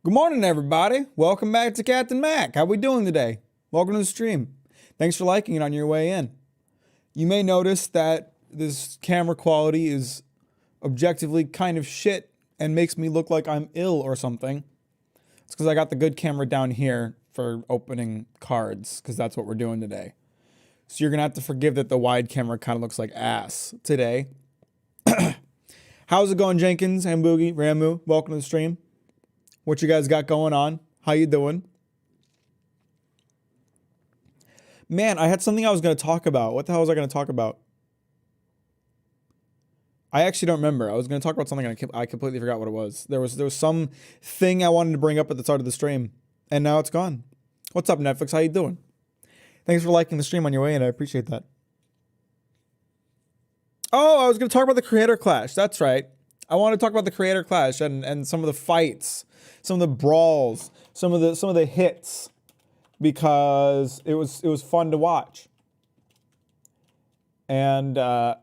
Good morning, everybody. Welcome back to Captain Mack. How we doing today? Welcome to the stream. Thanks for liking it on your way in. You may notice that this camera quality is objectively kind of shit and makes me look like I'm ill or something. It's because I got the good camera down here for opening cards, because that's what we're doing today. So you're going to have to forgive that the wide camera kind of looks like ass today. How's it going, Jenkins and Boogie, Ramu? Welcome to the stream. What you guys got going on? How you doing? Man, I had something I was going to talk about. What the hell was I going to talk about? I actually don't remember. I was going to talk about something and I completely forgot what it was. There was some thing I wanted to bring up at the start of the stream, and now it's gone. What's up, Netflix? How you doing? Thanks for liking the stream on your way in. I appreciate that. Oh, I was going to talk about the Creator Clash. That's right. I want to talk about the Creator Clash and some of the fights, some of the brawls, some of the hits, because it was fun to watch. And I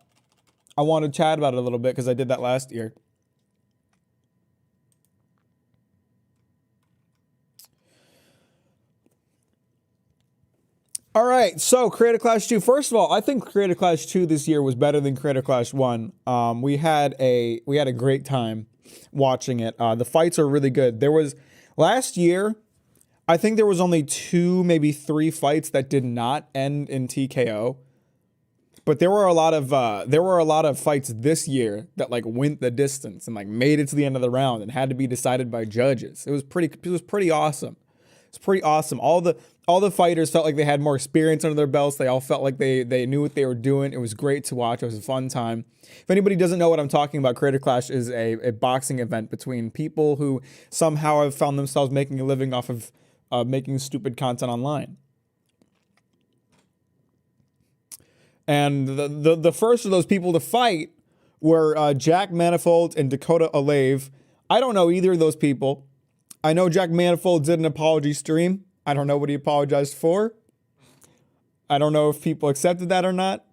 want to chat about it a little bit because I did that last year. All right, so Creator Clash 2. First of all, I think Creator Clash 2 this year was better than Creator Clash 1. We had a great time watching it. The fights are really good. There was last year, I think there was only 2, maybe 3 fights that did not end in TKO. But there were a lot of fights this year that like went the distance and like made it to the end of the round and had to be decided by judges. It was pretty awesome. It's pretty awesome. All the fighters felt like they had more experience under their belts. They all felt like they knew what they were doing. It was great to watch. It was a fun time. If anybody doesn't know what I'm talking about, Creator Clash is a boxing event between people who somehow have found themselves making a living off of making stupid content online. And the first of those people to fight were Jack Manifold and Dakota Alave. I don't know either of those people. I know Jack Manifold did an apology stream. I don't know what he apologized for. I don't know if people accepted that or not.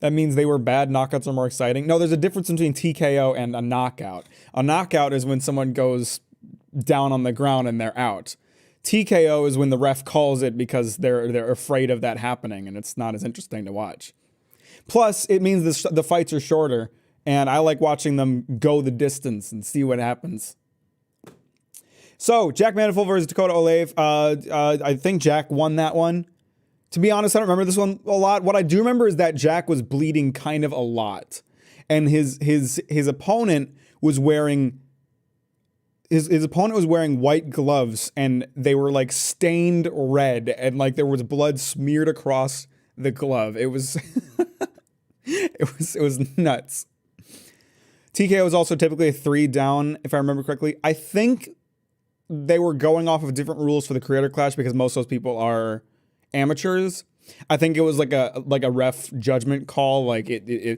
That means they were bad. Knockouts are more exciting. No, there's a difference between TKO and a knockout. A knockout is when someone goes down on the ground and they're out. TKO is when the ref calls it because they're afraid of that happening and it's not as interesting to watch. Plus, it means the fights are shorter. And I like watching them go the distance and see what happens. So, Jack Manifold versus Dakota Olave. I think Jack won that one. To be honest, I don't remember this one a lot. What I do remember is that Jack was bleeding kind of a lot. And his opponent was wearing... His opponent was wearing white gloves, and they were like stained red, and like there was blood smeared across the glove. It was... it was nuts. TKO is also typically a 3 down, if I remember correctly. I think they were going off of different rules for the Creator Clash because most of those people are amateurs. I think it was like a ref judgment call. Like they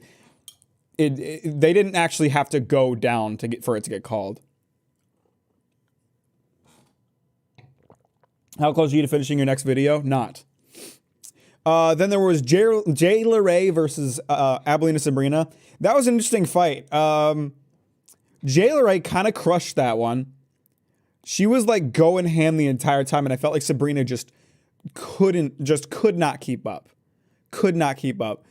didn't actually have to go down for it to get called. How close are you to finishing your next video? Not. Then there was Jay LeRae versus Abelina Sabrina. That was an interesting fight. Jay LeRae kind of crushed that one. She was like going ham the entire time, and I felt like Sabrina just could not keep up. Could not keep up.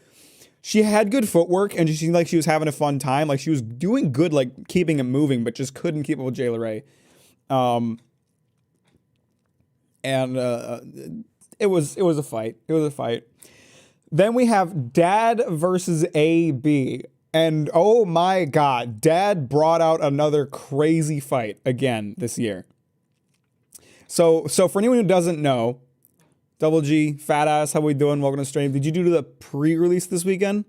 She had good footwork, and she seemed like she was having a fun time. Like she was doing good, like keeping it moving, but just couldn't keep up with Jay LeRae. It was a fight. It was a fight. Then we have Dad versus AB. And oh my God, Dad brought out another crazy fight again this year. So for anyone who doesn't know, Double G, fat ass, how we doing? Welcome to the stream. Did you do the pre-release this weekend?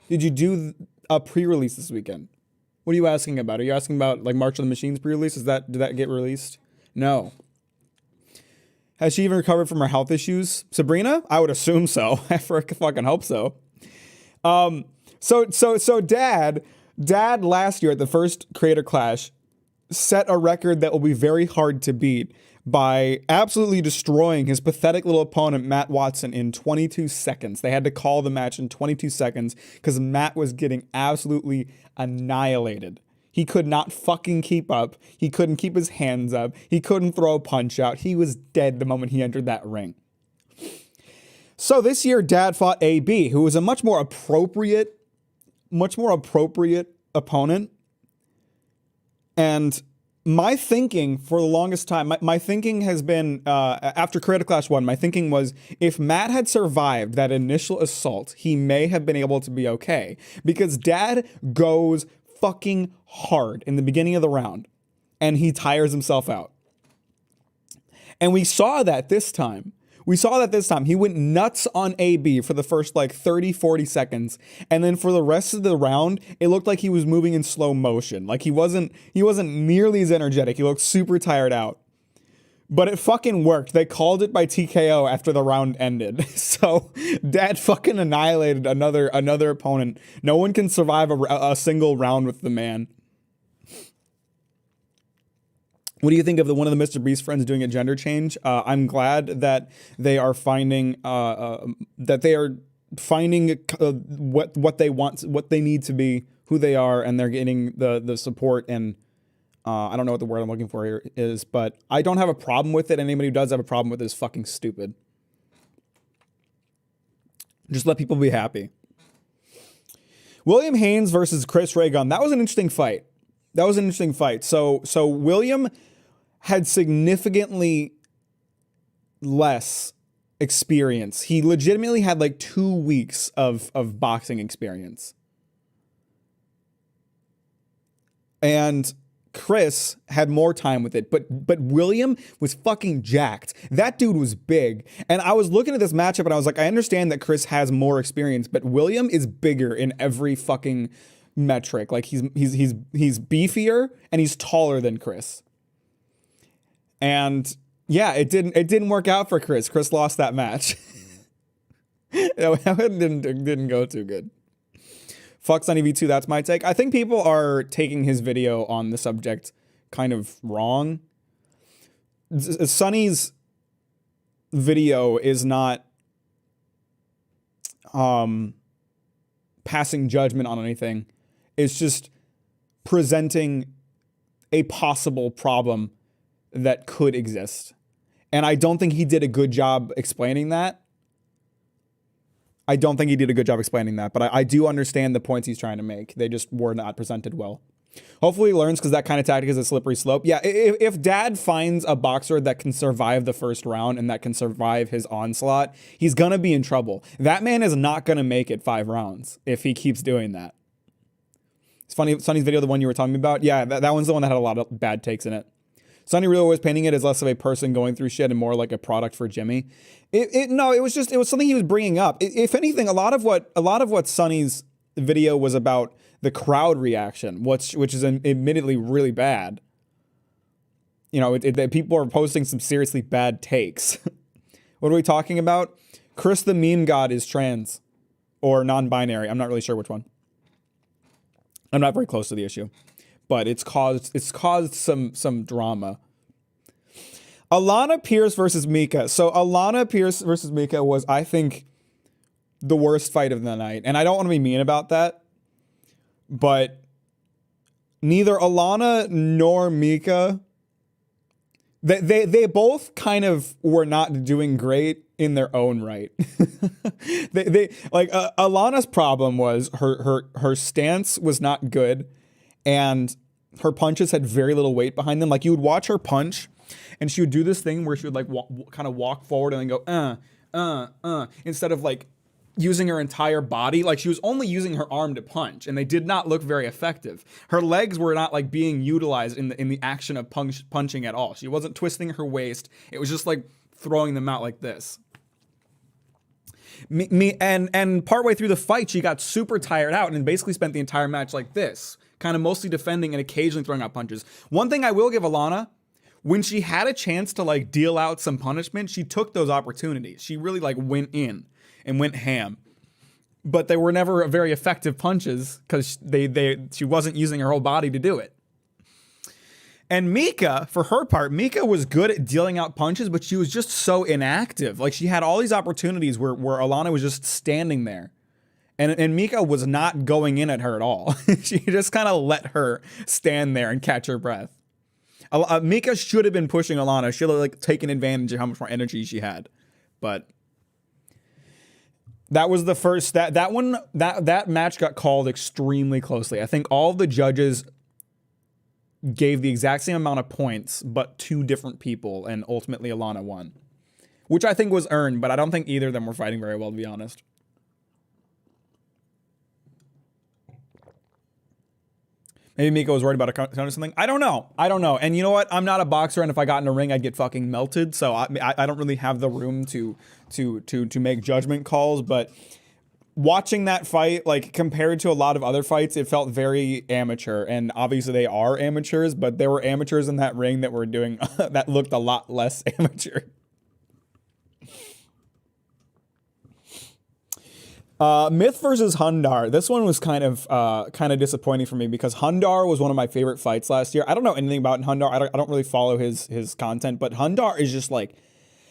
Did you do a pre-release this weekend? What are you asking about? Are you asking about like March of the Machines pre-release? Did that get released? No. Has she even recovered from her health issues? Sabrina? I would assume so. I fucking hope so. So Dad last year at the first Creator Clash set a record that will be very hard to beat by absolutely destroying his pathetic little opponent, Matt Watson, in 22 seconds. They had to call the match in 22 seconds because Matt was getting absolutely annihilated. He could not fucking keep up. He couldn't keep his hands up. He couldn't throw a punch out. He was dead the moment he entered that ring. So this year, Dad fought AB, who was a much more appropriate opponent. And my thinking for the longest time, my thinking has been, after Creative Clash 1, my thinking was, if Matt had survived that initial assault, he may have been able to be okay. Because Dad goes fucking hard in the beginning of the round, and he tires himself out. And we saw that this time. He went nuts on AB for the first like 30, 40 seconds. And then for the rest of the round, it looked like he was moving in slow motion. Like he wasn't nearly as energetic. He looked super tired out. But it fucking worked. They called it by TKO after the round ended. So Dad fucking annihilated another opponent. No one can survive a single round with the man. What do you think of one of the Mr. Beast friends doing a gender change? I'm glad that they are finding what they want, what they need to be, who they are, and they're getting the support. And I don't know what the word I'm looking for here is, but I don't have a problem with it. Anybody who does have a problem with it is fucking stupid. Just let people be happy. William Haynes versus Chris Ray Gun. That was an interesting fight. So William had significantly less experience. He legitimately had like 2 weeks of boxing experience. And Chris had more time with it, but William was fucking jacked. That dude was big. And I was looking at this matchup and I was like, I understand that Chris has more experience, but William is bigger in every fucking metric. Like he's beefier and he's taller than Chris. And yeah, it didn't work out for Chris. Chris lost that match. It didn't go too good. Fuck Sunny V2, that's my take. I think people are taking his video on the subject kind of wrong. Sunny's video is not passing judgment on anything. It's just presenting a possible problem that could exist. And I don't think he did a good job explaining that. But I do understand the points he's trying to make. They just were not presented well. Hopefully he learns, because that kind of tactic is a slippery slope. Yeah, if Dad finds a boxer that can survive the first round and that can survive his onslaught, he's going to be in trouble. That man is not going to make it 5 rounds if he keeps doing that. It's funny, Sonny's video, the one you were talking about, yeah, that one's the one that had a lot of bad takes in it. Sonny really was painting it as less of a person going through shit and more like a product for Jimmy. It was something he was bringing up. If anything, a lot of what Sonny's video was about the crowd reaction, which is admittedly really bad. You know, people are posting some seriously bad takes. What are we talking about? Chris the meme god is trans or non-binary. I'm not really sure which one. I'm not very close to the issue. But it's caused some drama. Alana Pierce versus Mika. So Alana Pierce versus Mika was, I think, the worst fight of the night. And I don't want to be mean about that. But neither Alana nor Mika, they both kind of were not doing great in their own right. Alana's problem was her stance was not good. And her punches had very little weight behind them. Like, you would watch her punch, and she would do this thing where she would like kind of walk forward and then go instead of like using her entire body. Like, she was only using her arm to punch, and they did not look very effective. Her legs were not like being utilized in the action of punching at all. She wasn't twisting her waist. It was just like throwing them out like this. And partway through the fight, she got super tired out and basically spent the entire match like this, kind of mostly defending and occasionally throwing out punches. One thing I will give Alana, when she had a chance to like deal out some punishment, she took those opportunities. She really like went in and went ham. But they were never very effective punches because she wasn't using her whole body to do it. And Mika, for her part, Mika was good at dealing out punches, but she was just so inactive. Like, she had all these opportunities where Alana was just standing there And Mika was not going in at her at all. She just kind of let her stand there and catch her breath. Mika should have been pushing Alana. Should have like taken advantage of how much more energy she had. But that was the first that match got called extremely closely. I think all the judges gave the exact same amount of points, but 2 different people, and ultimately Alana won. Which I think was earned, but I don't think either of them were fighting very well, to be honest. Maybe Mika was worried about a counter or something. I don't know. And you know what? I'm not a boxer, and if I got in a ring, I'd get fucking melted. So I don't really have the room to make judgment calls. But watching that fight, like compared to a lot of other fights, it felt very amateur. And obviously they are amateurs, but there were amateurs in that ring that were doing that looked a lot less amateur. Myth versus Hundar. This one was kind of disappointing for me because Hundar was one of my favorite fights last year. I don't know anything about Hundar. I don't really follow his content, but Hundar is just like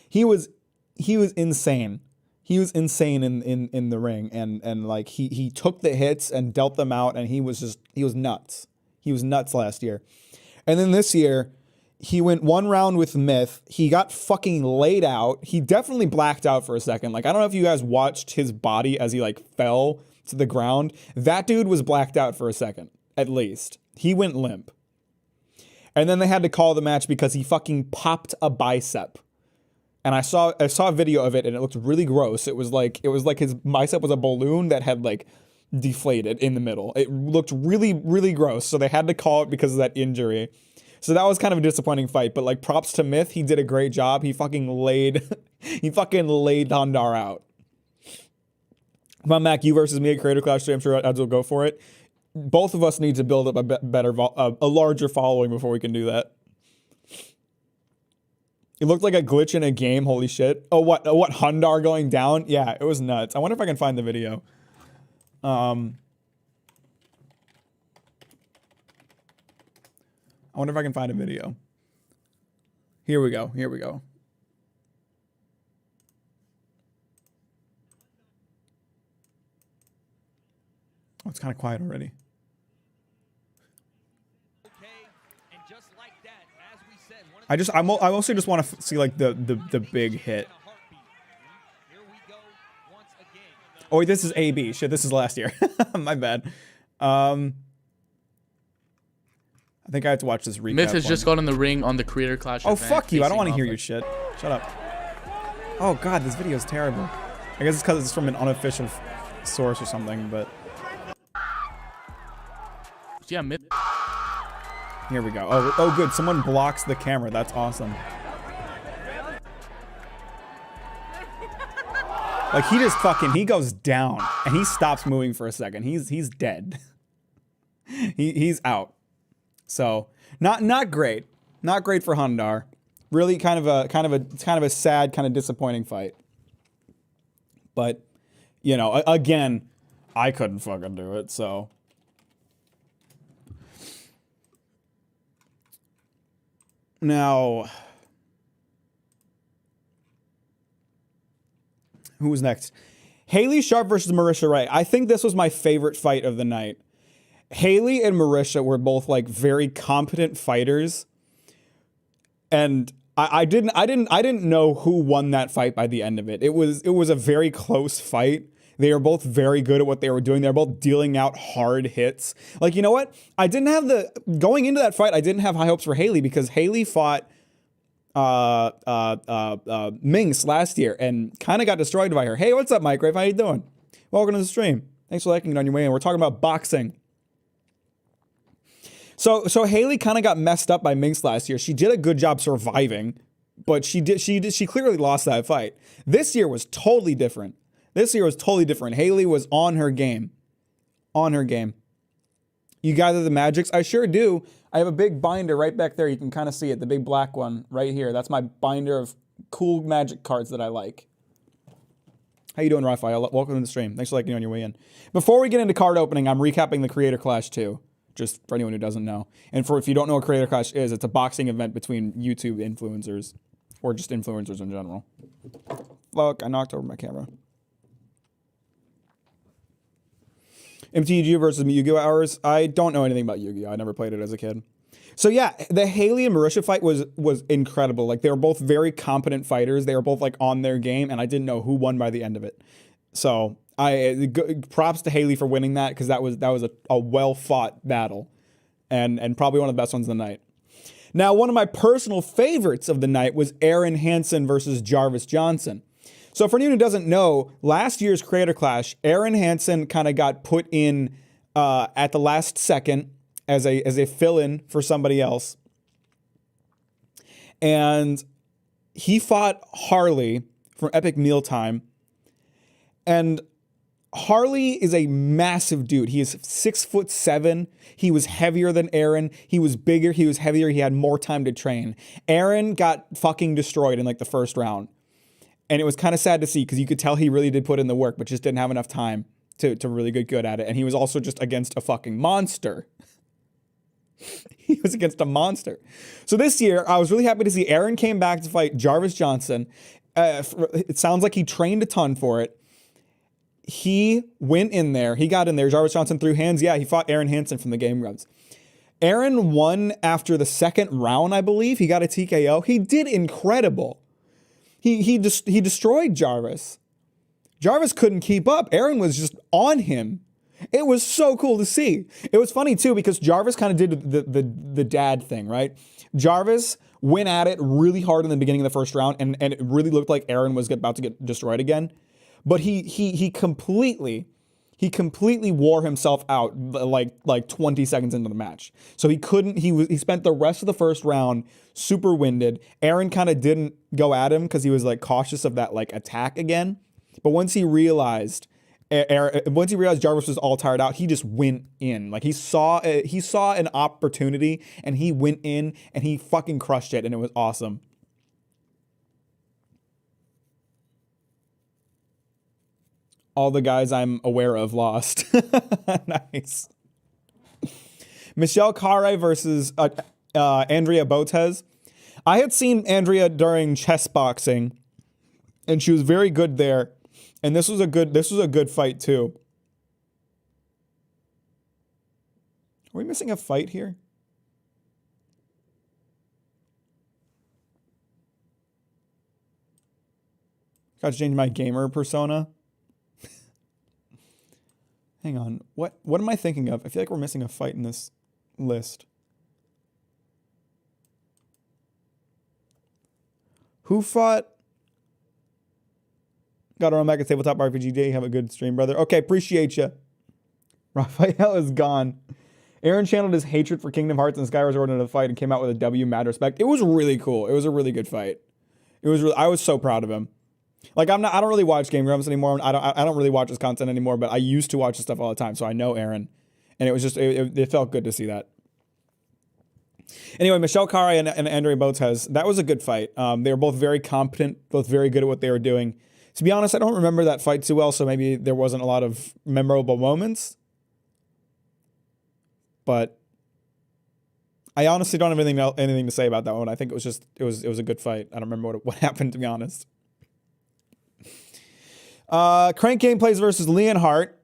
he was insane. He was insane in the ring, and like he took the hits and dealt them out, and he was nuts. He was nuts last year, and then this year. He went 1 round with Myth. He got fucking laid out. He definitely blacked out for a second. Like, I don't know if you guys watched his body as he, like, fell to the ground. That dude was blacked out for a second, at least. He went limp. And then they had to call the match because he fucking popped a bicep. And I saw a video of it, and it looked really gross. It was like his bicep was a balloon that had, like, deflated in the middle. It looked really, really gross. So they had to call it because of that injury. So that was kind of a disappointing fight, but like props to Myth, he did a great job. He fucking laid Hundar out. Come on, Mac, you versus me at Creator Clash today. I'm sure Ads will go for it. Both of us need to build up a larger following before we can do that. It looked like a glitch in a game. Holy shit! Oh, what Hundar going down? Yeah, it was nuts. I wonder if I can find the video. I wonder if I can find a video. Here we go. Oh, it's kind of quiet already. I mostly just want to see like the big hit. Oh, wait, this is AB. Shit, this is last year. My bad. I think I have to watch this recap. Myth has just got in the ring on the Creator Clash. Oh, fuck you. I don't want to hear your shit. Shut up. Oh, God, this video is terrible. I guess it's because it's from an unofficial source or something, but... Yeah, Myth. Here we go. Oh, good. Someone blocks the camera. That's awesome. Like, he just fucking... He goes down, and he stops moving for a second. He's dead. He's out. So not great. Not great for Hundar. Really kind of a sad, kind of disappointing fight. But, you know, again, I couldn't fucking do it, so. Now, who's next? Haley Sharp versus Marisha Ray. I think this was my favorite fight of the night. Haley and Marisha were both like very competent fighters, and I didn't know who won that fight by the end of it. It was a very close fight. They were both very good at what they were doing. They're both dealing out hard hits. Like, you know what? Going into that fight, I didn't have high hopes for Haley because Haley fought Minx last year and kind of got destroyed by her. Hey, what's up, Mike Rave? How you doing? Welcome to the stream. Thanks for liking it on your way in. We're talking about boxing. So Haley kind of got messed up by Minx last year. She did a good job surviving, but she clearly lost that fight. This year was totally different. Haley was on her game. You gather the magics? I sure do. I have a big binder right back there. You can kind of see it, the big black one right here. That's my binder of cool magic cards that I like. How you doing, Raphael? Welcome to the stream. Thanks for liking on your way in. Before we get into card opening, I'm recapping the Creator Clash 2. Just for anyone who doesn't know. And if you don't know what Creator Clash is, it's a boxing event between YouTube influencers. Or just influencers in general. Fuck, I knocked over my camera. MTG versus Yu-Gi-Oh hours. I don't know anything about Yu-Gi-Oh. I never played it as a kid. So yeah, the Haley and Marisha fight was incredible. Like they were both very competent fighters. They were both like on their game, and I didn't know who won by the end of it. So props to Haley for winning that, because that was a well fought battle, and probably one of the best ones of the night. Now, one of my personal favorites of the night was Aaron Hansen versus Jarvis Johnson. So for anyone who doesn't know, last year's Creator Clash, Aaron Hansen kind of got put in at the last second as a fill-in for somebody else. And he fought Harley from Epic Mealtime. And Harley is a massive dude. He is 6'7". He was heavier than Aaron. He was bigger. He was heavier. He had more time to train. Aaron got fucking destroyed in like the first round. And it was kind of sad to see, because you could tell he really did put in the work, but just didn't have enough time to really get good at it. And he was also just against a fucking monster. He was against a monster. So this year, I was really happy to see Aaron came back to fight Jarvis Johnson. It sounds like he trained a ton for it. He went in there. He got in there. Jarvis Johnson threw hands. Yeah, he fought Aaron Hansen from the Game Grumps. Aaron won after the second round, I believe. He got a TKO. He did incredible. He destroyed Jarvis. Jarvis couldn't keep up. Aaron was just on him. It was so cool to see. It was funny too, because Jarvis kind of did the dad thing, right? Jarvis went at it really hard in the beginning of the first round, and it really looked like Aaron was about to get destroyed again. But he completely wore himself out like 20 seconds into the match. So he couldn't. He spent the rest of the first round super winded. Aaron kind of didn't go at him because he was like cautious of that like attack again. But once he realized Jarvis was all tired out, he just went in. Like he saw an opportunity, and he went in and he fucking crushed it, and it was awesome. All the guys I'm aware of lost. Nice. Michelle Carre versus Andrea Botes. I had seen Andrea during chess boxing, and she was very good there. And this was a good fight too. Are we missing a fight here? Got to change my gamer persona. Hang on. What am I thinking of? I feel like we're missing a fight in this list. Who fought? Got our own Mack at Tabletop RPG Day. Have a good stream, brother. Okay, appreciate you. Raphael is gone. Aaron channeled his hatred for Kingdom Hearts and Skyward Sword into the fight and came out with a W, mad respect. It was really cool. It was a really good fight. I was so proud of him. Like I don't really watch Game Grumps anymore. I don't really watch his content anymore, but I used to watch his stuff all the time, so I know Aaron, and it was just it felt good to see that. Anyway, Michelle Carre and Andrea Botes, that was a good fight. They were both very competent, both very good at what they were doing. To be honest, I don't remember that fight too well, so maybe there wasn't a lot of memorable moments. But I honestly don't have anything to say about that one. I think it was a good fight. I don't remember what happened, to be honest. Crank Gameplays versus Leonhardt.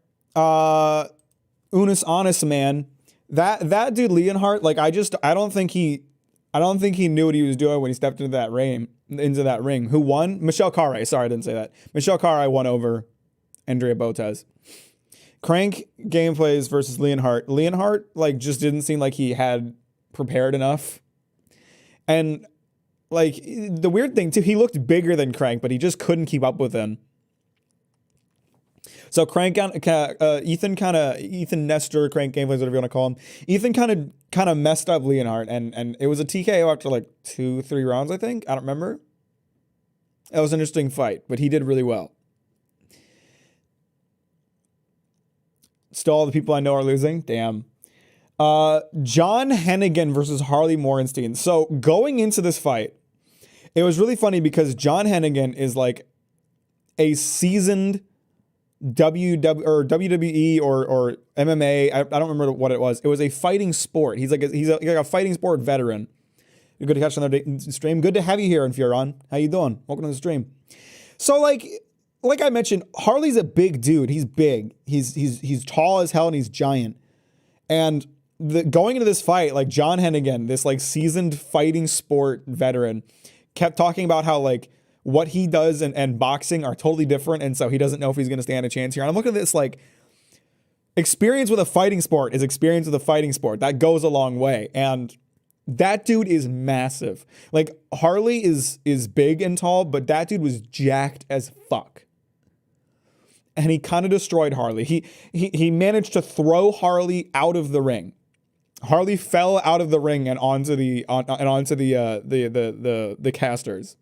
Unis Honest Man. That dude Leonhardt, like I don't think he knew what he was doing when he stepped into that ring. Who won? Michelle Carre. Sorry, I didn't say that. Michelle Carre won over Andrea Botes. Crank Gameplays versus Leonhardt. Leonhardt like just didn't seem like he had prepared enough. And like the weird thing too, he looked bigger than Crank, but he just couldn't keep up with him. So Crank, Ethan Nestor, Crank Gameplays, whatever you want to call him. Ethan kind of messed up Leonhardt, and it was a TKO after like 2-3 rounds, I think. I don't remember. It was an interesting fight, but he did really well. Still, all the people I know are losing. Damn. John Hennigan versus Harley Morenstein. So going into this fight, it was really funny because John Hennigan is like a seasoned WWE or MMA. I don't remember what it was. It was a fighting sport. He's like a fighting sport veteran. You're good to catch another stream. Good to have you here, Infuron. How you doing? Welcome to the stream. So like like I mentioned, Harley's a big dude. He's big. He's tall as hell and he's giant. And going into this fight, like John Hennigan, this like seasoned fighting sport veteran, kept talking about how like what he does and boxing are totally different, and so he doesn't know if he's going to stand a chance here. And I'm looking at this like experience with a fighting sport is experience with a fighting sport. That goes a long way, and that dude is massive. Like Harley is big and tall, but that dude was jacked as fuck. And he kind of destroyed Harley. He managed to throw Harley out of the ring. Harley fell out of the ring and onto the casters.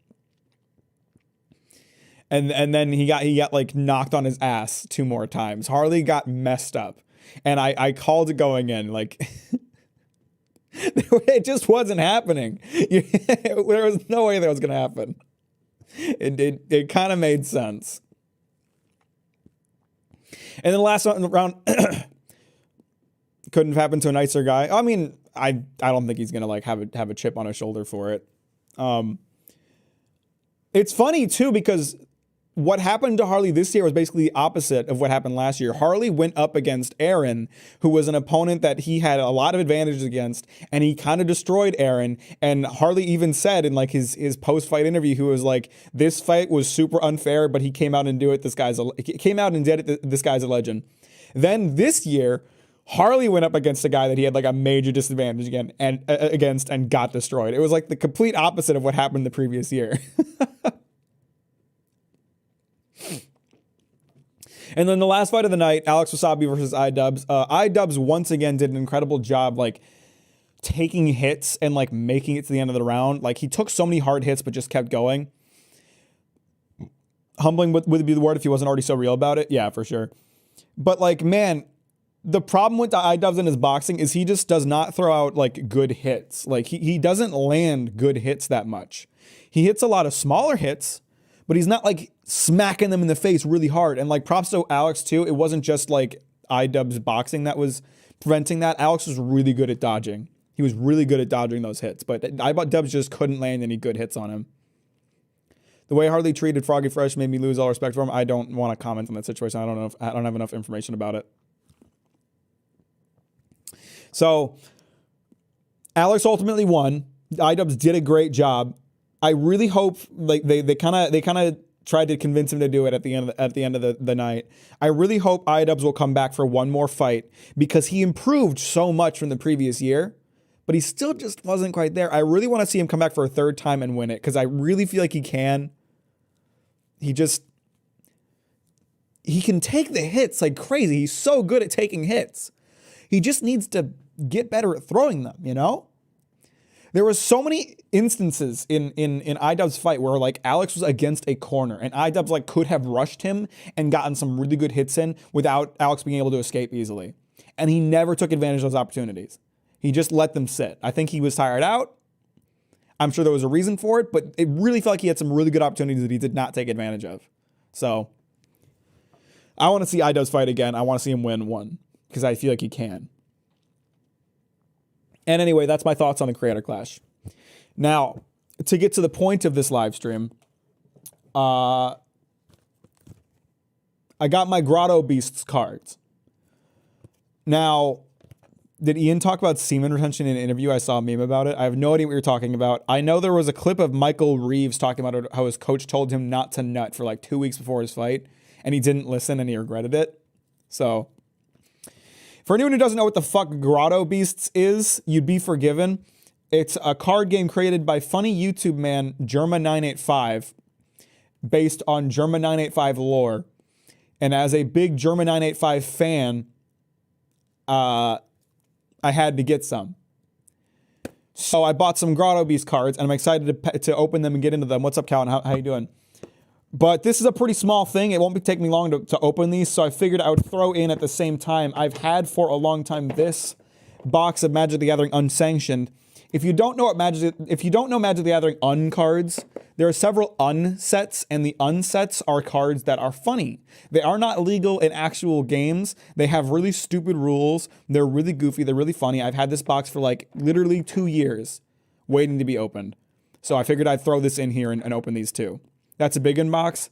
And then he got like knocked on his ass 2 more times. Harley got messed up. And I called it going in. Like it just wasn't happening. There was no way that was gonna happen. It kind of made sense. And then the last round couldn't have happened to a nicer guy. I mean, I don't think he's gonna like have a chip on his shoulder for it. It's funny too because what happened to Harley this year was basically the opposite of what happened last year. Harley went up against Aaron, who was an opponent that he had a lot of advantages against, and he kind of destroyed Aaron. And Harley even said in like his post-fight interview, he was like, "This fight was super unfair, but he came out and did it. This guy's a legend." Then this year, Harley went up against a guy that he had like a major disadvantage against and got destroyed. It was like the complete opposite of what happened the previous year. And then the last fight of the night, Alex Wasabi versus iDubbbz. iDubbbz once again did an incredible job, like taking hits and like making it to the end of the round. Like he took so many hard hits, but just kept going. Humbling would be the word if he wasn't already so real about it. Yeah, for sure. But like, man, the problem with the iDubbbz in his boxing is he just does not throw out like good hits. Like he doesn't land good hits that much. He hits a lot of smaller hits, but he's not like smacking them in the face really hard. And like props to Alex too. It wasn't just like iDubbbz boxing that was preventing that. Alex was really good at dodging. He was really good at dodging those hits, but iDubbbz just couldn't land any good hits on him. The way Harley treated Froggy Fresh made me lose all respect for him. I don't want to comment on that situation. I don't have enough information about it. So Alex ultimately won. iDubbbz did a great job. I really hope like they kind of tried to convince him to do it at the end of the night. I really hope iDubbbz will come back for one more fight because he improved so much from the previous year, but he still just wasn't quite there. I really want to see him come back for a third time and win it because I really feel like he can. He can take the hits like crazy. He's so good at taking hits. He just needs to get better at throwing them, you know? There were so many instances in iDubbbz's fight where like Alex was against a corner and iDubbbz like could have rushed him and gotten some really good hits in without Alex being able to escape easily. And he never took advantage of those opportunities. He just let them sit. I think he was tired out. I'm sure there was a reason for it, but it really felt like he had some really good opportunities that he did not take advantage of. So I want to see iDubbbz fight again. I want to see him win one because I feel like he can. And anyway, that's my thoughts on the Creator Clash. Now, to get to the point of this live stream, I got my Grotto Beasts cards. Now, did Ian talk about semen retention in an interview? I saw a meme about it. I have no idea what you're talking about. I know there was a clip of Michael Reeves talking about how his coach told him not to nut for like 2 weeks before his fight, and he didn't listen and he regretted it. So for anyone who doesn't know what the fuck Grotto Beasts is, you'd be forgiven. It's a card game created by funny YouTube man Germa985 based on Germa985 lore. And as a big Germa985 fan, I had to get some. So I bought some Grotto Beast cards, and I'm excited to open them and get into them. What's up, Calvin? How you doing? But this is a pretty small thing. It won't take me long to open these, so I figured I would throw in at the same time. I've had for a long time this box of Magic the Gathering Unsanctioned. If you don't know Magic the Gathering cards, there are several unsets, and the unsets are cards that are funny. They are not legal in actual games. They have really stupid rules. They're really goofy. They're really funny. I've had this box for like literally 2 years waiting to be opened. So I figured I'd throw this in here and open these too. That's a big unbox.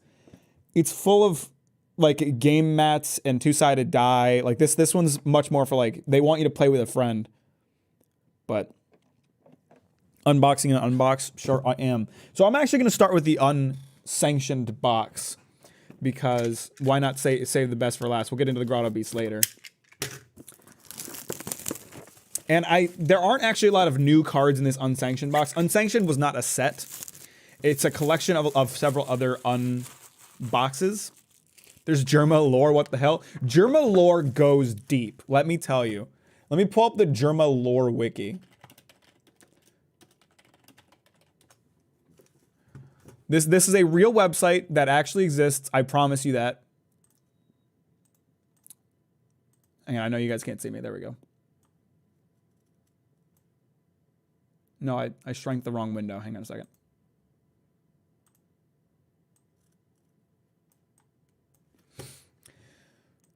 It's full of like game mats and two-sided die. Like this one's much more for like they want you to play with a friend. But unboxing and unbox, sure I am. So I'm actually gonna start with the unsanctioned box because why not save the best for last? We'll get into the Grotto Beast later. And there aren't actually a lot of new cards in this unsanctioned box. Unsanctioned was not a set. It's a collection of several other unboxes. There's Germa lore, what the hell? Germa lore goes deep, let me tell you. Let me pull up the Germa lore wiki. This is a real website that actually exists, I promise you that. Hang on, I know you guys can't see me, there we go. No, I shrank the wrong window. Hang on a second.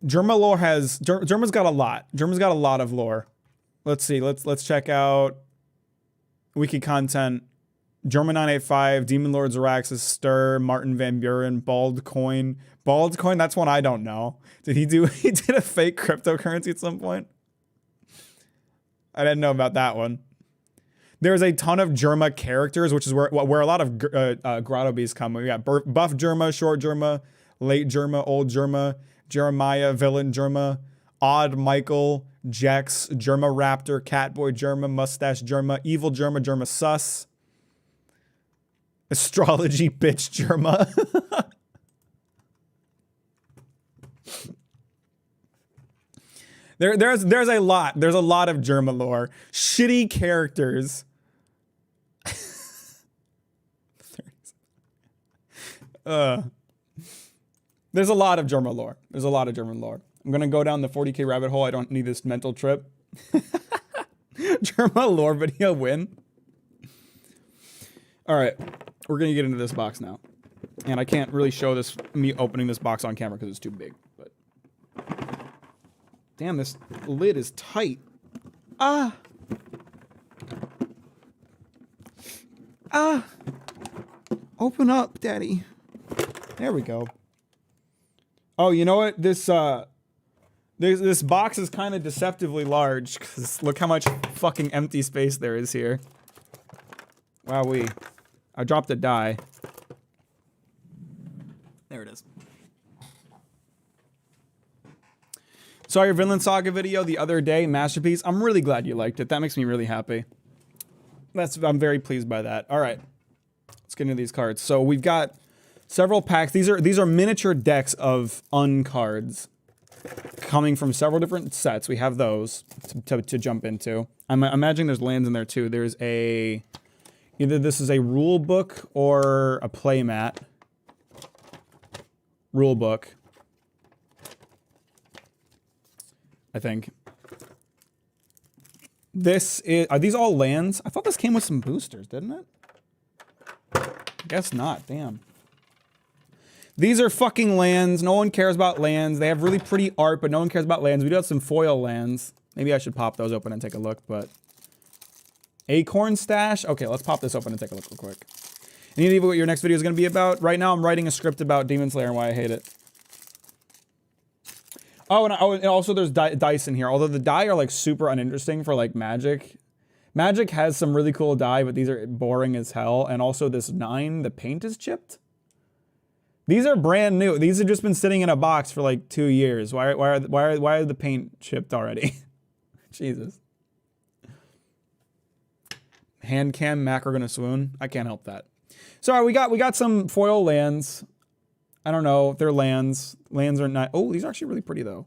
Germa lore has Germa's got a lot. Germa's got a lot of lore. Let's see. Let's check out wiki content. Germa 985, Demon Lord Zaraxis, Stir, Martin Van Buren, Bald Coin. Bald Coin, that's one I don't know. Did he did a fake cryptocurrency at some point? I didn't know about that one. There's a ton of Germa characters, which is where a lot of Grotto Beasts come. We got Buff Germa, Short Germa, Late Germa, Old Germa, Jeremiah, Villain Germa, Odd Michael, Jex, Germa Raptor, Catboy Germa, Mustache Germa, Evil Germa, Germa Sus, Astrology Bitch Germa. There's a lot. There's a lot of Germa lore. Shitty characters. There's a lot of Germa lore. There's a lot of German lore. I'm gonna go down the 40K rabbit hole. I don't need this mental trip. Germa lore video win. All right, we're gonna get into this box now, and I can't really show this me opening this box on camera because it's too big. But damn, this lid is tight. Ah. Open up, Daddy. There we go. Oh, you know what? This box is kind of deceptively large because look how much fucking empty space there is here. Wowee. I dropped a die. There it is. Saw your Vinland Saga video the other day, Masterpiece. I'm really glad you liked it. That makes me really happy. I'm very pleased by that. All right. Let's get into these cards. So we've got several packs. These are miniature decks of cards coming from several different sets. We have those to jump into. I'm imagining there's lands in there too. There's either this is a rule book or a playmat. Rule book, I think. Are these all lands? I thought this came with some boosters, didn't it? Guess not, damn. These are fucking lands. No one cares about lands. They have really pretty art, but no one cares about lands. We do have some foil lands. Maybe I should pop those open and take a look, but... Acorn Stash? Okay, let's pop this open and take a look real quick. Any idea what your next video is going to be about? Right now, I'm writing a script about Demon Slayer and why I hate it. Oh, and also there's dice in here. Although the die are like super uninteresting for like Magic. Magic has some really cool die, but these are boring as hell. And also this 9, the paint is chipped. These are brand new. These have just been sitting in a box for like 2 years. Why are the paint chipped already? Jesus. Hand cam, Mack are gonna swoon. I can't help that. So we got some foil lands. I don't know if they're lands. Lands are not. Oh, these are actually really pretty though.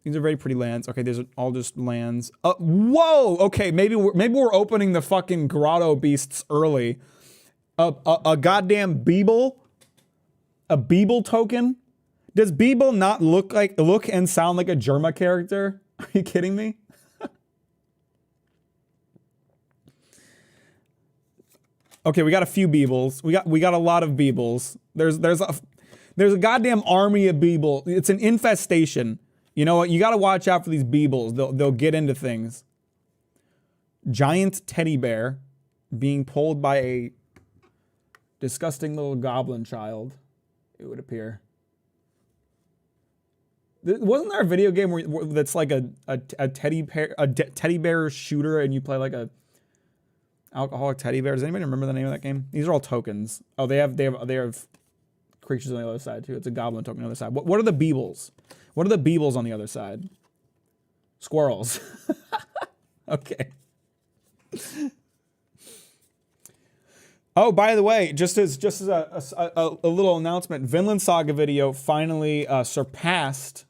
These are very pretty lands. Okay, these are all just lands. Whoa. Okay, maybe we're opening the fucking Grotto Beasts early. A goddamn Beeble. A Beeble token. Does Beeble not look and sound like a Germa character? Are you kidding me? Okay, we got a few Beebles. We got a lot of Beebles. There's a goddamn army of Beeble. It's an infestation. You know what? You got to watch out for these Beebles. They'll get into things. Giant teddy bear being pulled by a Disgusting little goblin child, it would appear. Wasn't there a video game that's like a teddy bear shooter, and you play like a alcoholic teddy bear? Does anybody remember the name of that game? These are all tokens. Oh, they have creatures on the other side too. It's a goblin token on the other side. What are the beebles? What are the beebles on the other side? Squirrels. Okay. Oh, by the way, just as a little announcement, Vinland Saga video finally surpassed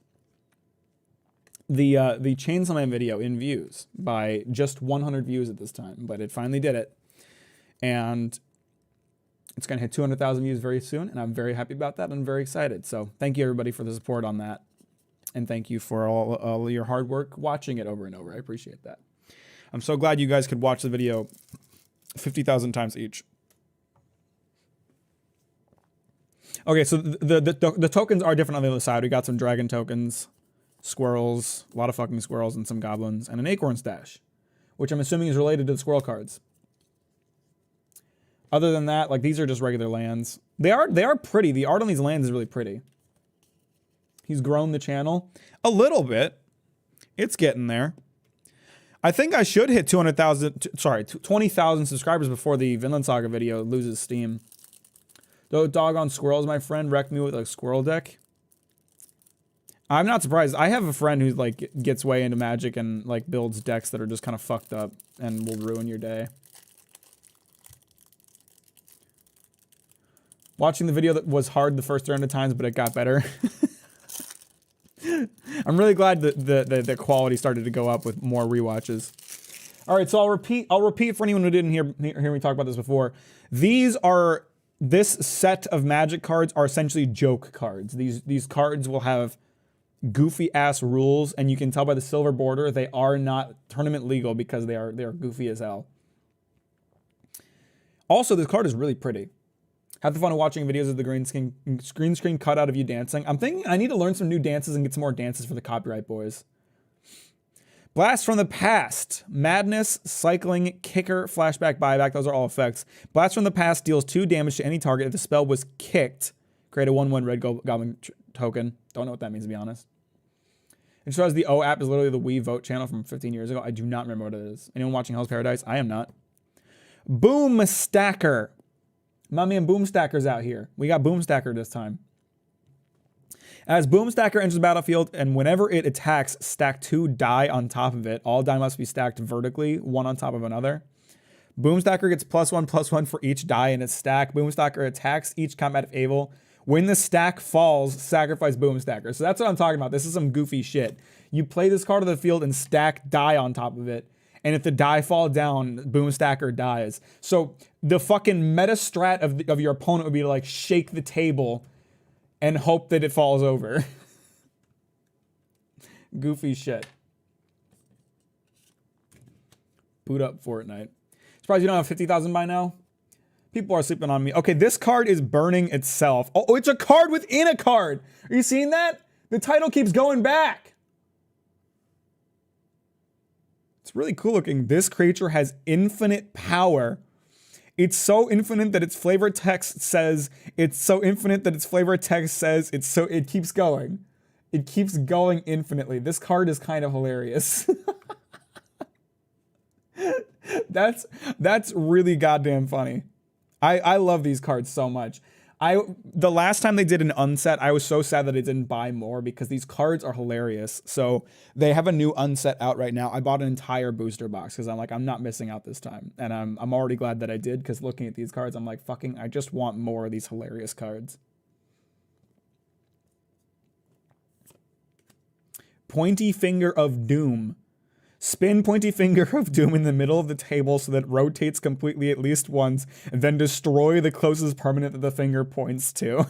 the Chainsaw Man video in views by just 100 views at this time, but it finally did it, and it's gonna hit 200,000 views very soon, and I'm very happy about that. I'm very excited. So thank you everybody for the support on that, and thank you for all your hard work watching it over and over. I appreciate that. I'm so glad you guys could watch the video 50,000 times each. Okay, so the tokens are different on the other side. We got some dragon tokens, squirrels, a lot of fucking squirrels, and some goblins, and an acorn stash, which I'm assuming is related to the squirrel cards. Other than that, like, these are just regular lands. They are pretty. The art on these lands is really pretty. He's grown the channel a little bit. It's getting there. I think I should hit 20,000 subscribers before the Vinland Saga video loses steam. Those doggone squirrels, my friend, wrecked me with a squirrel deck. I'm not surprised. I have a friend who like gets way into Magic and like builds decks that are just kind of fucked up and will ruin your day. Watching the video that was hard the first 300 times, but it got better. I'm really glad that the quality started to go up with more rewatches. All right, so I'll repeat for anyone who didn't hear me talk about this before. This set of Magic cards are essentially joke cards. These cards will have goofy ass rules, and you can tell by the silver border they are not tournament legal because they are goofy as hell. Also, this card is really pretty. Have the fun of watching videos of the green screen cutout of you dancing. I'm thinking I need to learn some new dances and get some more dances for the copyright boys. Blast from the Past. Madness, Cycling, Kicker, Flashback, Buyback. Those are all effects. Blast from the Past deals 2 damage to any target if the spell was kicked. Create a 1/1 red goblin token. Don't know what that means, to be honest. It shows the O app is literally the Wii Vote channel from 15 years ago. I do not remember what it is. Anyone watching Hell's Paradise? I am not. Boom Stacker. My man Boom Stacker's out here. We got Boom Stacker this time. As Boom Stacker enters the battlefield, and whenever it attacks, stack 2 die on top of it. All die must be stacked vertically, one on top of another. Boom Stacker gets +1/+1 for each die in its stack. Boom Stacker attacks each combative able. When the stack falls, sacrifice Boom Stacker. So that's what I'm talking about. This is some goofy shit. You play this card on the field and stack die on top of it. And if the die fall down, Boom Stacker dies. So the fucking meta strat of your opponent would be to like shake the table and hope that it falls over. Goofy shit. Boot up Fortnite. Surprised you don't have 50,000 by now? People are sleeping on me. Okay, this card is burning itself. Oh, it's a card within a card. Are you seeing that? The title keeps going back. It's really cool looking. This creature has infinite power. It's so infinite that its flavor text says it's so infinite that its flavor text says it's so it keeps going. It keeps going infinitely. This card is kind of hilarious. That's really goddamn funny. I love these cards so much. The last time they did an unset, I was so sad that I didn't buy more because these cards are hilarious. So they have a new unset out right now. I bought an entire booster box because I'm like, I'm not missing out this time. And I'm already glad that I did because looking at these cards, I'm like, fucking, I just want more of these hilarious cards. Pointy Finger of Doom. Spin Pointy Finger of Doom in the middle of the table so that it rotates completely at least once, and then destroy the closest permanent that the finger points to.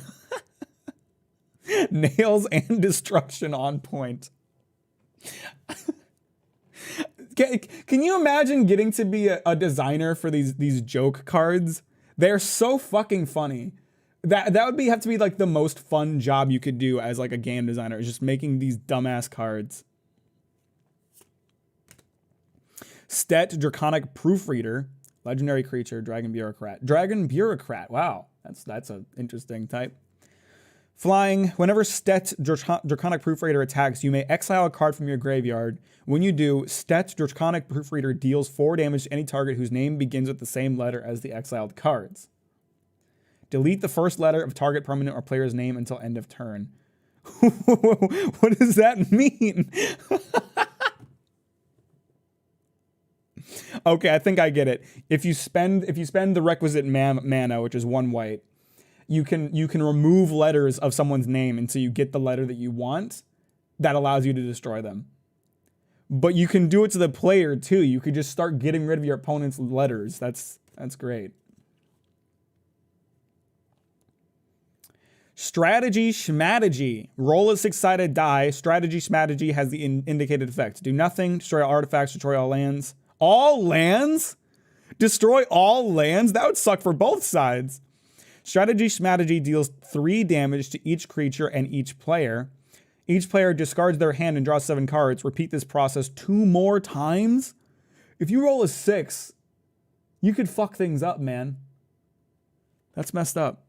Nails and destruction on point. Can you imagine getting to be a designer for these joke cards? They're so fucking funny. That would have to be like the most fun job you could do as like a game designer, is just making these dumbass cards. Stet Draconic Proofreader. Legendary creature, Dragon Bureaucrat. Dragon Bureaucrat. Wow, that's an interesting type. Flying. Whenever Stet Draconic Proofreader attacks, you may exile a card from your graveyard. When you do, Stet Draconic Proofreader deals 4 damage to any target whose name begins with the same letter as the exiled cards. Delete the first letter of target permanent or player's name until end of turn. What does that mean? Okay, I think I get it. If you spend the requisite mana, which is 1 white, you can remove letters of someone's name until you get the letter that you want. That allows you to destroy them. But you can do it to the player too. You could just start getting rid of your opponent's letters. That's great. Strategy Schmategy. Roll a 6-sided die. Strategy Schmategy has the indicated effect. Do nothing. Destroy all artifacts. Destroy all lands. All lands? Destroy all lands? That would suck for both sides. Strategy Schmategy deals 3 damage to each creature and each player. Each player discards their hand and draws 7 cards. Repeat this process 2 more times? If you roll a 6, you could fuck things up, man. That's messed up.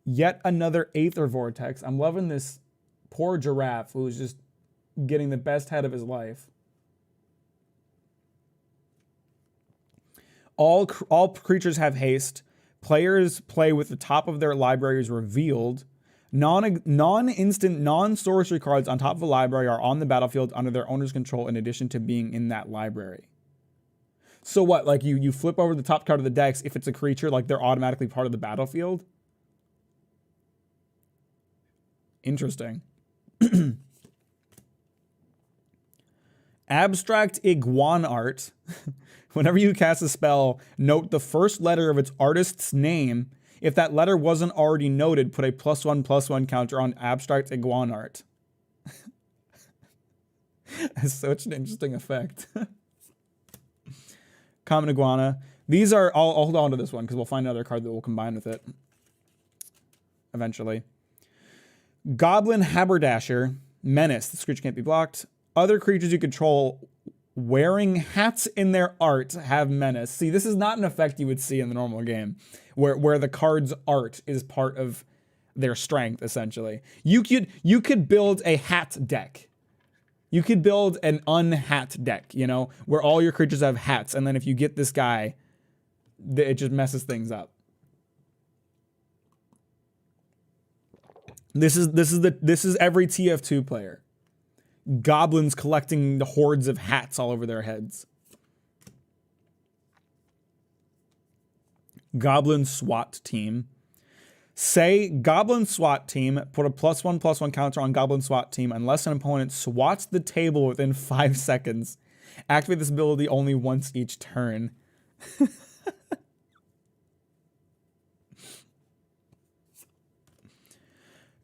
Yet another Aether Vortex. I'm loving this poor giraffe who's just getting the best head of his life. All creatures have haste. Players play with the top of their libraries revealed. Non-instant, non-sorcery cards on top of a library are on the battlefield under their owner's control in addition to being in that library. So what, like you flip over the top card of the decks, if it's a creature, like they're automatically part of the battlefield? Interesting. Abstract Iguan Art. Whenever you cast a spell, note the first letter of its artist's name. If that letter wasn't already noted, put a +1/+1 counter on Abstract Iguan Art. That's such an interesting effect. Common Iguana. These are, I'll hold on to this one because we'll find another card that will combine with it eventually. Goblin Haberdasher. Menace. This creature can't be blocked. Other creatures you control wearing hats in their art have menace. See, this is not an effect you would see in the normal game, where the card's art is part of their strength, essentially. You could build a hat deck. You could build an unhat deck, you know, where all your creatures have hats, and then if you get this guy, it just messes things up. This is every TF2 player. Goblins collecting the hordes of hats all over their heads. Goblin SWAT team. Say Goblin SWAT team, put a +1/+1 counter on Goblin SWAT team unless an opponent swats the table within 5 seconds. Activate this ability only once each turn.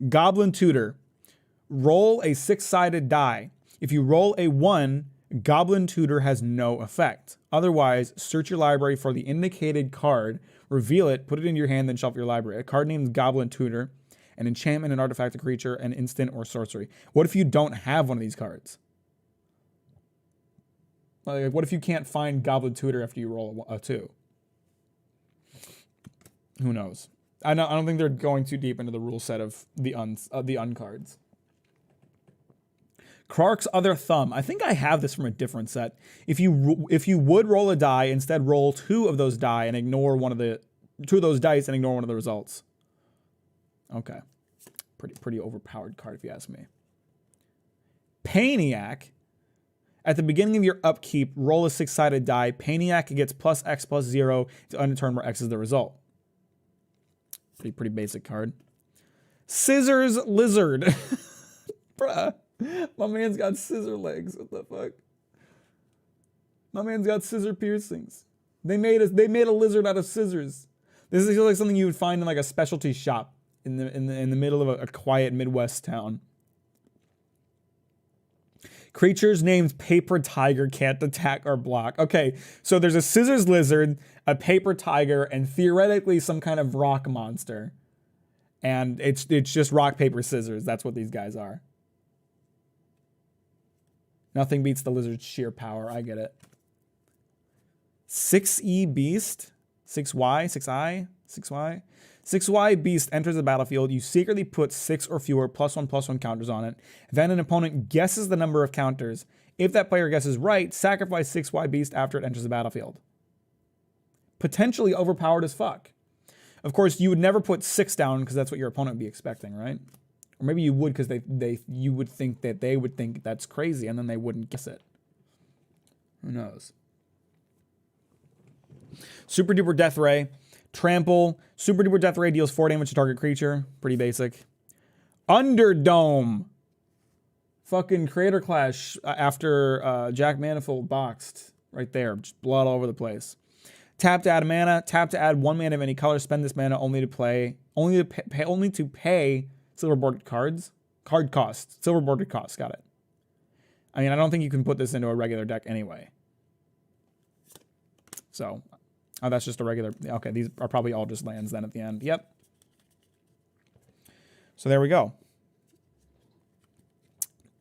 Goblin Tutor. Roll a 6-sided die. If you roll a 1, Goblin Tutor has no effect. Otherwise, search your library for the indicated card, reveal it, put it in your hand, then shuffle your library. A card named Goblin Tutor, an enchantment, an artifact, a creature, an instant, or sorcery. What if you don't have one of these cards? Like, what if you can't find Goblin Tutor after you roll a 2? Who knows? I don't think they're going too deep into the rule set of the uncards. Krark's Other Thumb. I think I have this from a different set. If you would roll a die, instead roll 2 of those die and ignore 2 of those dice and ignore one of the results. Okay. Pretty overpowered card if you ask me. Paniac. At the beginning of your upkeep, roll a 6-sided die. Paniac gets +X+0 to end a turn where X is the result. Pretty basic card. Scissors Lizard. Bruh. My man's got scissor legs. What the fuck? My man's got scissor piercings. They made a lizard out of scissors. This is like something you would find in like a specialty shop in the middle of a quiet Midwest town. Creatures named Paper Tiger can't attack or block. Okay, so there's a scissors lizard, a paper tiger, and theoretically some kind of rock monster. And it's just rock, paper, scissors. That's what these guys are. Nothing beats the lizard's sheer power. I get it. 6E Beast, 6Y, 6I, 6Y. 6Y Beast enters the battlefield. You secretly put 6 or fewer +1/+1 counters on it. Then an opponent guesses the number of counters. If that player guesses right, sacrifice 6Y Beast after it enters the battlefield. Potentially overpowered as fuck. Of course, you would never put 6 down because that's what your opponent would be expecting, right? Or maybe you would because you would think that they would think that's crazy and then they wouldn't guess it. Who knows? Super Duper Death Ray. Trample. Super Duper Death Ray deals 4 damage to target creature. Pretty basic. Underdome. Fucking Creator Clash after Jack Manifold boxed. Right there. Just blood all over the place. Tap to add mana. Tap to add 1 mana of any color. Spend this mana only to pay silver bordered cards. Card cost. Silver bordered cost. Got it. I mean, I don't think you can put this into a regular deck anyway. So, oh, that's just a regular. Okay, these are probably all just lands then at the end. Yep. So there we go.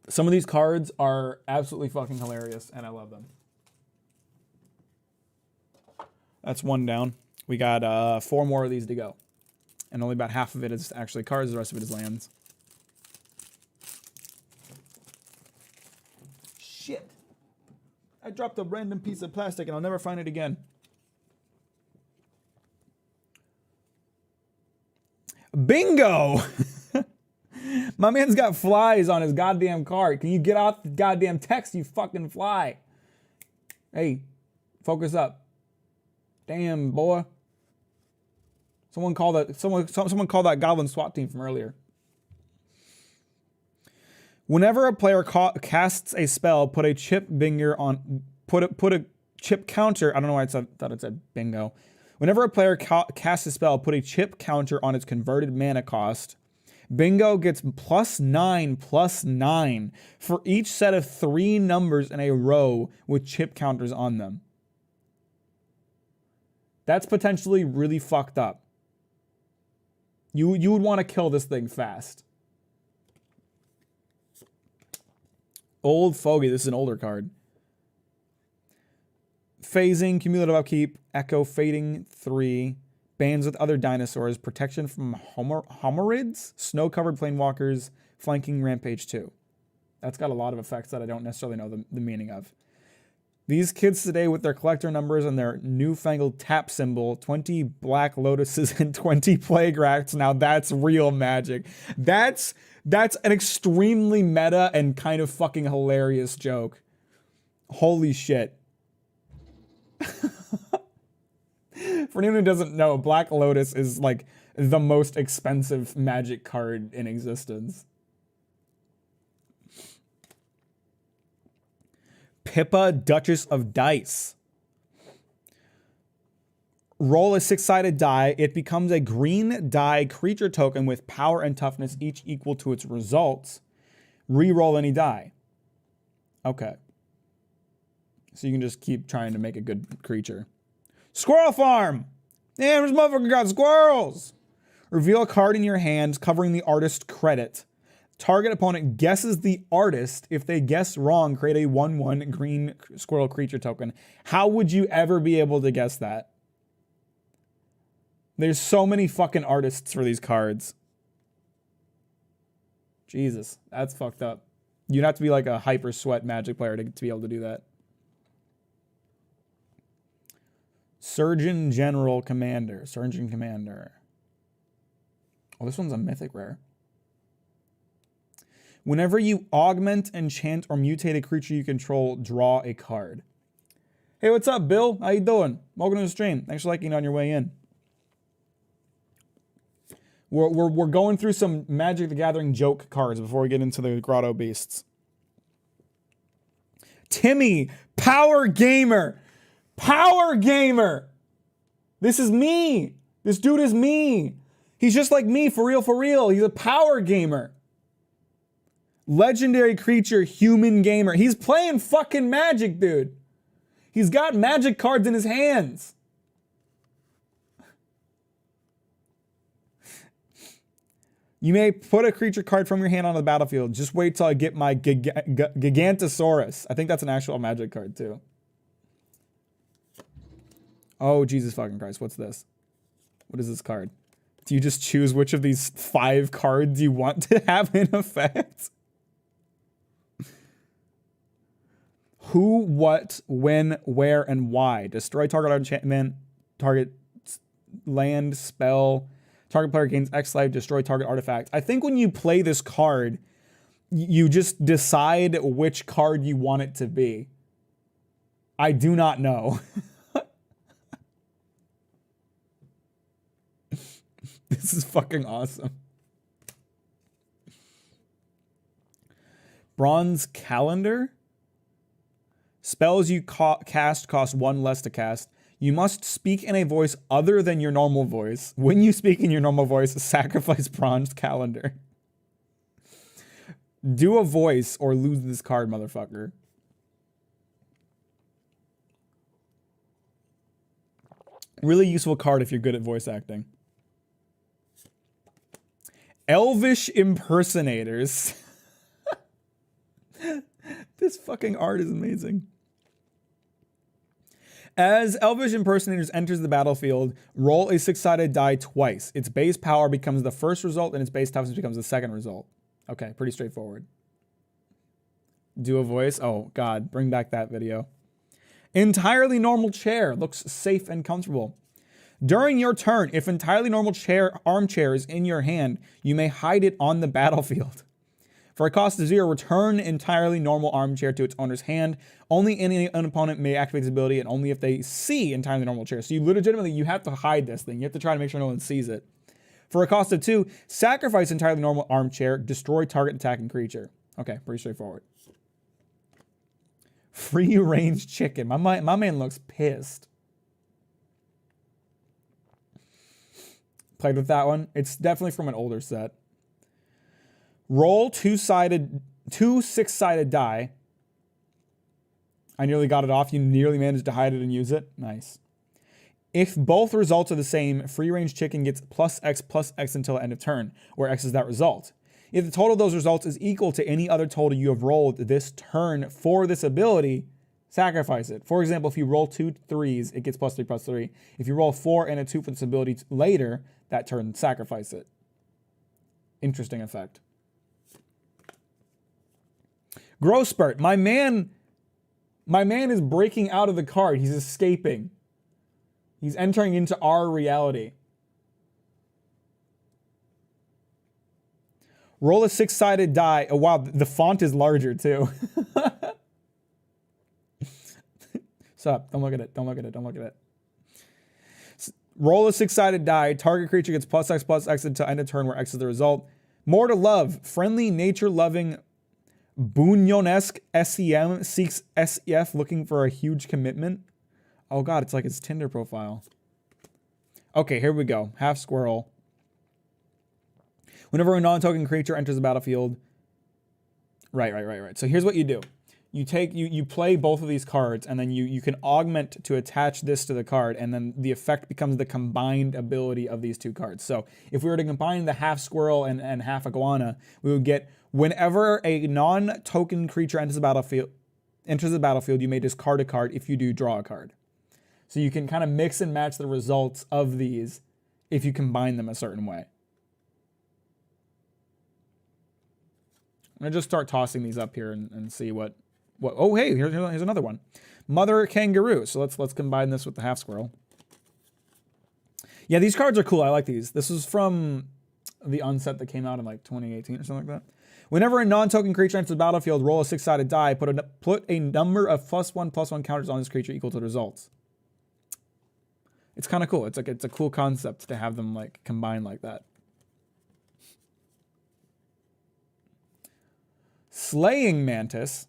Some of these cards are absolutely fucking hilarious, and I love them. That's 1 down. We got 4 more of these to go. And only about half of it is actually cards, the rest of it is lands. Shit. I dropped a random piece of plastic and I'll never find it again. Bingo! My man's got flies on his goddamn card. Can you get off the goddamn text, you fucking fly? Hey, focus up. Damn, boy. Someone call that goblin SWAT team from earlier. Whenever a player casts a spell, put a chip counter. I don't know why I thought it said bingo. Whenever a player casts a spell, put a chip counter on its converted mana cost. Bingo gets +9/+9 for each set of 3 numbers in a row with chip counters on them. That's potentially really fucked up. You would want to kill this thing fast. Old Fogey. This is an older card. Phasing, cumulative upkeep, echo, fading 3, bands with other dinosaurs, protection from homorids, snow-covered planewalkers, flanking rampage 2. That's got a lot of effects that I don't necessarily know the meaning of. These kids today with their collector numbers and their newfangled tap symbol, 20 black lotuses and 20 plague rats. Now that's real magic. That's an extremely meta and kind of fucking hilarious joke. Holy shit. For anyone who doesn't know, Black Lotus is like the most expensive magic card in existence. Pippa, Duchess of Dice. Roll a 6-sided die. It becomes a green die creature token with power and toughness, each equal to its results. Reroll any die. Okay. So you can just keep trying to make a good creature. Squirrel Farm! Damn, this motherfucker got squirrels! Reveal a card in your hand covering the artist credit. Target opponent guesses the artist. If they guess wrong, create a 1/1 green squirrel creature token. How would you ever be able to guess that? There's so many fucking artists for these cards. Jesus, that's fucked up. You'd have to be like a hyper sweat Magic player to be able to do that. Surgeon General Commander. Surgeon Commander. Oh, this one's a mythic rare. Whenever you augment, enchant, or mutate a creature you control, draw a card. Hey, what's up, Bill? How you doing? Welcome to the stream. Thanks for liking on your way in. We're going through some Magic the Gathering joke cards before we get into the Grotto Beasts. Timmy, Power Gamer. Power Gamer. This is me. This dude is me. He's just like me, for real, for real. He's a Power Gamer. Legendary creature, human gamer. He's playing fucking Magic, dude. He's got Magic cards in his hands. You may put a creature card from your hand on the battlefield. Just wait till I get my Gigantosaurus. I think that's an actual Magic card, too. Oh, Jesus fucking Christ. What's this? What is this card? Do you just choose which of these 5 cards you want to have in effect? Who, what, when, where, and why. Destroy target enchantment, target land, spell. Target player gains X life, destroy target artifact. I think when you play this card, you just decide which card you want it to be. I do not know. This is fucking awesome. Bronze Calendar. Spells you cast cost 1 less to cast. You must speak in a voice other than your normal voice. When you speak in your normal voice, sacrifice Bronze Calendar. Do a voice or lose this card, motherfucker. Really useful card if you're good at voice acting. Elvish Impersonators. This fucking art is amazing. As Elvish Impersonators enters the battlefield, roll a 6-sided die twice. Its base power becomes the first result, and its base toughness becomes the second result. Okay, pretty straightforward. Do a voice. Oh, God, bring back that video. Entirely normal chair. Looks safe and comfortable. During your turn, if entirely normal armchair is in your hand, you may hide it on the battlefield. For a cost of 0, return entirely normal armchair to its owner's hand. Only an opponent may activate this ability, and only if they see entirely normal chair. So you legitimately, you have to hide this thing. You have to try to make sure no one sees it. For a cost of 2, sacrifice entirely normal armchair, destroy target attacking creature. Okay, pretty straightforward. Free range chicken. My man looks pissed. Played with that one. It's definitely from an older set. Roll 2 6-sided die. I nearly got it off. You nearly managed to hide it and use it. Nice. If both results are the same, free range chicken gets +X until end of turn, where X is that result. If the total of those results is equal to any other total you have rolled this turn for this ability, sacrifice it. For example, if you roll 2 3s, it gets +3/+3. If you roll 4 and a 2 for this ability later, that turn, sacrifice it. Interesting effect. Growth Spurt. My man is breaking out of the card. He's escaping. He's entering into our reality. Roll a 6-sided die. Oh, wow, the font is larger too. Stop. Don't look at it. Don't look at it. Don't look at it. Roll a 6-sided die. Target creature gets +X until end of turn, where X is the result. More to love. Friendly, nature-loving, Bunyonesque SEM seeks SEF looking for a huge commitment. Oh God, it's like his Tinder profile. Okay, here we go. Half squirrel. Whenever a non-token creature enters the battlefield. Right. So here's what you do. You play both of these cards, and then you can augment to attach this to the card, and then the effect becomes the combined ability of these 2 cards. So if we were to combine the half squirrel and half iguana, we would get whenever a non-token creature enters the battlefield, you may discard a card. If you do, draw a card. So you can kind of mix and match the results of these if you combine them a certain way. I'm gonna just start tossing these up here and see what. Oh, hey, here's another one. Mother Kangaroo. So let's combine this with the half squirrel. Yeah, these cards are cool. I like these. This was from the unset that came out in like 2018 or something like that. Whenever a non-token creature enters the battlefield, roll a 6-sided die. Put a number of +1/+1 counters on this creature equal to the results. It's kind of cool. It's a cool concept to have them like combine like that. Slaying Mantis.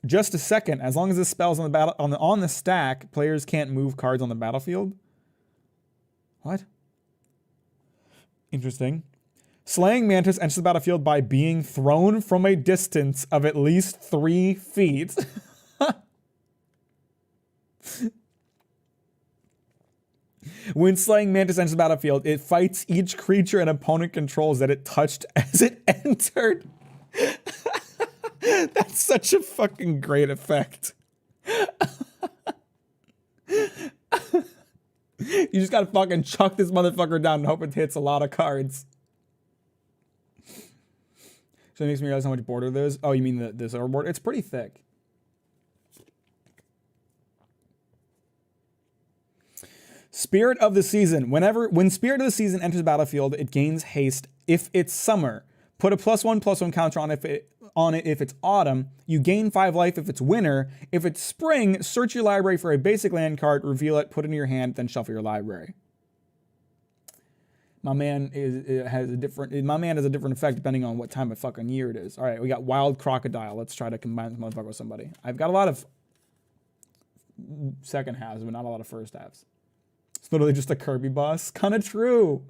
Just a second. As long as this spell's on the stack, players can't move cards on the battlefield. What? Interesting. Slaying Mantis enters the battlefield by being thrown from a distance of at least 3 feet. When Slaying Mantis enters the battlefield, it fights each creature an opponent controls that it touched as it entered. That's such a fucking great effect. You just gotta fucking chuck this motherfucker down and hope it hits a lot of cards. So it makes me realize how much border there is. Oh, you mean this overboard? It's pretty thick. Spirit of the Season. When Spirit of the Season enters the battlefield, it gains haste if it's summer. Put a +1/+1 counter on it if it's autumn. You gain 5 life if it's winter. If it's spring, search your library for a basic land card, reveal it, put it in your hand, then shuffle your library. My man has a different effect depending on what time of fucking year it is. All right, we got Wild Crocodile. Let's try to combine this motherfucker with somebody. I've got a lot of second halves, but not a lot of first halves. It's literally just a Kirby boss. Kind of true.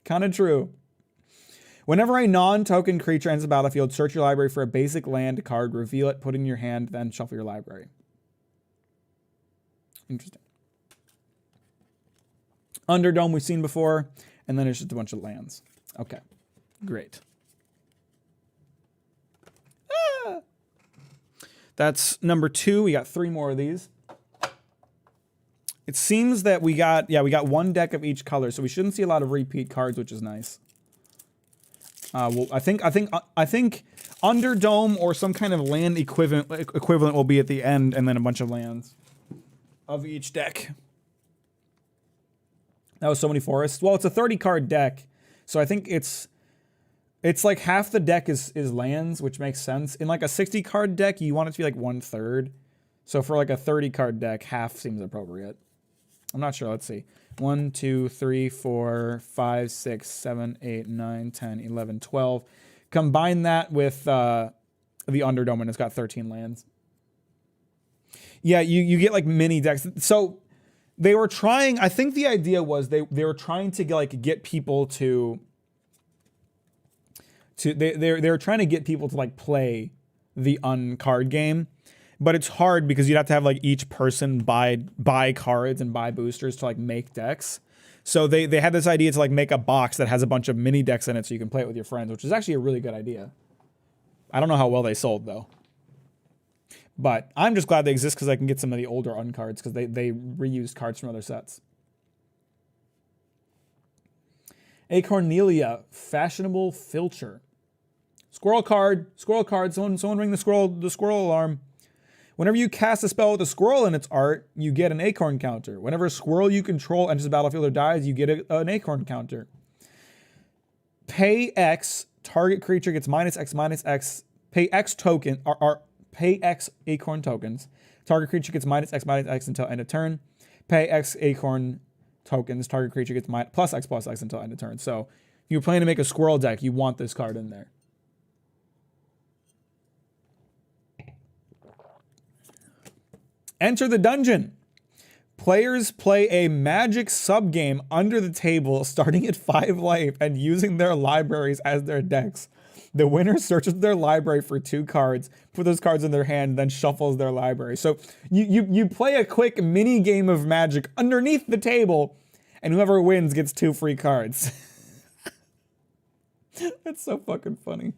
Kind of true. Whenever a non-token creature enters the battlefield, search your library for a basic land card, reveal it, put it in your hand, then shuffle your library. Interesting. Underdome we've seen before, and then it's just a bunch of lands. Okay, great. Ah! That's number 2. We got 3 more of these. It seems that we got one deck of each color, so we shouldn't see a lot of repeat cards, which is nice. Well, I think Underdome or some kind of land equivalent will be at the end, and then a bunch of lands of each deck. That was so many forests. Well, it's a 30-card deck, so I think it's like half the deck is lands, which makes sense. In like a 60-card deck, you want it to be like 1/3. So for like a 30-card deck, half seems appropriate. I'm not sure. Let's see. 1, 2, 3, 4, 5, 6, 7, 8, 9, 10, 11, 12. Combine that with the Underdome, and it's got 13 lands. Yeah, you get like mini decks. So they were trying. I think the idea was they were trying to get people to they were trying to get people to like play the uncard game. But it's hard because you'd have to have like each person buy cards and buy boosters to like make decks. So they had this idea to like make a box that has a bunch of mini decks in it so you can play it with your friends, which is actually a really good idea. I don't know how well they sold though. But I'm just glad they exist because I can get some of the older uncards because they reused cards from other sets. A Cornelia, Fashionable Filcher. Squirrel card, someone ring the squirrel alarm. Whenever you cast a spell with a squirrel in its art, you get an acorn counter. Whenever a squirrel you control enters the battlefield or dies, you get an acorn counter. Pay X, target creature gets -X/-X. Pay X token, or pay X acorn tokens. Target creature gets -X/-X until end of turn. Pay X acorn tokens. Target creature gets +X/+X until end of turn. So if you're planning to make a squirrel deck, you want this card in there. Enter the Dungeon. Players play a Magic subgame under the table, starting at 5 life and using their libraries as their decks. The winner searches their library for 2 cards, put those cards in their hand, then shuffles their library. So you play a quick mini game of Magic underneath the table, and whoever wins gets 2 free cards. That's so fucking funny.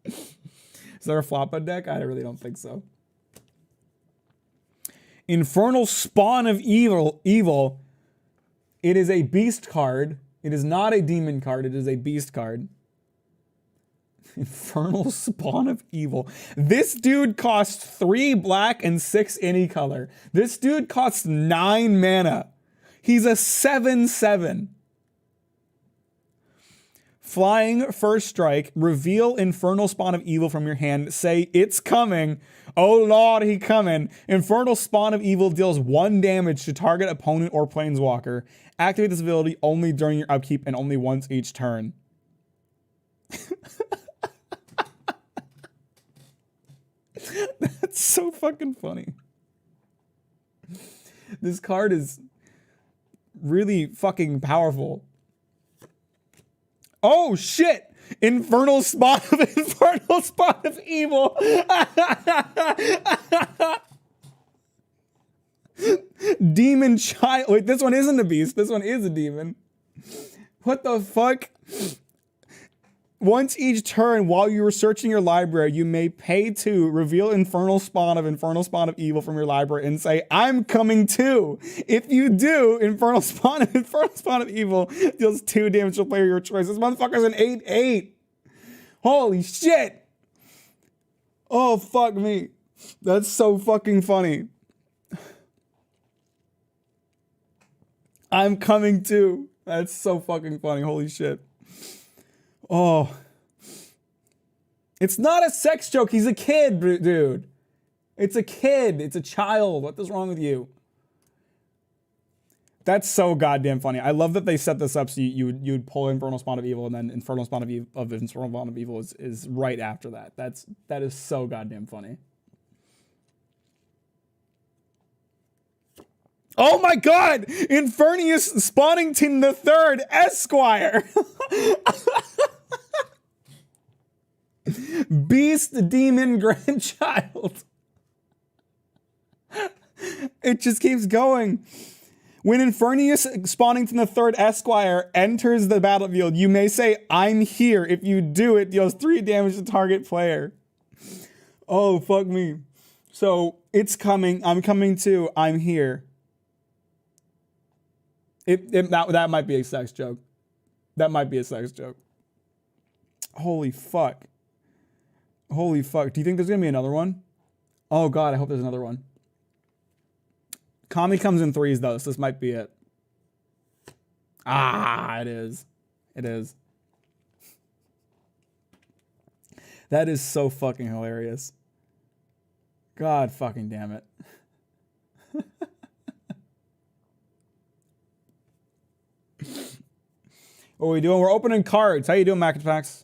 Is there a Floppa deck? I really don't think so. Infernal Spawn of Evil. It is a beast card. It is not a demon card. It is a beast card. Infernal Spawn of Evil. This dude costs 3 black and 6 any color. This dude costs 9 mana. He's a 7/7. Flying, first strike, reveal Infernal Spawn of Evil from your hand, say, it's coming. Oh lord, he coming. Infernal Spawn of Evil deals 1 damage to target opponent or planeswalker. Activate this ability only during your upkeep and only once each turn. That's so fucking funny. This card is really fucking powerful. Oh shit! Infernal Spawn of Evil. Demon Child. Wait, this one isn't a beast. This one is a demon. What the fuck? Once each turn while you are searching your library, you may pay to reveal Infernal Spawn of Evil from your library and say, I'm coming too. If you do, Infernal Spawn of Evil deals 2 damage to a player of your choice. This motherfucker's an 8/8. Holy shit. Oh, fuck me. That's so fucking funny. I'm coming too. That's so fucking funny. Holy shit. Oh. It's not a sex joke. He's a kid, dude. It's a kid. It's a child. What is wrong with you? That's so goddamn funny. I love that they set this up so you would pull Infernal Spawn of Evil, and then Infernal Spawn of Evil is right after that. That is so goddamn funny. Oh my god! Infernius Spawnington III Esquire! Beast Demon Grandchild. It just keeps going. When Infernius Spawnington III Esquire enters the battlefield, you may say, I'm here. If you do, it deals 3 damage to target player. Oh, fuck me. So, it's coming. I'm coming too. I'm here. That might be a sex joke. That might be a sex joke. Holy fuck. Holy fuck. Do you think there's gonna be another one? Oh god, I hope there's another one. Kami comes in 3s though, so this might be it. Ah, it is. It is. That is so fucking hilarious. God fucking damn it. What are we doing? We're opening cards. How you doing, Mack?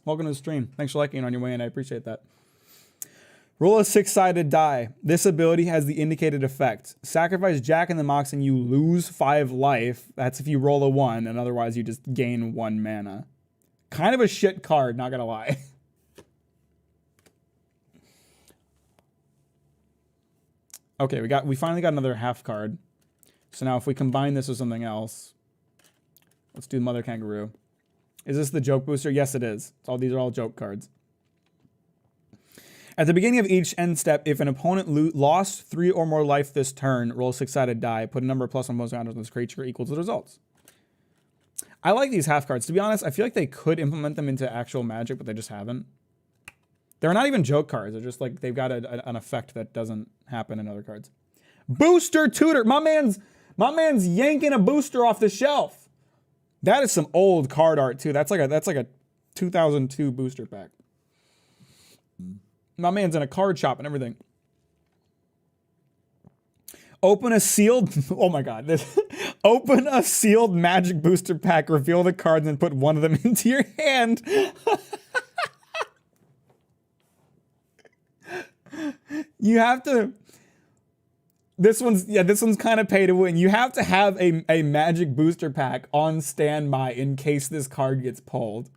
Welcome to the stream. Thanks for liking it on your way in. I appreciate that. Roll a 6-sided die. This ability has the indicated effect. Sacrifice Jack in the Mox and you lose 5 life. That's if you roll a 1, and otherwise you just gain 1 mana. Kind of a shit card, not gonna lie. Okay, we finally got another half card. So now if we combine this with something else, let's do Mother Kangaroo. Is this the joke booster? Yes, it is. These are all joke cards. At the beginning of each end step, if an opponent lost 3 or more life this turn, roll a 6-sided die, put a number plus on most counters on this creature equal to the results. I like these half cards. To be honest, I feel like they could implement them into actual Magic, but they just haven't. They're not even joke cards. They're just like, they've got an effect that doesn't happen in other cards. Booster Tutor! My man's yanking a booster off the shelf. That is some old card art too. That's like a 2002 booster pack. My man's in a card shop and everything. Open a sealed, oh my god, open a sealed Magic booster pack, reveal the cards and put one of them into your hand. You have to, this one's kind of pay to win. You have to have a Magic booster pack on standby in case this card gets pulled.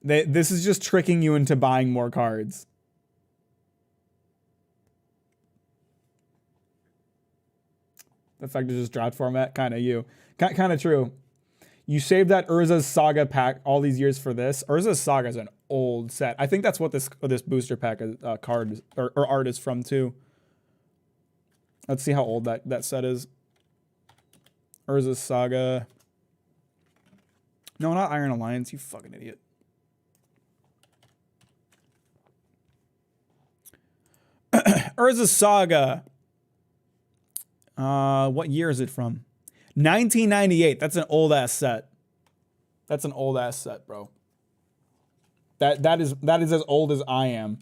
This is just tricking you into buying more cards. The fact is just draft format, kind of true. You saved that Urza's Saga pack all these years for this. Urza's Saga is an old set. I think that's what this booster pack card or art is from too. Let's see how old that set is. Urza's Saga. No, not Iron Alliance. You fucking idiot. Urza's Saga. What year is it from? 1998. That's an old ass set. That's an old ass set, bro. That is as old as I am.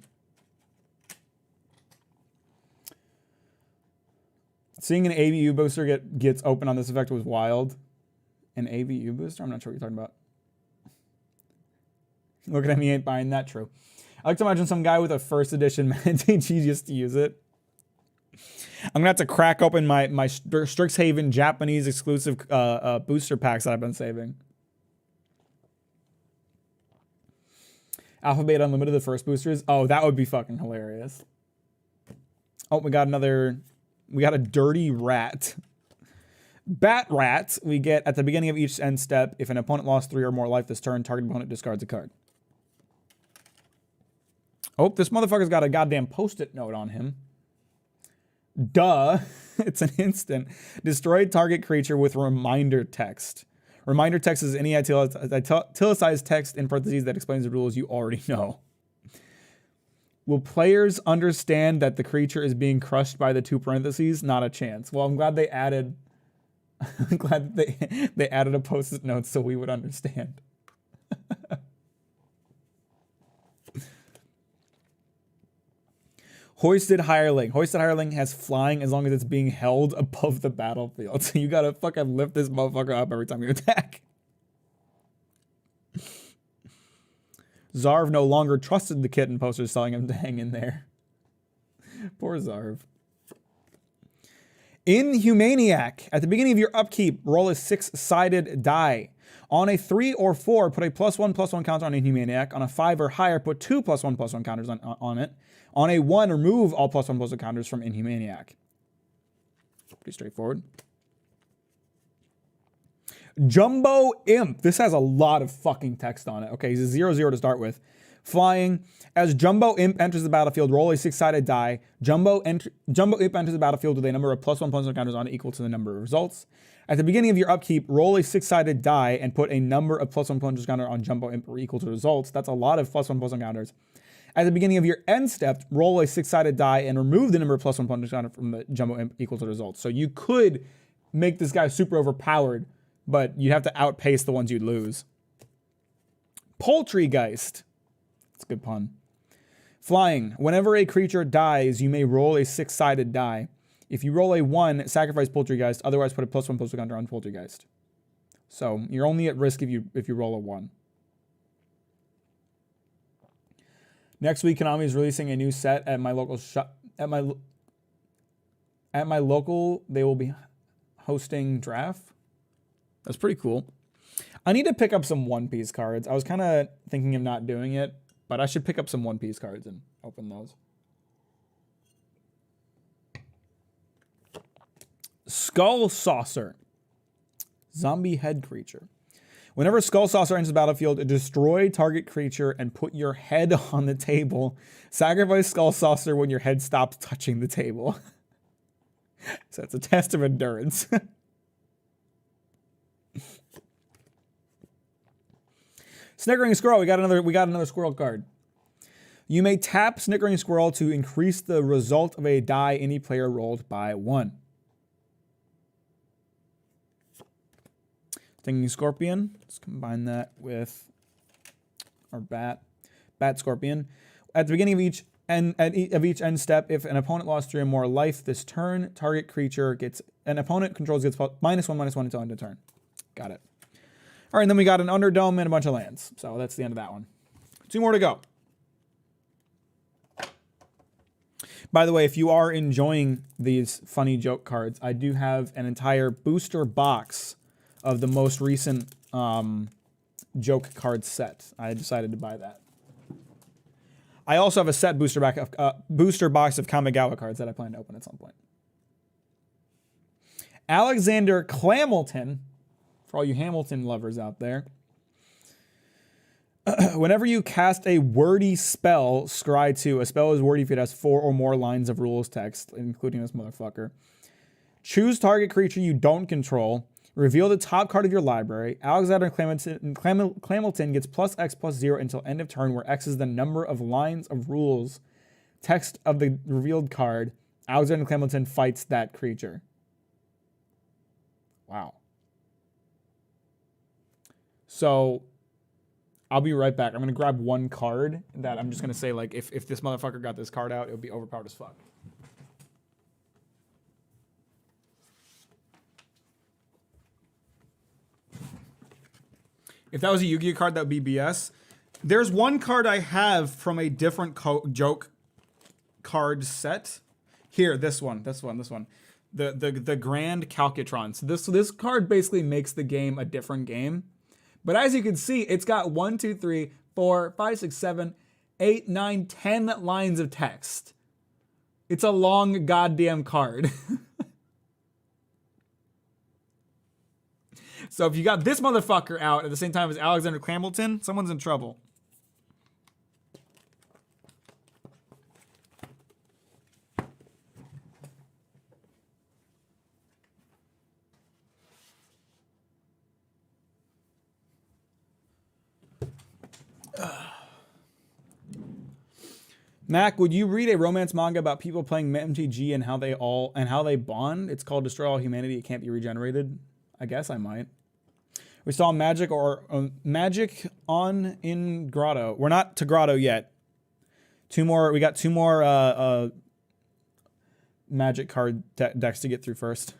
Seeing an AVU booster gets open on this effect was wild. An AVU booster? I'm not sure what you're talking about. Looking at me ain't buying that. True. I like to imagine some guy with a first edition MTG just to use it. I'm gonna have to crack open my Strixhaven Japanese exclusive booster packs that I've been saving. Alpha Beta Unlimited, the first boosters. Oh, that would be fucking hilarious. Oh, we got a dirty rat. Bat Rat, we get at the beginning of each end step, if an opponent lost 3 or more life this turn, target opponent discards a card. Oh, this motherfucker's got a goddamn post-it note on him. Duh. It's an instant. Destroy target creature with reminder text. Reminder text is any italicized text in parentheses that explains the rules you already know. Will players understand that the creature is being crushed by the 2 parentheses? Not a chance. Well, I'm glad they added... I'm glad they added a post-it note so we would understand. Hoisted Hireling. Hoisted Hireling has flying as long as it's being held above the battlefield. So you gotta fucking lift this motherfucker up every time you attack. Zarv no longer trusted the kitten posters telling him to hang in there. Poor Zarv. Inhumaniac. At the beginning of your upkeep, roll a 6-sided die. On a 3 or 4, put a +1/+1 counter on Inhumaniac. On a 5 or higher, put 2 +1/+1 counters on it. On a 1, remove all +1/+1 counters from Inhumaniac. Pretty straightforward. Jumbo Imp. This has a lot of fucking text on it. Okay, he's a 0/0 to start with. Flying. As Jumbo Imp enters the battlefield, roll a 6-sided die. Jumbo Imp enters the battlefield with a number of +1/+1 counters on it equal to the number of results. At the beginning of your upkeep, roll a 6-sided die and put a number of +1/+1 counters on Jumbo Imp equal to results. That's a lot of +1/+1 counters. At the beginning of your end step, roll a 6-sided die and remove the number of +1/+1 counters from the Jumbo Imp equal to results. So you could make this guy super overpowered, but you'd have to outpace the ones you'd lose. Poultrygeist. That's a good pun. Flying. Whenever a creature dies, you may roll a 6-sided die. If you roll a 1, sacrifice Poultrygeist. Otherwise, put a +1/+1 counter on Poultrygeist. So you're only at risk if you roll a 1. Next week, Konami is releasing a new set at my local shop. At my local, they will be hosting draft. That's pretty cool. I need to pick up some One Piece cards. I was kind of thinking of not doing it, but I should pick up some One Piece cards and open those. Skull Saucer. Zombie head creature. Whenever Skull Saucer enters the battlefield, destroy target creature and put your head on the table. Sacrifice Skull Saucer when your head stops touching the table. So it's a test of endurance. Snickering Squirrel. We got another squirrel card. You may tap Snickering Squirrel to increase the result of a die any player rolled by 1. Stinging Scorpion. Let's combine that with our Bat Scorpion. At the beginning of each end step, if an opponent lost 3 or more life this turn, target creature gets an opponent controls gets -1/-1 until end of turn. Got it. All right, and then we got an Underdome and a bunch of lands. So that's the end of that one. 2 more to go. By the way, if you are enjoying these funny joke cards, I do have an entire booster box of the most recent joke card set. I decided to buy that. I also have a set booster box of Kamigawa cards that I plan to open at some point. Alexander Clamilton, for all you Hamilton lovers out there. Whenever you cast a wordy spell, scry 2. A spell is wordy if it has 4 or more lines of rules text, including this motherfucker. Choose target creature you don't control. Reveal the top card of your library. Alexander Clamilton gets +X/+0 until end of turn, where X is the number of lines of rules text of the revealed card. Alexander Clamilton fights that creature. Wow. So I'll be right back. I'm going to grab one card that I'm just going to say, like, if this motherfucker got this card out, it would be overpowered as fuck. If that was a Yu-Gi-Oh card, that would be BS. There's one card I have from a different joke card set. Here, this one. The Grand Calcutron. So this card basically makes the game a different game. But as you can see, it's got 1, 2, 3, 4, 5, 6, 7, 8, 9, 10 lines of text. It's a long goddamn card. So if you got this motherfucker out at the same time as Alexander Clamilton, someone's in trouble. Mac, would you read a romance manga about people playing MTG and how they bond? It's called Destroy All Humanity. It can't be regenerated. I guess I might. We saw Magic Magic on in Grotto. We're not to Grotto yet. We got two more Magic card decks to get through first.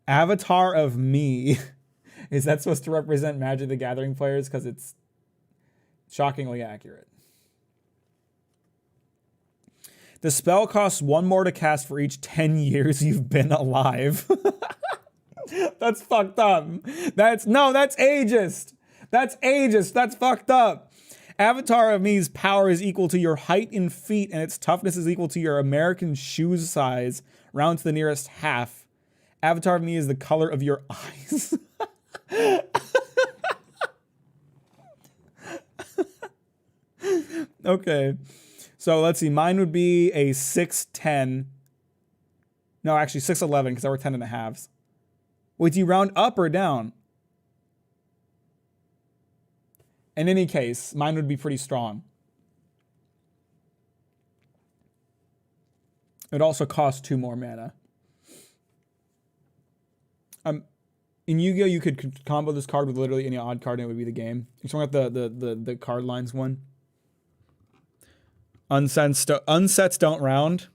Avatar of Me. Is that supposed to represent Magic the Gathering players? Because it's shockingly accurate. The spell costs 1 more to cast for each 10 years you've been alive. That's fucked up. That's ageist. That's ageist. That's fucked up. Avatar of Me's power is equal to your height in feet, and its toughness is equal to your American shoes size, round to the nearest half. Avatar of Me is the color of your eyes. Okay. So let's see. Mine would be a 6'10". No, actually 6'11", because I work 10 and a halves. Wait, do you round up or down? In any case, mine would be pretty strong. It also costs 2 more mana. In Yu-Gi-Oh, you could combo this card with literally any odd card and it would be the game. You're talking about the card lines one. Unsets don't round.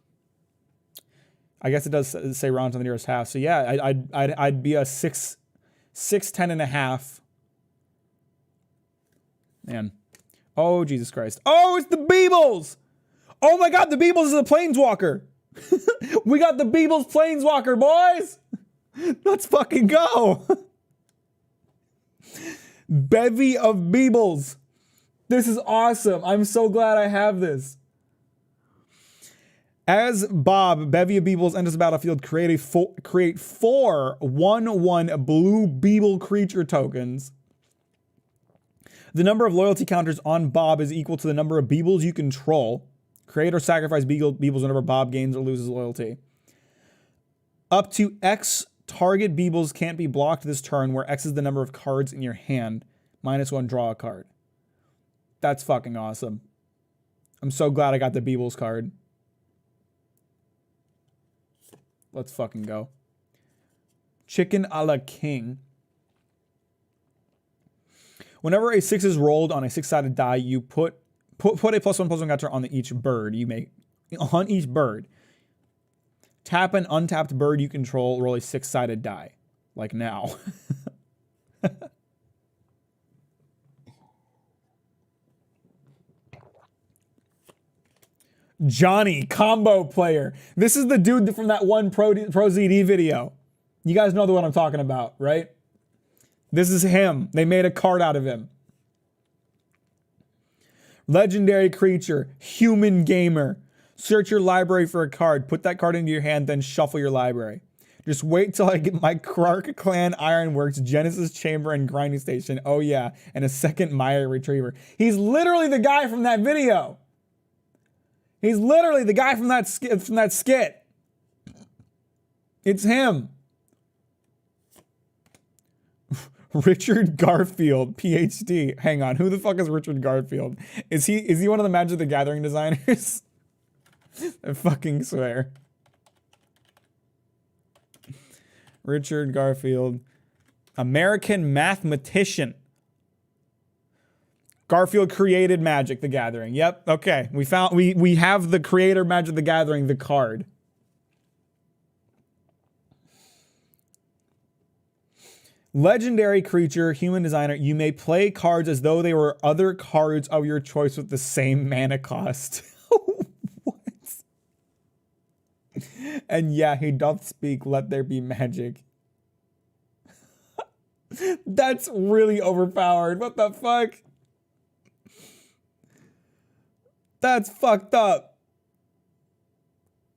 I guess it does say round to the nearest half. So yeah, I'd be a 6'10" and a half. Man. Oh, Jesus Christ. Oh, it's the Beebles! Oh my god, the Beebles is a Planeswalker! We got the Beebles Planeswalker, boys! Let's fucking go! Bevy of Beebles. This is awesome. I'm so glad I have this. As Bob, Bevy of Beebles enters the battlefield, create 4 1/1 blue Beeble creature tokens. The number of loyalty counters on Bob is equal to the number of Beebles you control. Create or sacrifice Beebles whenever Bob gains or loses loyalty. Up to X target Beebles can't be blocked this turn, where X is the number of cards in your hand. -1, draw a card. That's fucking awesome. I'm so glad I got the Beebles card. Let's fucking go. Chicken a la King. Whenever a 6 is rolled on a 6-sided die, you put a +1/+1 counter on each bird. On each bird. Tap an untapped bird you control, roll a 6-sided die. Like now. Johnny, combo player. This is the dude from that one Pro ZD video. You guys know the one I'm talking about, right? This is him. They made a card out of him. Legendary creature, human gamer. Search your library for a card. Put that card into your hand, then shuffle your library. Just wait till I get my Clark Clan Ironworks, Genesis Chamber, and Grinding Station. Oh yeah, and a second Maya Retriever. He's literally the guy from that video. He's literally the guy from that skit. It's him. Richard Garfield, PhD. Hang on, who the fuck is Richard Garfield? Is he one of the Magic the Gathering designers? I fucking swear. Richard Garfield, American mathematician. Garfield created Magic the Gathering. Yep. Okay. We have the creator Magic the Gathering, the card. Legendary creature, human designer. You may play cards as though they were other cards of your choice with the same mana cost. What? And yeah, he doth speak, let there be magic. That's really overpowered. What the fuck? That's fucked up.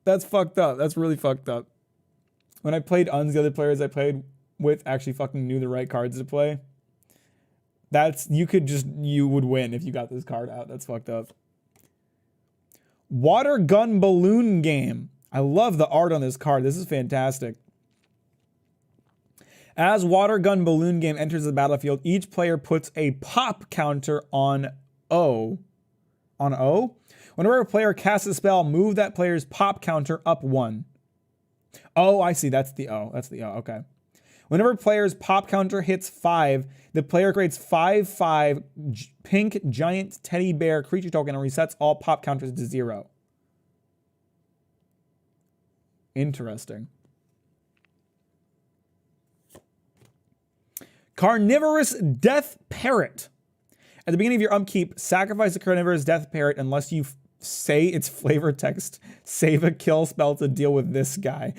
That's fucked up. That's really fucked up. When I played Uns, the other players I played with actually fucking knew the right cards to play. You would win if you got this card out. That's fucked up. Water gun balloon game. I love the art on this card. This is fantastic. As water gun balloon game enters the battlefield, each player puts a pop counter on O. On O? Whenever a player casts a spell, move that player's pop counter up 1. Oh, I see. That's the O. That's the O. Okay. Whenever a player's pop counter hits 5, the player creates 5/5 pink giant teddy bear creature token and resets all pop counters to 0. Interesting. Carnivorous Death Parrot. At the beginning of your upkeep, sacrifice the Carnivorous Death Parrot unless you say its flavor text. Save a kill spell to deal with this guy.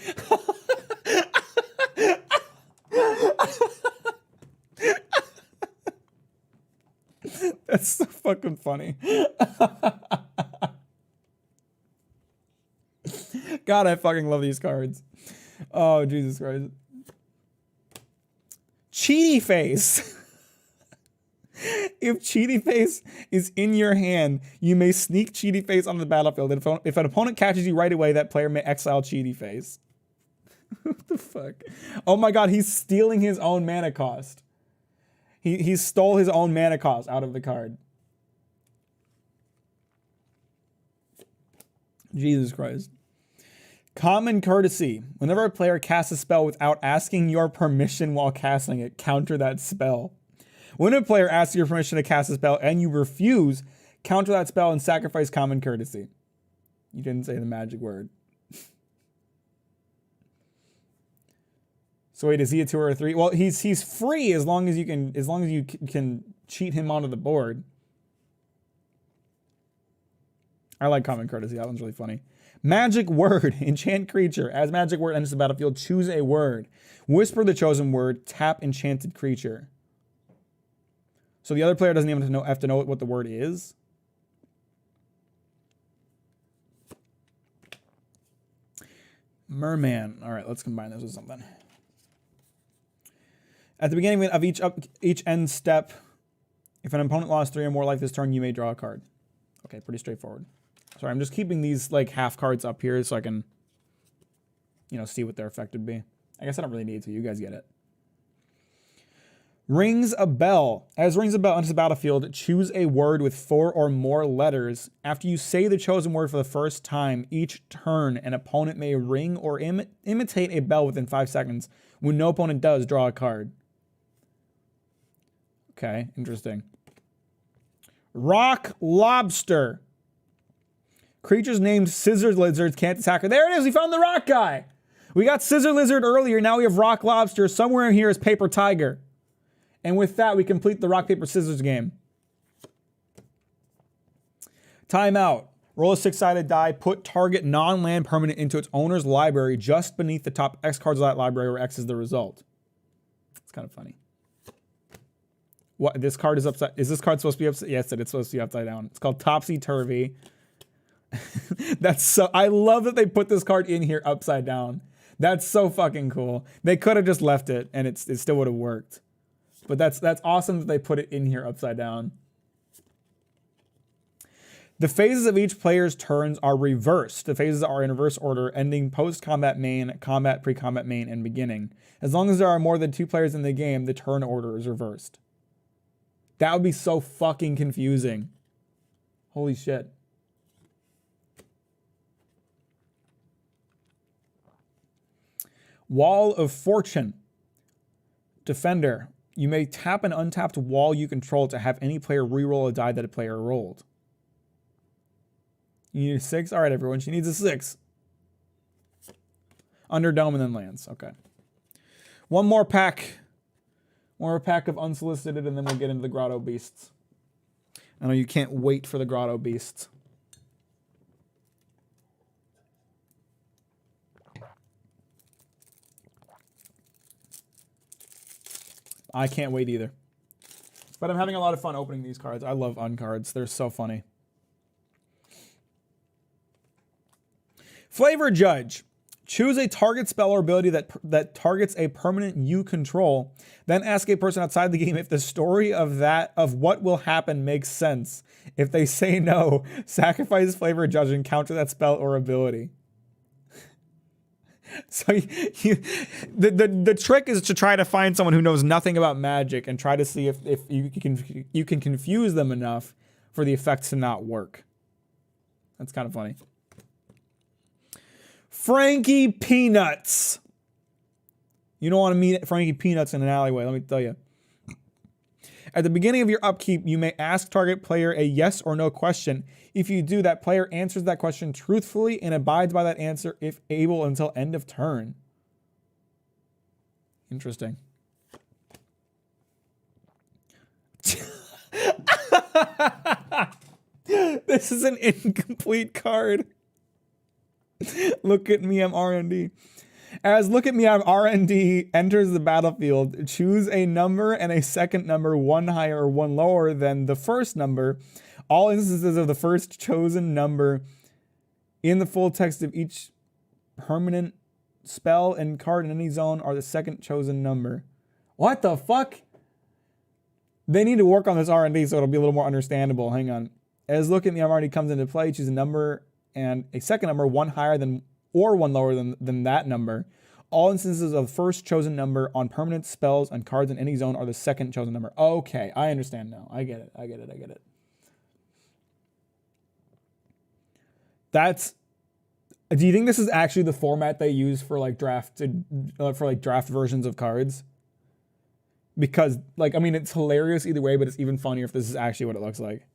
That's so fucking funny. God, I fucking love these cards. Oh, Jesus Christ. Cheaty Face. If Cheaty Face is in your hand, you may sneak Cheaty Face on the battlefield. And if an opponent catches you right away, that player may exile Cheaty Face. What the fuck? Oh my god, he's stealing his own mana cost. He stole his own mana cost out of the card. Jesus Christ. Common Courtesy. Whenever a player casts a spell without asking your permission while casting it, counter that spell. When a player asks your permission to cast a spell and you refuse, counter that spell and sacrifice Common Courtesy. You didn't say the magic word. So wait, is he a 2 or a 3? Well, he's free as long as you can cheat him onto the board. I like Common Courtesy. That one's really funny. Magic Word. Enchant creature. As magic word enters the battlefield, choose a word. Whisper the chosen word. Tap enchanted creature. So the other player doesn't even have to know what the word is. Merman. All right, let's combine this with something. At the beginning of each end step, if an opponent lost 3 or more life this turn, you may draw a card. Okay, pretty straightforward. Sorry, I'm just keeping these like half cards up here so I can, see what their effect would be. I guess I don't really need to. You guys get it. Rings a Bell. As Rings a Bell enters the battlefield, choose a word with 4 or more letters. After you say the chosen word for the first time, each turn, an opponent may ring or imitate a bell within 5 seconds. When no opponent does, draw a card. Okay, interesting. Rock Lobster. Creatures named Scissor Lizards can't attack her. There it is. We found the rock guy. We got Scissor Lizard earlier. Now we have Rock Lobster. Somewhere in here is Paper Tiger. And with that, we complete the rock, paper, scissors game. Timeout. Roll a 6-sided die. Put target non-land permanent into its owner's library just beneath the top X cards of that library, where X is the result. It's kind of funny. What? This card is upside. Is this card supposed to be upside? Yes, it's supposed to be upside down. It's called Topsy Turvy. That's so. I love that they put this card in here upside down. That's so fucking cool. They could have just left it, and it still would have worked. But that's awesome that they put it in here upside down. The phases of each player's turns are reversed. The phases are in reverse order, ending post-combat main, combat, pre-combat main, and beginning. As long as there are more than 2 players in the game, the turn order is reversed. That would be so fucking confusing. Holy shit. Wall of Fortune. Defender. You may tap an untapped wall you control to have any player reroll a die that a player rolled. You need a 6? All right, everyone. She needs a 6. Underdome and then lands. Okay. One more pack. One more pack of unsolicited, and then we'll get into the Grotto Beasts. I know you can't wait for the Grotto Beasts. I can't wait either. But I'm having a lot of fun opening these cards. I love uncards. They're so funny. Flavor Judge. Choose a target spell or ability that targets a permanent you control. Then ask a person outside the game if the story of what will happen makes sense. If they say no, sacrifice flavor judge and counter that spell or ability. So the trick is to try to find someone who knows nothing about Magic and try to see if you can confuse them enough for the effects to not work. That's kind of funny. Frankie Peanuts. You don't want to meet Frankie Peanuts in an alleyway, let me tell you. At the beginning of your upkeep, you may ask target player a yes or no question. If you do, that player answers that question truthfully and abides by that answer if able until end of turn. Interesting. This is an incomplete card. Look at me, I'm RND. As Look at Me, I'm RND enters the battlefield, choose a number and a second number, one higher or one lower than the first number. All instances of the first chosen number in the full text of each permanent spell and card in any zone are the second chosen number. What the fuck? They need to work on this RND so it'll be a little more understandable. Hang on. As Look at Me, I'm RND comes into play, choose a number and a second number, one higher than or one lower than that number. All instances of first chosen number on permanent spells and cards in any zone are the second chosen number. Okay, I understand now. I get it. Do you think this is actually the format they use for like draft versions of cards? Because like, I mean, it's hilarious either way, but it's even funnier if this is actually what it looks like.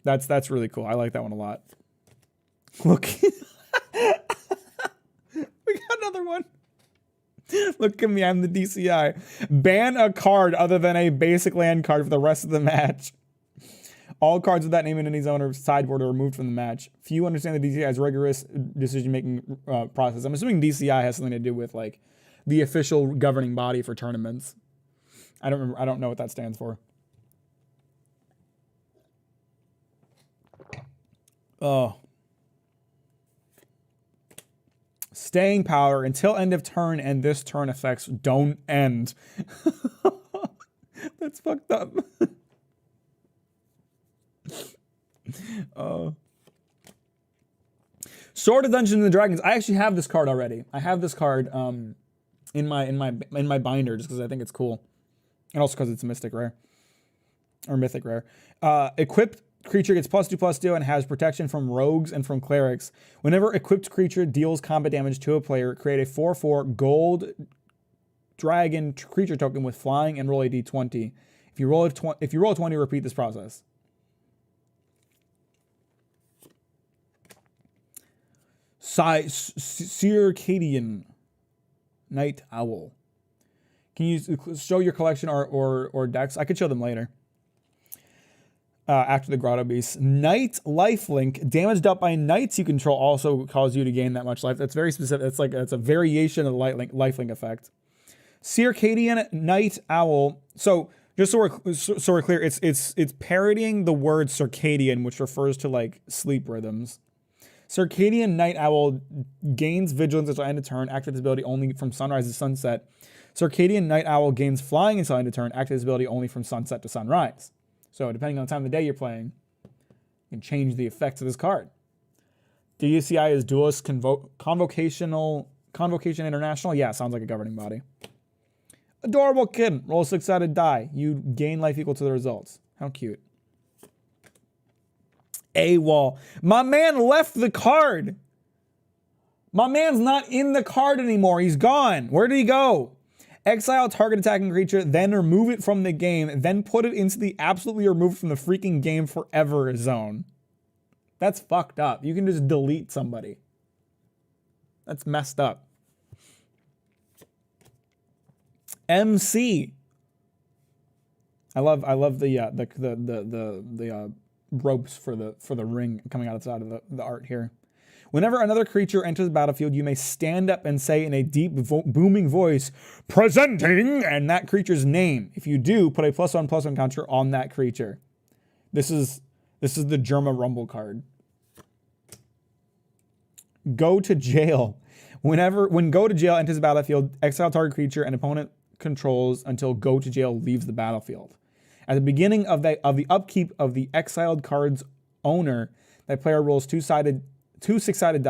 That's really cool. I like that one a lot. Look. We got another one. Look at me, I'm the DCI. Ban a card other than a basic land card for the rest of the match. All cards with that name in any zone or sideboard are removed from the match. Few understand the DCI's rigorous decision-making process. I'm assuming DCI has something to do with like the official governing body for tournaments. I don't know what that stands for. Oh. Staying power until end of turn and this turn effects don't end. That's fucked up. Sword of Dungeons and Dragons. I actually have this card already. I have this card in my binder just because I think it's cool. And also because it's a mystic rare. Or mythic rare. Equipped creature gets +2/+2 and has protection from rogues and from clerics. Whenever equipped creature deals combat damage to a player, create a 4/4 gold dragon creature token with flying and roll a d20. If you roll a 20, repeat this process. Circadian Night Owl. Can you show your collection or decks? I could show them later. After the Grotto Beast. Night Lifelink. Damage dealt by knights you control also cause you to gain that much life. That's very specific. It's a variation of the lifelink effect. Circadian Night Owl. So just so we're clear, it's parodying the word circadian, which refers to like sleep rhythms. Circadian Night Owl gains vigilance until end of turn. Activate this ability only from sunrise to sunset. Circadian Night Owl gains flying until end of turn. Activate this ability only from sunset to sunrise. So depending on the time of the day you're playing, you can change the effects of this card. DCI is Duelist Convocation International. Yeah, sounds like a governing body. Adorable kitten. Roll a 6-sided die. You gain life equal to the results. How cute. AWOL. My man left the card. My man's not in the card anymore. He's gone. Where did he go? Exile target attacking creature, then remove it from the game, then put it into the absolutely removed from the freaking game forever zone. That's fucked up. You can just delete somebody. That's messed up. MC. I love the ropes for the ring coming outside of the art here. Whenever another creature enters the battlefield, you may stand up and say in a deep, booming voice, "Presenting," and that creature's name. If you do, put a +1/+1 counter on that creature. This is the Germa Rumble card. Go to jail. When go to jail enters the battlefield, exile target creature and opponent controls until go to jail leaves the battlefield. At the beginning of the upkeep of the exiled card's owner, that player rolls two 6-sided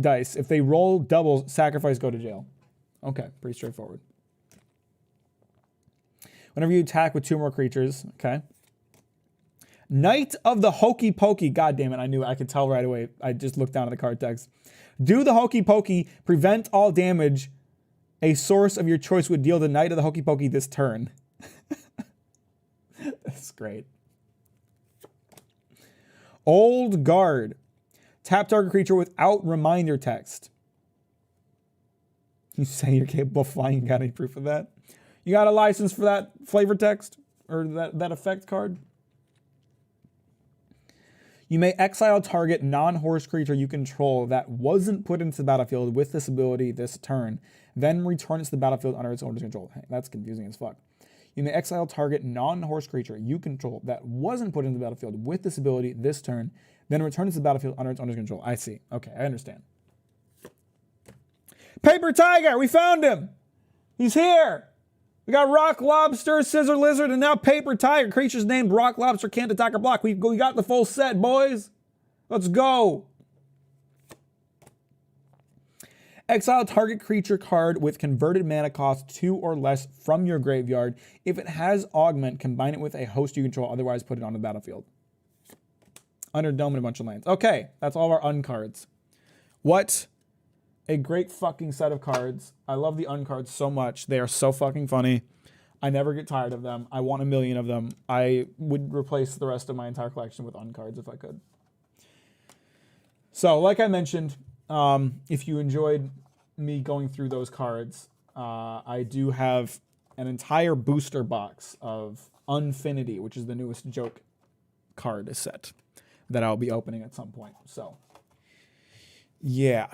dice. If they roll doubles, sacrifice, go to jail. Okay, pretty straightforward. Whenever you attack with 2 more creatures, okay. Knight of the Hokey Pokey. God damn it, I knew it. I could tell right away. I just looked down at the card text. Do the Hokey Pokey, prevent all damage a source of your choice would deal the Knight of the Hokey Pokey this turn. That's great. Old Guard. Tap target creature without reminder text. You say you're capable of flying. You got any proof of that? You got a license for that flavor text? Or that effect card? You may exile target non-horse creature you control that wasn't put into the battlefield with this ability this turn, then return it to the battlefield under its owner's control. Hey, that's confusing as fuck. You may exile target non-horse creature you control that wasn't put into the battlefield with this ability this turn, then return it to the battlefield under its owner's control. I see. Okay, I understand. Paper Tiger! We found him! He's here! We got Rock Lobster, Scissor Lizard, and now Paper Tiger. Creatures named Rock Lobster can't attack or block. We got the full set, boys. Let's go. Exile target creature card with converted mana cost 2 or less from your graveyard. If it has augment, combine it with a host you control, otherwise put it on the battlefield. Underdome and a bunch of lands. Okay, that's all of our uncards. What a great fucking set of cards. I love the uncards so much. They are so fucking funny. I never get tired of them. I want a million of them. I would replace the rest of my entire collection with uncards if I could. So, like I mentioned, if you enjoyed me going through those cards, I do have an entire booster box of Unfinity, which is the newest joke card set that I'll be opening at some point. So, yeah.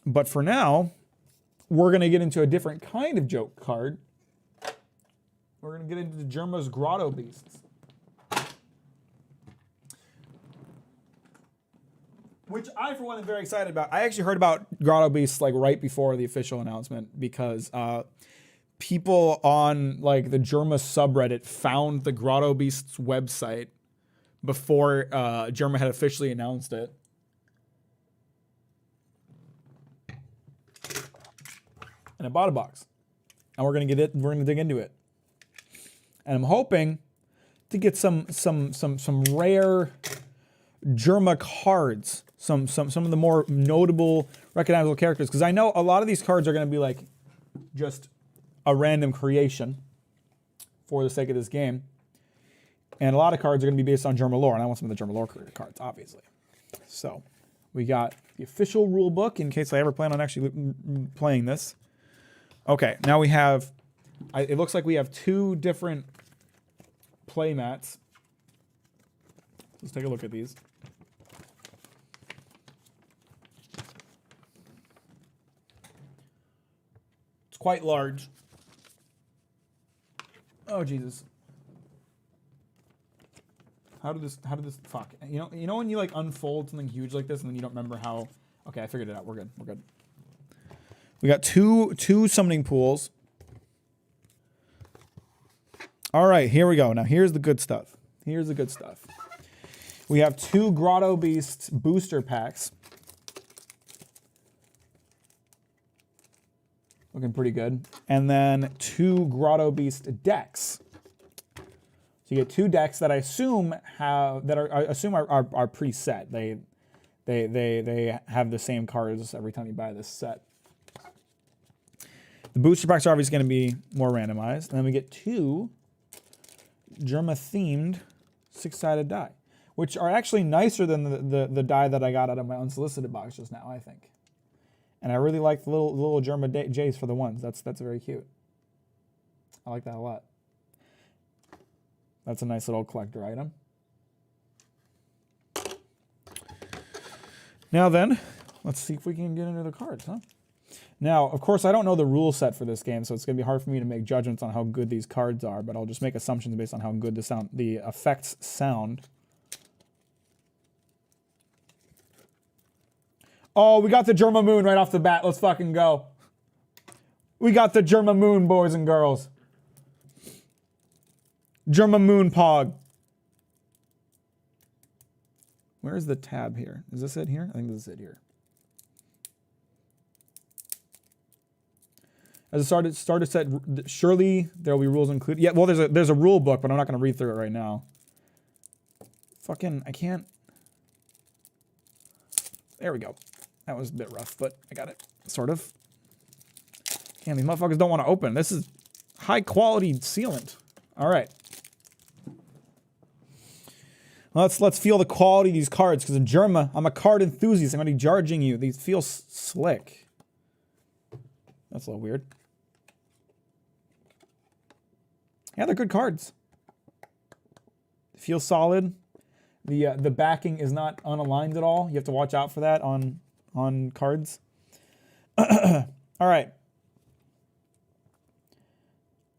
But for now, we're going to get into a different kind of joke card. We're going to get into Germa's Grotto Beasts. Which I, for one, am very excited about. I actually heard about Grotto Beasts like right before the official announcement because people on like the Germa subreddit found the Grotto Beasts website before Germa had officially announced it. And I bought a box. And we're gonna get it, we're gonna dig into it. And I'm hoping to get some rare Germa cards. Some of the more notable, recognizable characters. Because I know a lot of these cards are gonna be like just a random creation for the sake of this game. And a lot of cards are gonna be based on Germa lore, and I want some of the Germa lore cards, obviously. So we got the official rule book in case I ever plan on actually playing this. Okay, now we have, it looks like we have 2 different play mats. Let's take a look at these. It's quite large. Oh, Jesus. How did this, fuck. You know when you like unfold something huge like this and then you don't remember how, okay, I figured it out, we're good. We got two summoning pools. All right, here we go. Now here's the good stuff. We have 2 Grotto Beasts booster packs. Looking pretty good. And then 2 Grotto Beast decks. So you get 2 decks that I assume are preset. They have the same cards every time you buy this set. The booster packs are obviously going to be more randomized. And then we get 2 Germa-themed 6-sided die, which are actually nicer than the die that I got out of my unsolicited box just now, I think. And I really like the little Germa J's for the ones. That's very cute. I like that a lot. That's a nice little collector item. Now then, let's see if we can get into the cards, huh? Now, of course, I don't know the rule set for this game, so it's going to be hard for me to make judgments on how good these cards are, but I'll just make assumptions based on how good the effects sound. Oh, we got the Germa Moon right off the bat. Let's fucking go. We got the Germa Moon, boys and girls. Germa Moon Pog. Where is the tab here? Is this it here? I think this is it here. As a starter set, surely there will be rules included. Yeah, well, there's a rule book, but I'm not going to read through it right now. Fucking, I can't. There we go. That was a bit rough, but I got it. Sort of. Damn, these motherfuckers don't want to open. This is high quality sealant. All right. Let's feel the quality of these cards, because in Germa, I'm a card enthusiast. I'm going to be charging you. These feel slick. That's a little weird. Yeah, they're good cards. Feel solid. The backing is not unaligned at all. You have to watch out for that on cards. All right.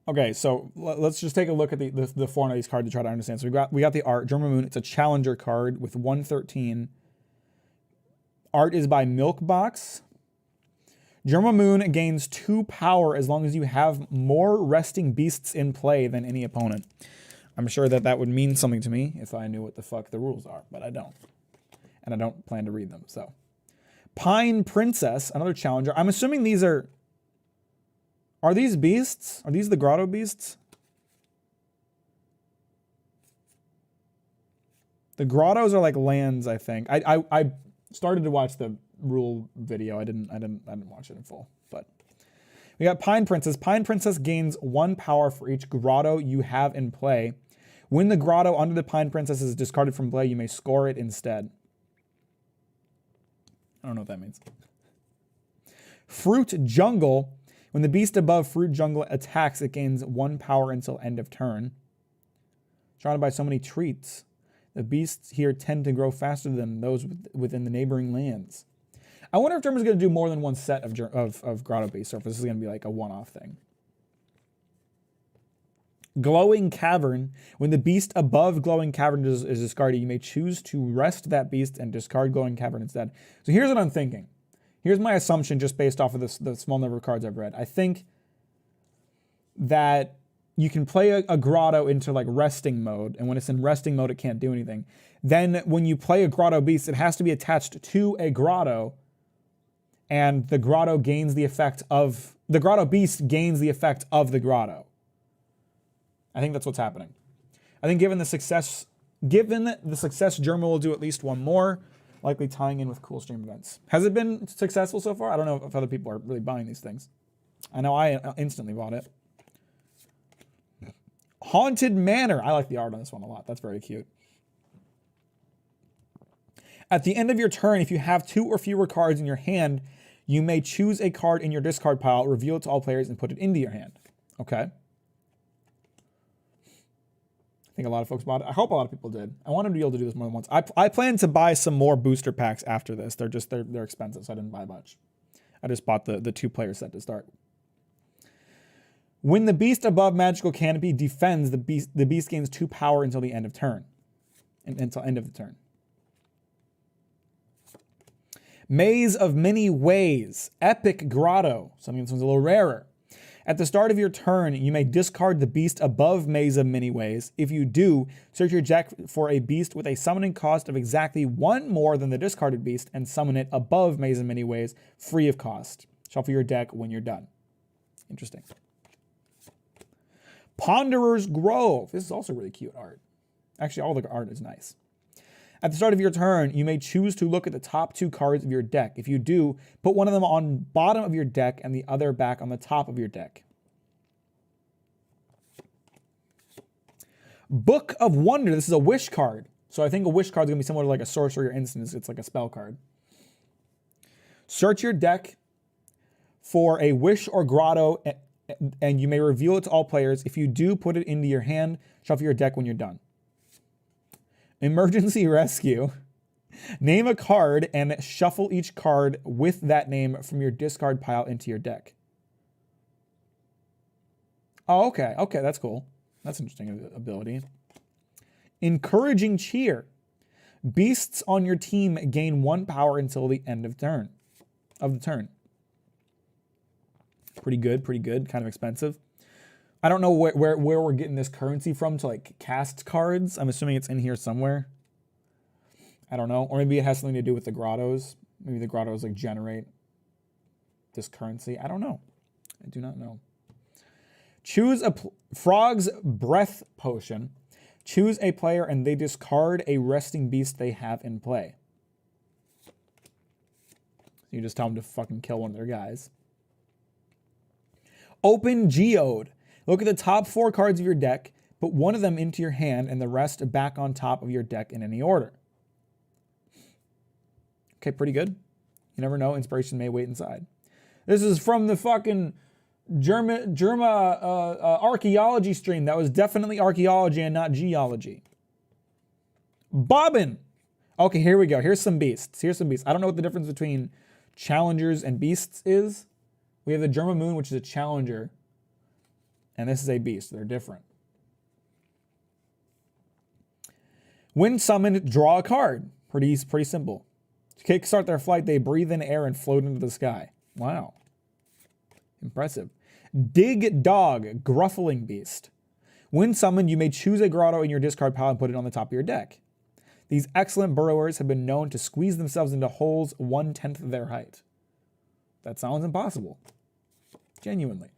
Okay, so let's just take a look at the form of these cards to try to understand. So we got the art, Germa Moon. It's a challenger card with 113. Art is by Milkbox. Germa Moon gains 2 power as long as you have more resting beasts in play than any opponent. I'm sure that would mean something to me if I knew what the fuck the rules are, but I don't. And I don't plan to read them, so. Pine Princess, another challenger. I'm assuming these are these beasts? Are these the Grotto beasts? The Grottos are like lands, I think. I started to watch the rule video. I didn't watch it in full, but we got Pine Princess. Pine Princess gains 1 power for each Grotto you have in play. When the Grotto under the Pine Princess is discarded from play, you may score it instead. I don't know what that means. Fruit Jungle. When the beast above Fruit Jungle attacks, it gains 1 power until end of turn. Surrounded by so many treats, the beasts here tend to grow faster than those within the neighboring lands. I wonder if Germa's going to do more than one set of Grotto Beasts, or if this is going to be like a one-off thing. Glowing Cavern. When the beast above Glowing Cavern is discarded, you may choose to rest that beast and discard Glowing Cavern instead. So here's what I'm thinking. Here's my assumption just based off of the small number of cards I've read. I think that you can play a Grotto into like resting mode, and when it's in resting mode, it can't do anything. Then when you play a Grotto Beast, it has to be attached to a Grotto, and the Grotto gains the effect of... The Grotto Beast gains the effect of the Grotto. I think that's what's happening. I think given the success, Germa will do at least one more, likely tying in with cool stream events. Has it been successful so far? I don't know if other people are really buying these things. I know I instantly bought it. Haunted Manor. I like the art on this one a lot. That's very cute. At the end of your turn, if you have 2 or fewer cards in your hand, you may choose a card in your discard pile, reveal it to all players, and put it into your hand. Okay. I think a lot of folks bought it. I hope a lot of people did. I wanted to be able to do this more than once. I plan to buy some more booster packs after this. They're expensive, so I didn't buy much. I just bought the 2-player set to start. When the beast above Magical Canopy defends, the beast gains 2 power until the end of turn. Until end of the turn. Maze of Many Ways. Epic Grotto. Something this one's a little rarer. At the start of your turn, you may discard the beast above Maze of Many Ways. If you do, search your deck for a beast with a summoning cost of exactly 1 more than the discarded beast and summon it above Maze of Many Ways, free of cost. Shuffle your deck when you're done. Interesting. Ponderer's Grove. This is also really cute art. Actually, all the art is nice. At the start of your turn, you may choose to look at the top 2 cards of your deck. If you do, put one of them on bottom of your deck and the other back on the top of your deck. Book of Wonder. This is a wish card. So I think a wish card is going to be similar to like a sorcery or instant. It's like a spell card. Search your deck for a wish or grotto, and you may reveal it to all players. If you do, put it into your hand. Shuffle your deck when you're done. Emergency Rescue. Name a card and shuffle each card with that name from your discard pile into your deck. Oh, okay. Okay, that's cool. That's an interesting ability. Encouraging Cheer. Beasts on your team gain 1 power until the end of the turn. Pretty good, pretty good. Kind of expensive. I don't know where we're getting this currency from to like cast cards. I'm assuming it's in here somewhere. I don't know. Or maybe it has something to do with the grottos. Maybe the grottos like generate this currency. I don't know. I do not know. Choose a Frog's Breath Potion. Choose a player and they discard a resting beast they have in play. You just tell them to fucking kill one of their guys. Open Geode. Look at the top 4 cards of your deck, put one of them into your hand and the rest back on top of your deck in any order. Okay, pretty good. You never know. Inspiration may wait inside. This is from the fucking Germa archaeology stream. That was definitely archaeology and not geology. Bobbin. Okay, here we go. Here's some beasts. Here's some beasts. I don't know what the difference between challengers and beasts is. We have the Germa Moon, which is a challenger. And this is a beast. They're different. When summoned, draw a card. Pretty simple. To kickstart their flight, they breathe in air and float into the sky. Wow. Impressive. Dig Dog, Gruffling Beast. When summoned, you may choose a grotto in your discard pile and put it on the top of your deck. These excellent burrowers have been known to squeeze themselves into holes 1/10 their height. That sounds impossible. Genuinely.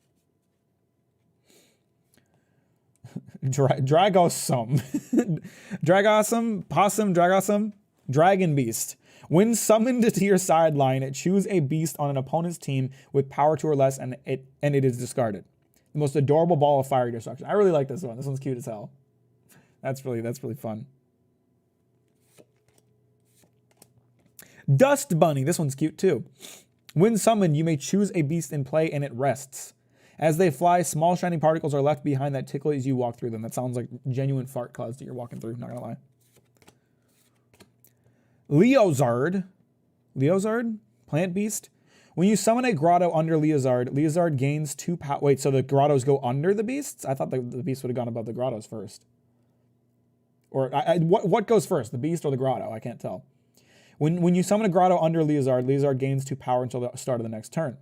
Dragosum. Dragosum, Possum, Dragosum, Dragon Beast. When summoned to your sideline, choose a beast on an opponent's team with power 2 or less, and it is discarded. The most adorable ball of fiery destruction. I really like this one. This one's cute as hell. That's really fun. Dust Bunny. This one's cute too. When summoned, you may choose a beast in play, and it rests. As they fly, small shining particles are left behind that tickle as you walk through them. That sounds like genuine fart clouds that you're walking through. Not gonna lie. Leozard, plant beast. When you summon a grotto under Leozard gains 2 power. Wait, so the grottos go under the beasts? I thought the beast would have gone above the grottos first. Or what goes first, the beast or the grotto? I can't tell. When you summon a grotto under Leozard gains 2 power until the start of the next turn.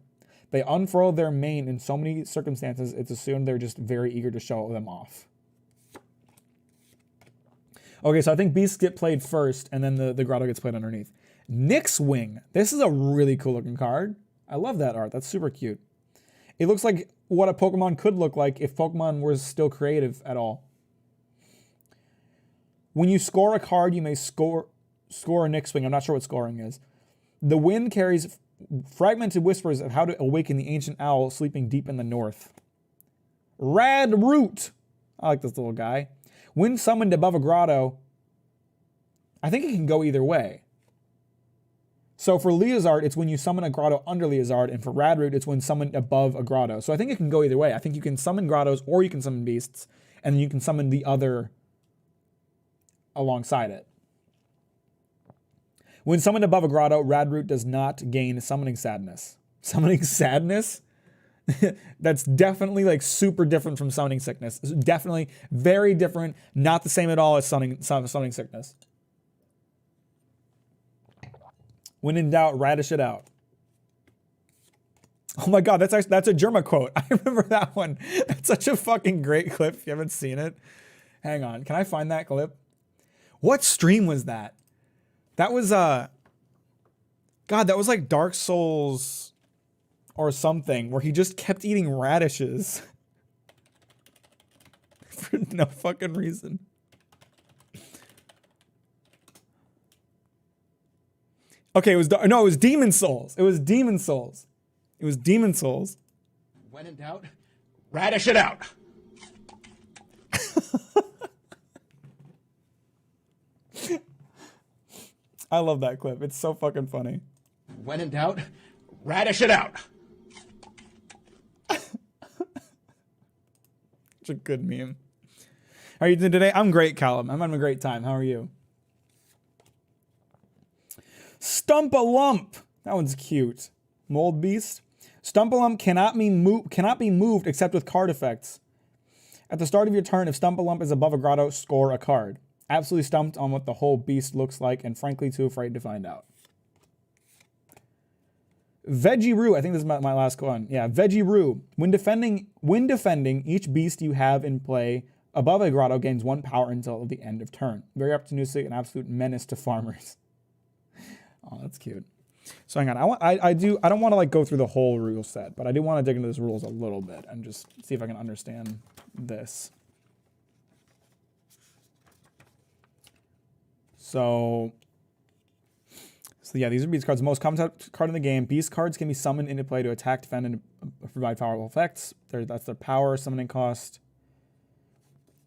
They unfurl their mane in so many circumstances, it's assumed they're just very eager to show them off. Okay, so I think beasts get played first, and then the grotto gets played underneath. Nyx Wing. This is a really cool looking card. I love that art. That's super cute. It looks like what a Pokemon could look like if Pokemon was still creative at all. When you score a card, you may score a Nyx Wing. I'm not sure what scoring is. The wind carries fragmented whispers of how to awaken the ancient owl sleeping deep in the north. Rad Root. I like this little guy. When summoned above a grotto, I think it can go either way. So for Leozard, it's when you summon a grotto under Leozard, and for Radroot, it's when summoned above a grotto. So I think it can go either way. I think you can summon grottos or you can summon beasts, and then you can summon the other alongside it. When summoned above a grotto, Radroot does not gain Summoning Sadness. Summoning Sadness? That's definitely like super different from Summoning Sickness. Definitely very different. Not the same at all as Summoning Sickness. When in doubt, radish it out. Oh my god, that's a Germa quote. I remember that one. That's such a fucking great clip if you haven't seen it. Hang on, can I find that clip? What stream was that? That was God, that was like Dark Souls or something where he just kept eating radishes for no fucking reason. Okay, it was Demon Souls. It was Demon Souls. It was Demon Souls. When in doubt, radish it out. I love that clip. It's so fucking funny. When in doubt, radish it out. It's a good meme. How are you doing today? I'm great, Callum. I'm having a great time. How are you? Stump-a-Lump. That one's cute. Mold Beast. Stump-a-Lump cannot be moved except with card effects. At the start of your turn, if Stump-a-Lump is above a grotto, score a card. Absolutely stumped on what the whole beast looks like, and frankly too afraid to find out. Veggie Roo, I think this is my last one. Yeah, Veggie Roo. When defending, each beast you have in play above a grotto gains 1 power until the end of turn. Very opportunistic and absolute menace to farmers. Oh, that's cute. So hang on, I don't want to like go through the whole rule set, but I do want to dig into those rules a little bit and just see if I can understand this. So yeah, these are beast cards. The most common card in the game. Beast cards can be summoned into play to attack, defend, and provide powerful effects. That's their power summoning cost.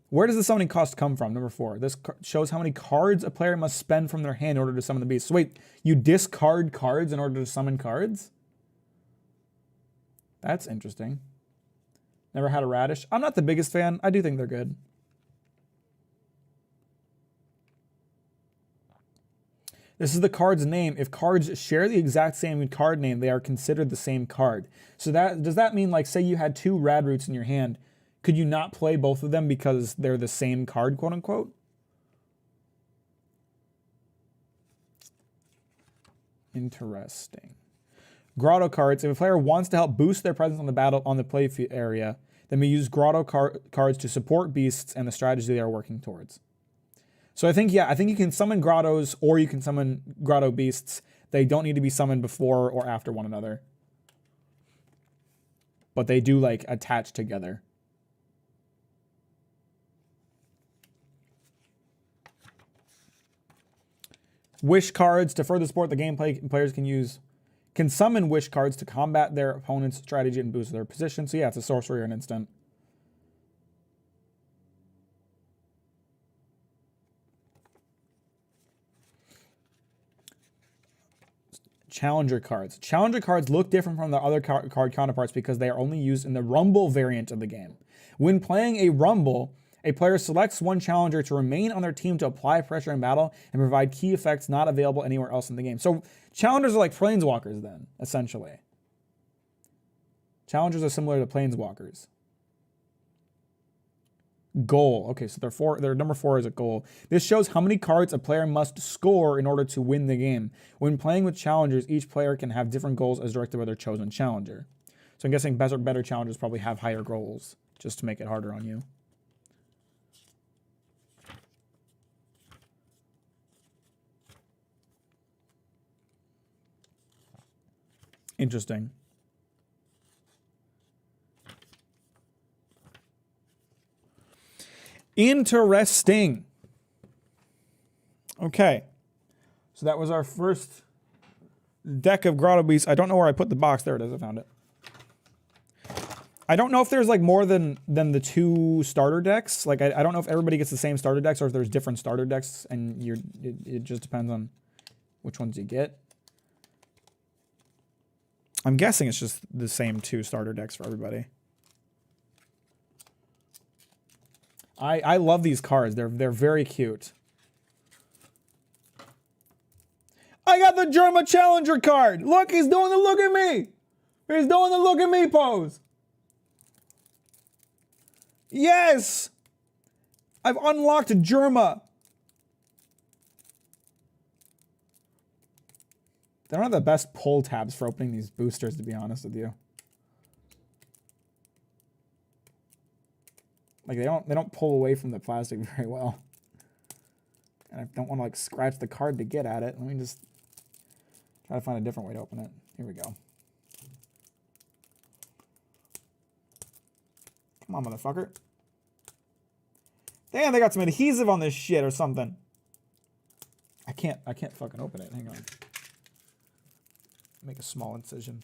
Where does the summoning cost come from? Number 4. This shows how many cards a player must spend from their hand in order to summon the beast. So wait, you discard cards in order to summon cards? That's interesting. Never had a radish. I'm not the biggest fan. I do think they're good. This is the card's name. If cards share the exact same card name, they are considered the same card. So does that mean, like, say you had 2 rad roots in your hand, could you not play both of them because they're the same card, quote unquote? Interesting. Grotto cards. If a player wants to help boost their presence on the play area, then we use grotto cards to support beasts and the strategy they are working towards. So I think you can summon grottos or you can summon grotto beasts. They don't need to be summoned before or after one another. But they do like attach together. Wish cards to further support the gameplay, players can summon wish cards to combat their opponent's strategy and boost their position. So yeah, it's a sorcery or an instant. Challenger cards. Challenger cards look different from the other card counterparts because they are only used in the Rumble variant of the game. When playing a Rumble, a player selects one challenger to remain on their team to apply pressure in battle and provide key effects not available anywhere else in the game. So challengers are like planeswalkers then, essentially. Challengers are similar to planeswalkers. Goal. Okay, so their number 4 is a goal. This shows how many cards a player must score in order to win the game. When playing with challengers, each player can have different goals as directed by their chosen challenger. So I'm guessing better challengers probably have higher goals just to make it harder on you. Interesting. Interesting. Okay. So that was our first deck of Grotto Beasts. I don't know where I put the box. There it is. I found it. I don't know if there's like more than the 2 starter decks. Like I don't know if everybody gets the same starter decks or if there's different starter decks and it just depends on which ones you get. I'm guessing it's just the same 2 starter decks for everybody. I love these cards. They're very cute. I got the Germa Challenger card. Look, he's doing the look at me. He's doing the look at me pose. Yes. I've unlocked Germa. They don't have the best pull tabs for opening these boosters, to be honest with you. Like they don't pull away from the plastic very well. And I don't want to like scratch the card to get at it. Let me just try to find a different way to open it. Here we go. Come on, motherfucker. Damn, they got some adhesive on this shit or something. I can't fucking open it. Hang on. Make a small incision.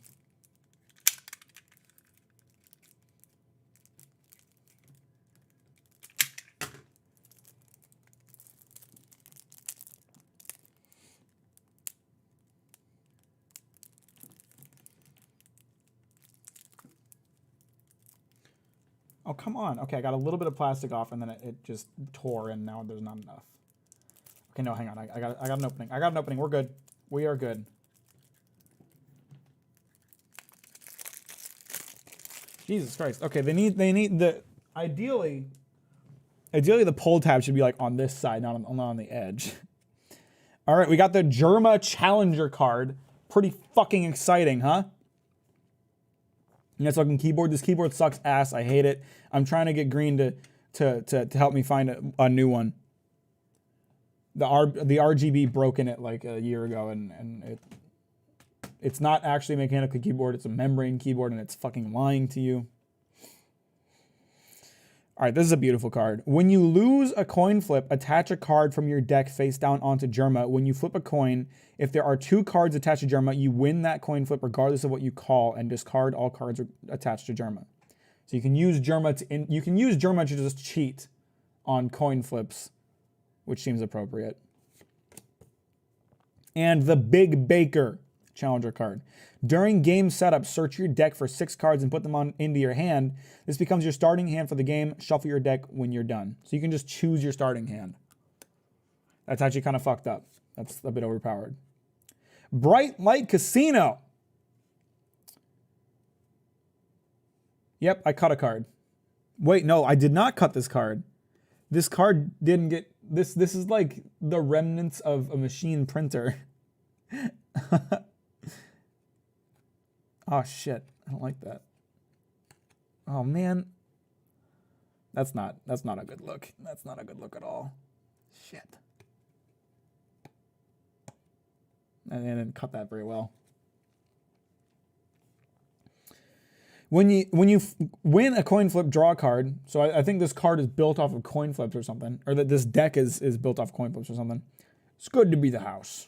Oh, come on. Okay, I got a little bit of plastic off and then it just tore and now there's not enough. Okay, no, hang on. I got an opening. I got an opening. We're good. We are good. Jesus Christ. Okay, they need the ideally Ideally, the pull tab should be like on this side, not on the edge. All right, we got the Germa Challenger card. Pretty fucking exciting, huh? Nice looking keyboard. This keyboard sucks ass. I hate it. I'm trying to get Green to help me find a new one. The RGB broke in it like a year ago, and it's not actually a mechanical keyboard. It's a membrane keyboard, and it's fucking lying to you. All right, this is a beautiful card. When you lose a coin flip, attach a card from your deck face down onto Germa. When you flip a coin, if there are 2 cards attached to Germa, you win that coin flip regardless of what you call, and discard all cards attached to Germa. So you can use Germa to just cheat on coin flips, which seems appropriate. And the Big Baker Challenger card. During game setup, search your deck for 6 cards and put them into your hand. This becomes your starting hand for the game. Shuffle your deck when you're done. So you can just choose your starting hand. That's actually kind of fucked up. That's a bit overpowered. Bright Light Casino. Yep, I cut a card. Wait, no, I did not cut this card. This card didn't get... This is like the remnants of a machine printer. Oh shit, I don't like that. Oh man. That's not a good look. That's not a good look at all. Shit. And I didn't cut that very well. When you win a coin flip, draw a card. So I think this card is built off of coin flips or something, or that this deck is built off coin flips or something. It's good to be the house.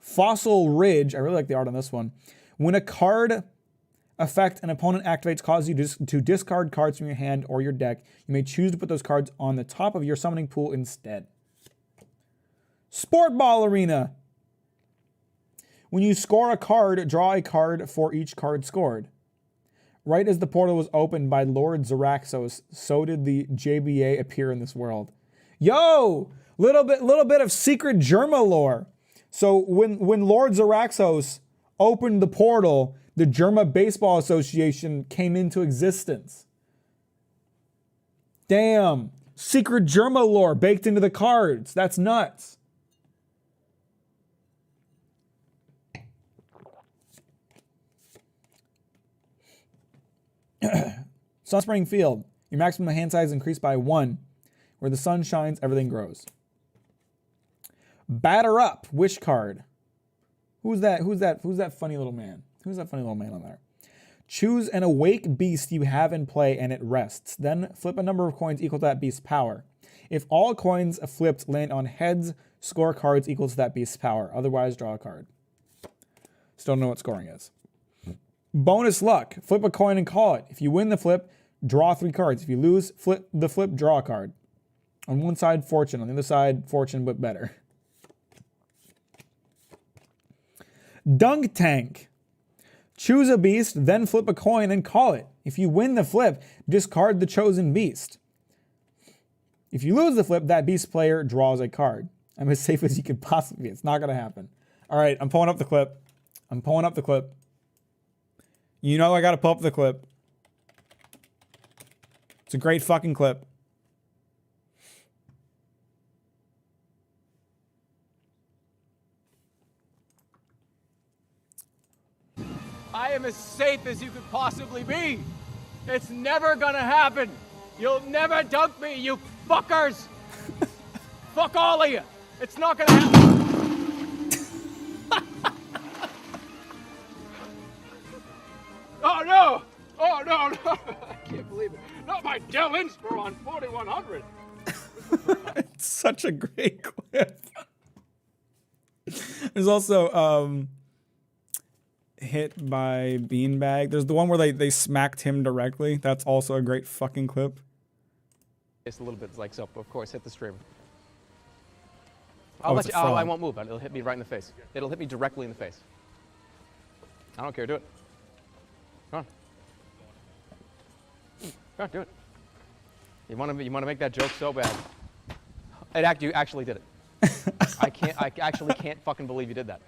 Fossil Ridge. I really like the art on this one. When a card effect an opponent activates causes you to discard cards from your hand or your deck, you may choose to put those cards on the top of your summoning pool instead. Sport Ball Arena. When you score a card, draw a card for each card scored. Right as the portal was opened by Lord Zaraxos, so did the JBA appear in this world. Yo! Little bit of secret Germa lore. So when Lord Zaraxos opened the portal, the Germa Baseball Association came into existence. Damn. Secret Germa lore baked into the cards. That's nuts. Sunspring Field. Your maximum hand size increased by 1. Where the sun shines, everything grows. Batter Up. Wish card. Who's that funny little man? Who's that funny little man on there? Choose an awake beast you have in play and it rests. Then flip a number of coins equal to that beast's power. If all coins flipped land on heads, score cards equal to that beast's power. Otherwise, draw a card. Still don't know what scoring is. Bonus luck. Flip a coin and call it. If you win the flip, draw 3 cards. If you lose, flip the flip, draw a card. On one side, fortune. On the other side, fortune, but better. Dunk Tank. Choose a beast, then flip a coin and call it. If you win the flip, discard the chosen beast. If you lose the flip, that beast player draws a card. I'm as safe as you could possibly be. It's not going to happen. All right, I'm pulling up the clip. You know I got to pull up the clip. It's a great fucking clip. I am as safe as you could possibly be. It's never gonna happen. You'll never dunk me, you fuckers. Fuck all of you. It's not gonna happen. Oh no! Oh no, no! I can't believe it. Not my Dell Inspir on 4100. It's such a great clip. There's also Hit by Beanbag. There's the one where they smacked him directly. That's also a great fucking clip. Just a little bit like so, of course, hit the stream. Oh, it's a frog. I won't move. It'll hit me right in the face. It'll hit me directly in the face. I don't care. Do it. Come on, do it. You want to make that joke so bad. You actually did it. I actually can't fucking believe you did that.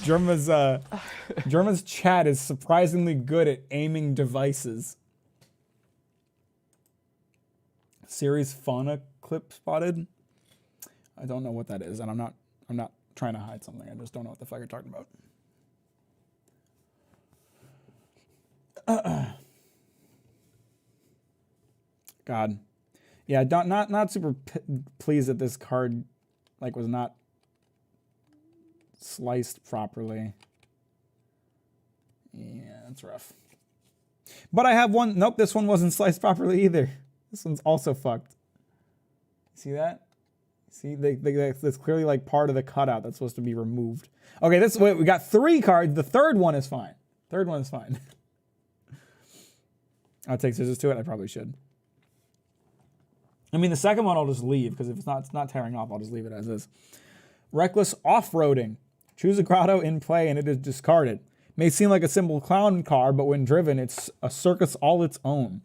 Germa's chat is surprisingly good at aiming devices. Series Fauna clip spotted. I don't know what that is, and I'm not trying to hide something. I just don't know what the fuck you're talking about. God, yeah, not super pleased that this card like was not sliced properly. Yeah, that's rough. But I have one. Nope, this one wasn't sliced properly either. This one's also fucked. See that? See, that's clearly like part of the cutout that's supposed to be removed. Okay, wait, we got 3 cards. The third one is fine. Third one is fine. I'll take scissors to it. I probably should. I mean, the second one I'll just leave because if it's not tearing off, I'll just leave it as is. Reckless Off-Roading. Choose a grotto in play and it is discarded. May seem like a simple clown card, but when driven, it's a circus all its own.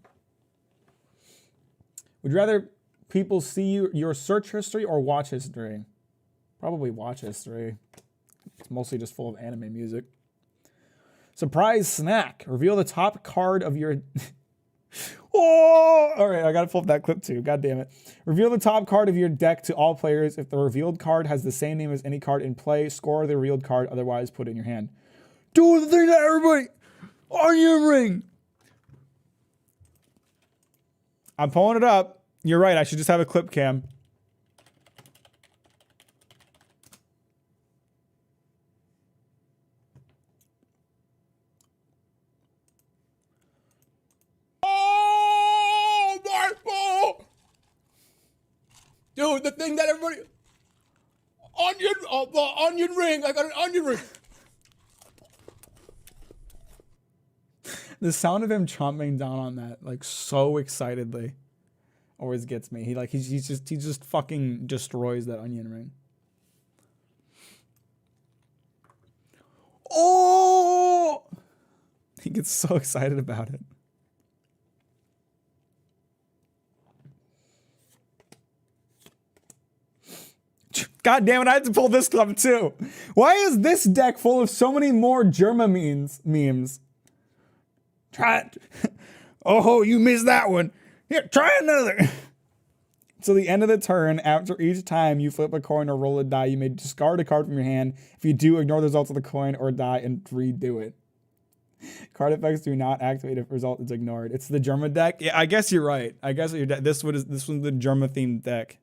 Would you rather people see your search history or watch history? Probably watch history. It's mostly just full of anime music. Surprise snack. Reveal the top card of your... Oh! All right, I got to pull up that clip too. God damn it. Reveal the top card of your deck to all players. If the revealed card has the same name as any card in play, score the revealed card. Otherwise, put it in your hand. Do the thing that everybody... Onion ring! I'm pulling it up. You're right, I should just have a clip cam. Oh my god! Dude, the thing that everybody... Onion ring! I got an onion ring! The sound of him chomping down on that, like, so excitedly, always gets me. He just fucking destroys that onion ring. Oh! He gets so excited about it. God damn it, I had to pull this club too. Why is this deck full of so many more Germa memes? Try it. Oh, you missed that one. Here, try another. So the end of the turn, after each time you flip a coin or roll a die, you may discard a card from your hand. If you do, ignore the results of the coin or die and redo it. Card effects do not activate if the result is ignored. It's the Germa deck. Yeah, I guess you're right. I guess this was the Germa themed deck.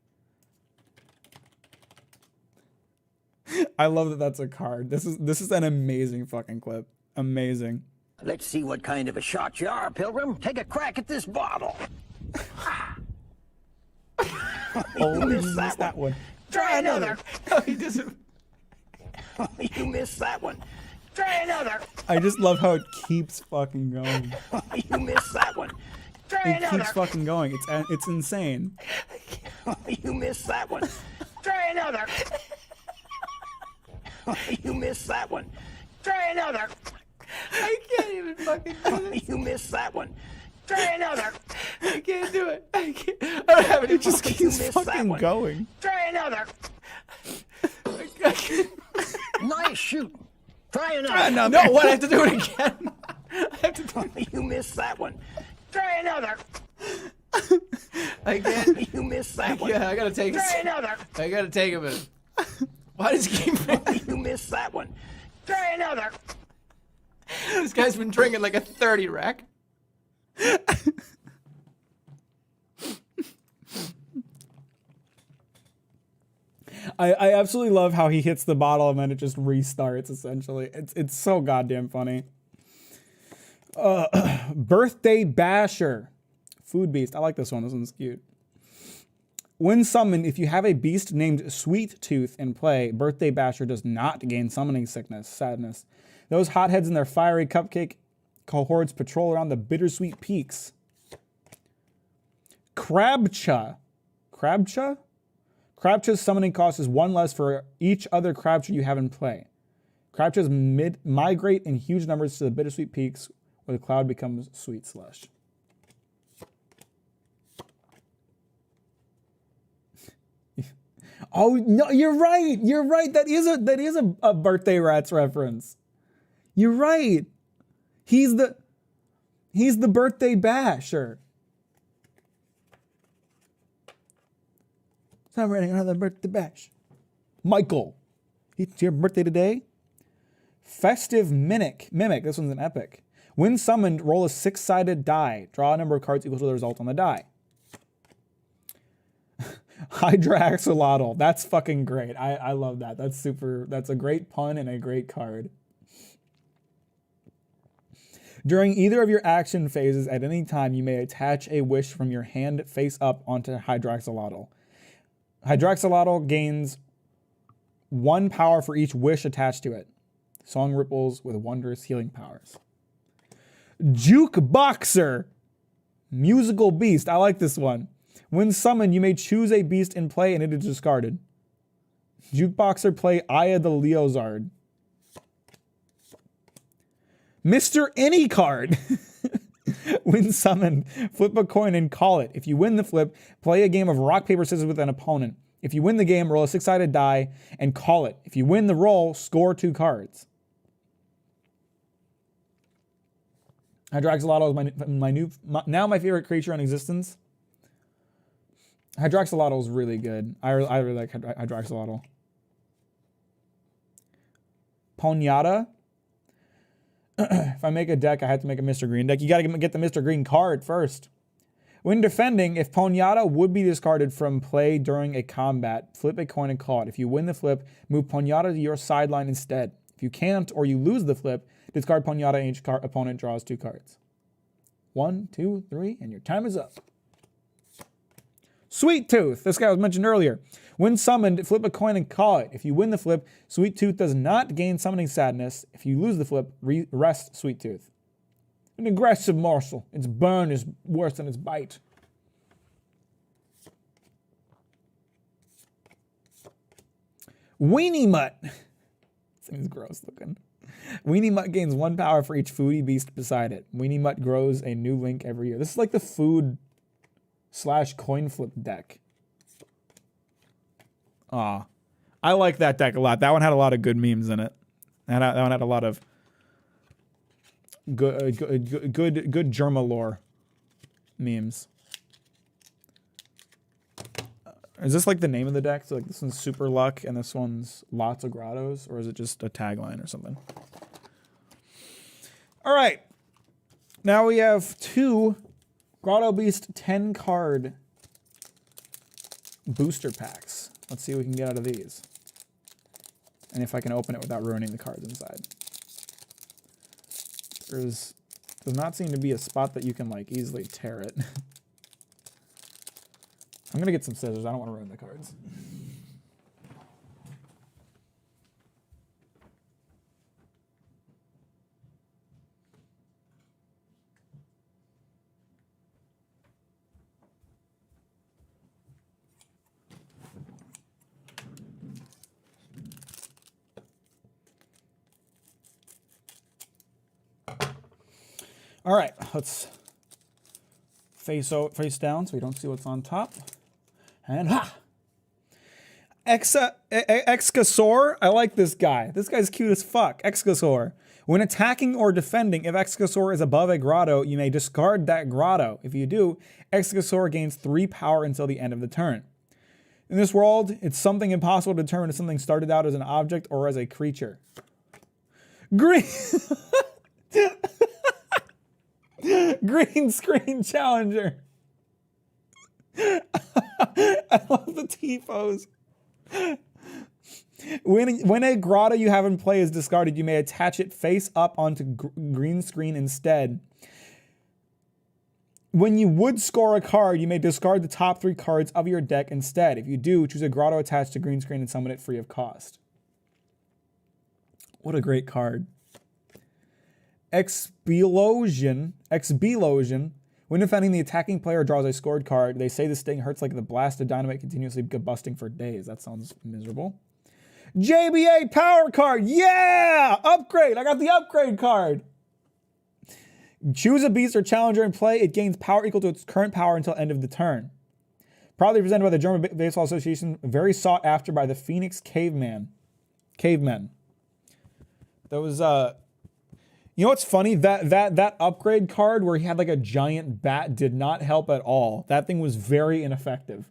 I love that that's a card. This is an amazing fucking clip. Amazing. Let's see what kind of a shot you are, Pilgrim. Take a crack at this bottle. Oh, you missed that one. Try another. No, he doesn't. You missed that one. Try another. I just love how it keeps fucking going. You missed that one. Try It another. keeps fucking going. It's insane. You missed that one. Try another. You missed that one. Try another. I can't even fucking do this. You missed that one. Try another. I can't do it. I can't. I don't have any. It just keeps missed that fucking one. going. Try another. I can't. Nice shoot. Try another. No, what? I have to do it again. I have to do it. You missed that one. Try another. I can't. You missed that one. Yeah, I gotta take Try it. another. I gotta take a minute. Why does he keep? You missed that one. Try another. This guy's been drinking like a 30 rack. I absolutely love how he hits the bottle and then it just restarts, essentially. It's so goddamn funny. Birthday Basher. Food Beast. I like this one. This one's cute. When summoned, if you have a beast named Sweet Tooth in play, Birthday Basher does not gain summoning sadness. Those hotheads and their fiery cupcake cohorts patrol around the bittersweet peaks. Crabcha. Crabcha? Crabcha's summoning cost is 1 less for each other Crabcha you have in play. Crabchas migrate in huge numbers to the bittersweet peaks where the cloud becomes sweet slush. Oh no, you're right. You're right. That is a birthday rats reference. You're right. He's the birthday basher. Celebrating another birthday bash. Michael, it's your birthday today. Festive Mimic. This one's an epic. When summoned, roll a 6-sided die. Draw a number of cards equal to the result on the die. Hydra Axolotl. That's fucking great. I love that. That's super. That's a great pun and a great card. During either of your action phases at any time, you may attach a wish from your hand face up onto Hydraxolotl. Hydraxolotl gains 1 power for each wish attached to it. Song ripples with wondrous healing powers. Jukeboxer. Musical beast. I like this one. When summoned, you may choose a beast in play and it is discarded. Jukeboxer, play Aya the Leozard. Mr. Any card. When summoned, flip a coin and call it. If you win the flip, play a game of rock, paper, scissors with an opponent. If you win the game, roll a 6-sided die and call it. If you win the roll, score 2 cards. Hydraxolotl is now my favorite creature in existence. Hydraxolotl is really good. I really like Hydraxolotl. Ponyata. If I make a deck, I have to make a Mr. Green deck. You got to get the Mr. Green card first. When defending, if Ponyata would be discarded from play during a combat, flip a coin and call it. If you win the flip, move Ponyata to your sideline instead. If you can't or you lose the flip, discard Ponyata and each opponent draws 2 cards. 1, 2, 3, and your time is up. Sweet Tooth. This guy was mentioned earlier. When summoned, flip a coin and call it. If you win the flip, Sweet Tooth does not gain summoning sadness. If you lose the flip, rest Sweet Tooth. An aggressive morsel. Its burn is worse than its bite. Weenie Mutt. This thing is gross looking. Weenie Mutt gains 1 power for each foodie beast beside it. Weenie Mutt grows a new link every year. This is like the food / coin flip deck. Aw. I like that deck a lot. That one had a lot of good memes in it. And that one had a lot of good Germa lore memes. Is this like the name of the deck? So like this one's Super Luck and this one's Lots of Grottos? Or is it just a tagline or something? All right. Now we have 2 Grotto Beast 10 card booster packs. Let's see what we can get out of these. And if I can open it without ruining the cards inside. Does not seem to be a spot that you can like easily tear it. I'm gonna get some scissors. I don't want to ruin the cards. All right, let's face down so we don't see what's on top. And ha! Excasaur. I like this guy. This guy's cute as fuck. Excasaur. When attacking or defending, if Excasaur is above a grotto, you may discard that grotto. If you do, Excasaur gains 3 power until the end of the turn. In this world, it's something impossible to determine if something started out as an object or as a creature. Green Screen Challenger. I love the T-pose. When a grotto you have in play is discarded, you may attach it face up onto green screen instead. When you would score a card, you may discard the top 3 cards of your deck instead. If you do, choose a grotto attached to green screen and summon it free of cost. What a great card. Explosion. When defending, the attacking player draws a scored card. They say the sting hurts like the blast of dynamite continuously combusting for days. That sounds miserable. JBA power card. Yeah! Upgrade. I got the upgrade card. Choose a beast or challenger and play. It gains power equal to its current power until end of the turn. Proudly presented by the German Baseball Association. Very sought after by the Phoenix Cavemen. Those, you know what's funny? That upgrade card where he had like a giant bat did not help at all. That thing was very ineffective.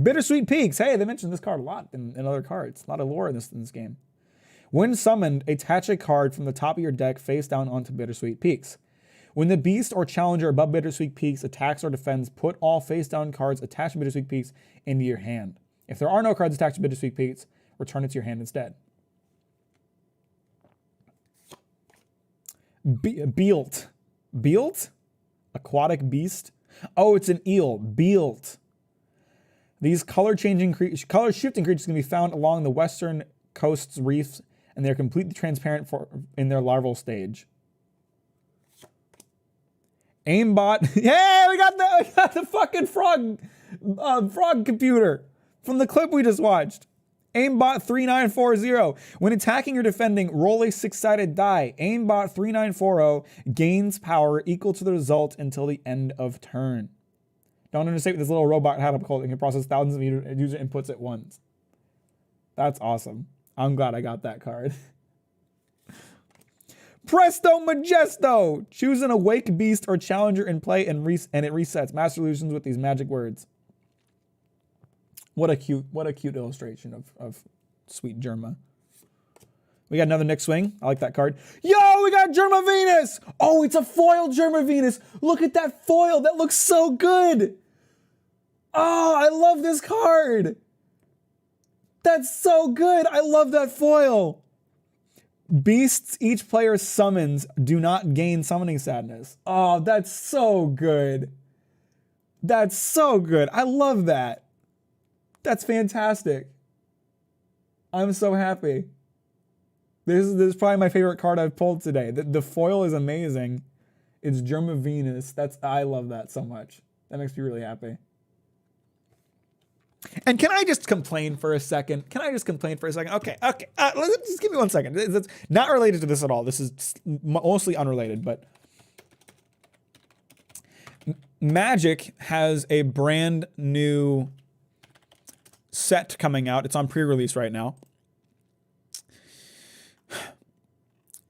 Bittersweet Peaks. Hey, they mentioned this card a lot in other cards. A lot of lore in this game. When summoned, attach a card from the top of your deck face down onto Bittersweet Peaks. When the beast or challenger above Bittersweet Peaks attacks or defends, put all face down cards attached to Bittersweet Peaks into your hand. If there are no cards attached to Bittersweet Peaks, return it to your hand instead. Bealt. Bealt? Aquatic beast? Oh, it's an eel. Bealt. These color shifting creatures can be found along the western coast's reefs, and they're completely transparent in their larval stage. Aimbot. Yeah, we got the fucking frog computer from the clip we just watched. Aimbot 3940. When attacking or defending, roll a 6-sided die. Aimbot 3940 gains power equal to the result until the end of turn. Don't understate what this little robot had up called. It can process thousands of user inputs at once. That's awesome. I'm glad I got that card. Presto Majesto! Choose an awake beast or challenger in play and it resets. Master illusions with these magic words. What a cute illustration of sweet Germa. We got another Nick Swing. I like that card. Yo, we got Germa Venus! Oh, it's a foil Germa Venus. Look at that foil. That looks so good. Oh, I love this card. That's so good. I love that foil. Beasts each player summons do not gain summoning sadness. Oh, that's so good. That's so good. I love that. That's fantastic. I'm so happy. This is probably my favorite card I've pulled today. The foil is amazing. It's Germa Venus. I love that so much. That makes me really happy. And can I just complain for a second? Okay. Just give me 1 second. It's not related to this at all. This is mostly unrelated, but Magic has a brand new set coming out. It's on pre-release right now.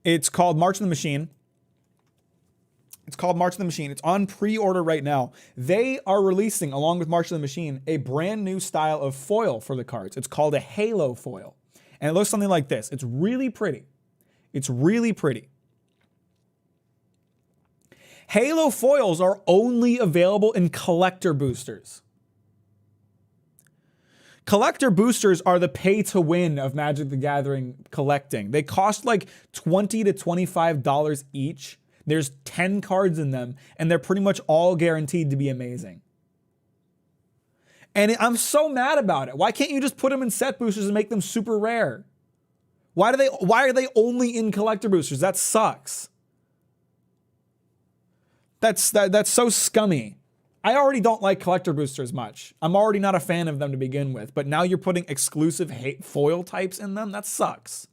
It's called March of the Machine. It's on pre-order right now. They are releasing, along with March of the Machine, a brand new style of foil for the cards. It's called a Halo foil. And it looks something like this. It's really pretty. Halo foils are only available in collector boosters. Collector boosters are the pay-to-win of Magic the Gathering collecting. They cost like $20 to $25 each. There's 10 cards in them, and they're pretty much all guaranteed to be amazing. And I'm so mad about it. Why can't you just put them in set boosters and make them super rare? Why are they only in collector boosters? That sucks. That's so scummy. I already don't like collector boosters much. I'm already not a fan of them to begin with, but now you're putting exclusive foil types in them? That sucks.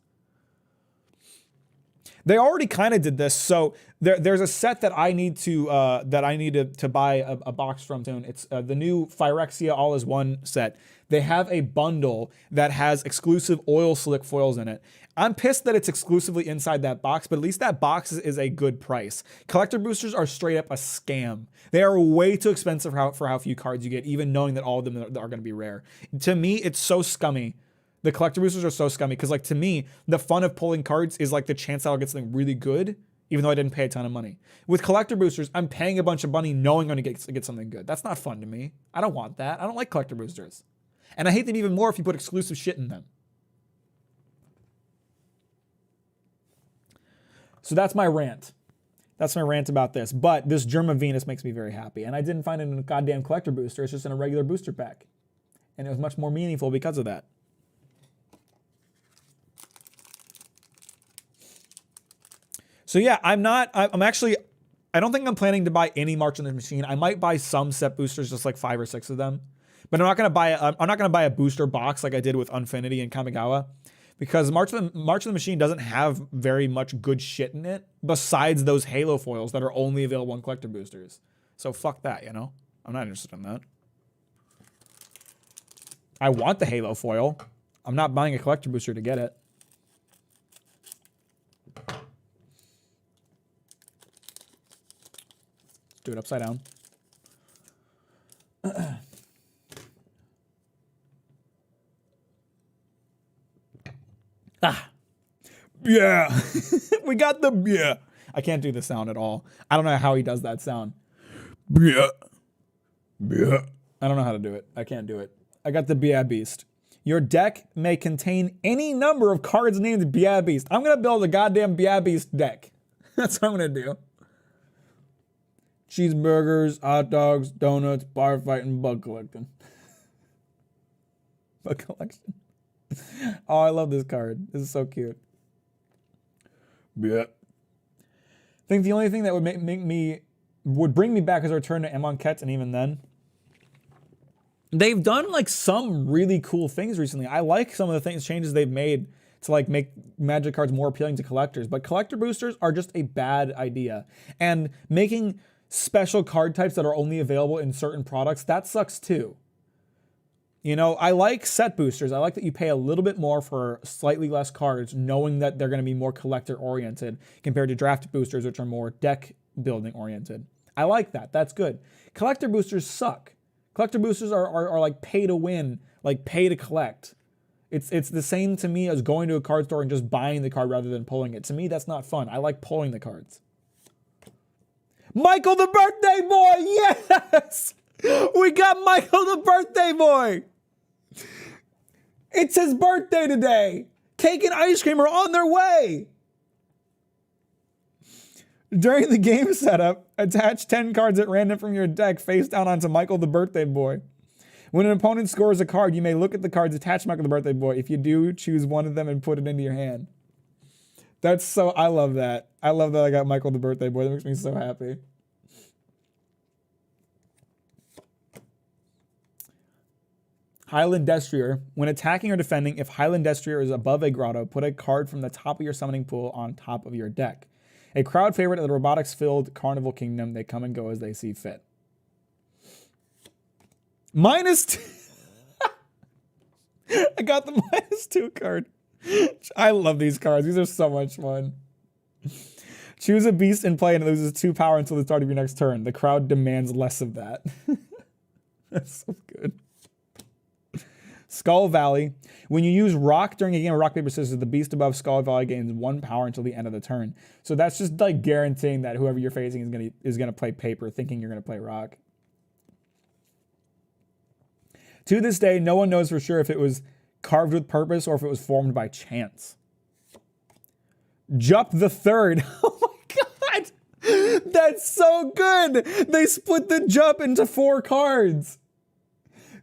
They already kind of did this, so there's a set that I need to buy a box from soon. It's the new Phyrexia All Is One set. They have a bundle that has exclusive oil slick foils in it. I'm pissed that it's exclusively inside that box, but at least that box is a good price. Collector boosters are straight up a scam. They are way too expensive for how few cards you get, even knowing that all of them are going to be rare. To me, it's so scummy. The collector boosters are so scummy because, like, to me, the fun of pulling cards is like the chance that I'll get something really good, even though I didn't pay a ton of money. With collector boosters, I'm paying a bunch of money knowing I'm going to get something good. That's not fun to me. I don't want that. I don't like collector boosters. And I hate them even more if you put exclusive shit in them. So that's my rant. That's my rant about this. But this Germa Venus makes me very happy. And I didn't find it in a goddamn collector booster. It's just in a regular booster pack. And it was much more meaningful because of that. So yeah, I don't think I'm planning to buy any March of the Machine. I might buy some set boosters, just like 5 or 6 of them. But I'm not gonna buy a booster box like I did with Unfinity and Kamigawa, because March of the Machine doesn't have very much good shit in it besides those Halo foils that are only available in collector boosters. So fuck that, you know. I'm not interested in that. I want the Halo foil. I'm not buying a collector booster to get it. Let's do it upside down. Ah. Yeah. We got the yeah. I can't do the sound at all. I don't know how he does that sound. Yeah. Yeah. I don't know how to do it. I can't do it. I got the Bia Beast. Your deck may contain any number of cards named Bia Beast. I'm going to build a goddamn Bia Beast deck. That's what I'm going to do. Cheeseburgers, hot dogs, donuts, bar fighting, bug collecting. Bug collection. Oh, I love this card. This is so cute. Yeah. I think the only thing that would bring me back is a return to Amonkhet, and even then, they've done like some really cool things recently. I like some of the changes they've made to like make Magic cards more appealing to collectors, but collector boosters are just a bad idea. And making special card types that are only available in certain products, that sucks too. You know, I like set boosters. I like that you pay a little bit more for slightly less cards, knowing that they're going to be more collector oriented compared to draft boosters, which are more deck building oriented. I like that. That's good. Collector boosters suck. Collector boosters are like pay to win, like pay to collect. It's the same to me as going to a card store and just buying the card rather than pulling it. To me, that's not fun. I like pulling the cards. Michael the birthday boy! Yes! We got Michael the birthday boy! It's his birthday today! Cake and ice cream are on their way! During the game setup, attach 10 cards at random from your deck face down onto Michael the birthday boy. When an opponent scores a card, you may look at the cards attached to Michael the birthday boy. If you do, choose one of them and put it into your hand. That's so, I love that. I love that I got Michael the birthday boy. That makes me so happy. Highland Destrier. When attacking or defending, if Highland Destrier is above a grotto, put a card from the top of your summoning pool on top of your deck. A crowd favorite of the robotics-filled Carnival Kingdom, they come and go as they see fit. -2. I got the -2 card. I love these cards. These are so much fun. Choose a beast in play and it loses 2 power until the start of your next turn. The crowd demands less of that. That's so good. Skull Valley. When you use rock during a game of rock, paper, scissors, the beast above Skull Valley gains 1 power until the end of the turn. So that's just like guaranteeing that whoever you're facing is gonna play paper, thinking you're gonna play rock. To this day, no one knows for sure if it was carved with purpose or if it was formed by chance. Jup the Third. Oh my god! That's so good! They split the Jup into 4 cards.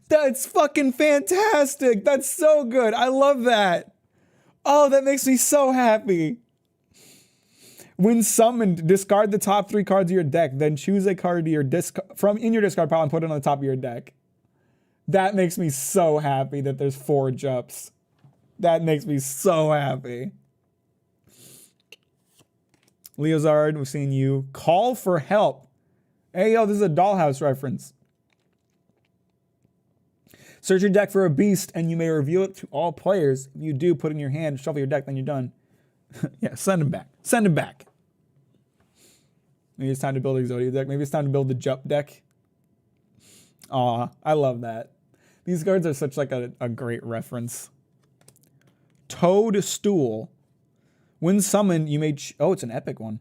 That's fucking fantastic. That's so good. I love that. Oh, that makes me so happy. When summoned, discard the top 3 cards of your deck, then choose a card to your from in your discard pile and put it on the top of your deck. That makes me so happy that there's 4 Jups. That makes me so happy. Leozard, we've seen you. Call for help. Hey, yo, this is a Dollhouse reference. Search your deck for a beast, and you may reveal it to all players. If you do, put it in your hand, shuffle your deck, then you're done. Yeah, send him back. Send him back. Maybe it's time to build a Exodia deck. Maybe it's time to build the Jup deck. Aw, I love that. These cards are such like a great reference. Toadstool. When summoned, you may... oh, it's an epic one.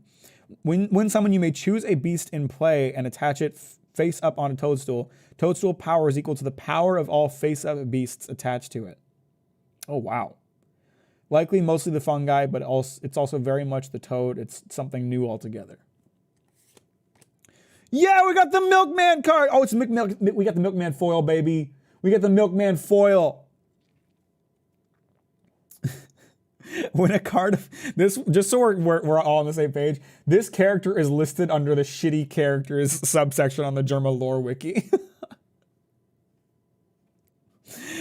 When summoned, you may choose a beast in play and attach it face up on a Toadstool. Toadstool power is equal to the power of all face-up beasts attached to it. Oh, wow. Likely mostly the fungi, but it's also very much the toad. It's something new altogether. Yeah, we got the Milkman card. Oh, we got the Milkman foil, baby. We got the Milkman foil. When a card, this, just so we're all on the same page, this character is listed under the shitty characters subsection on the Germa lore wiki.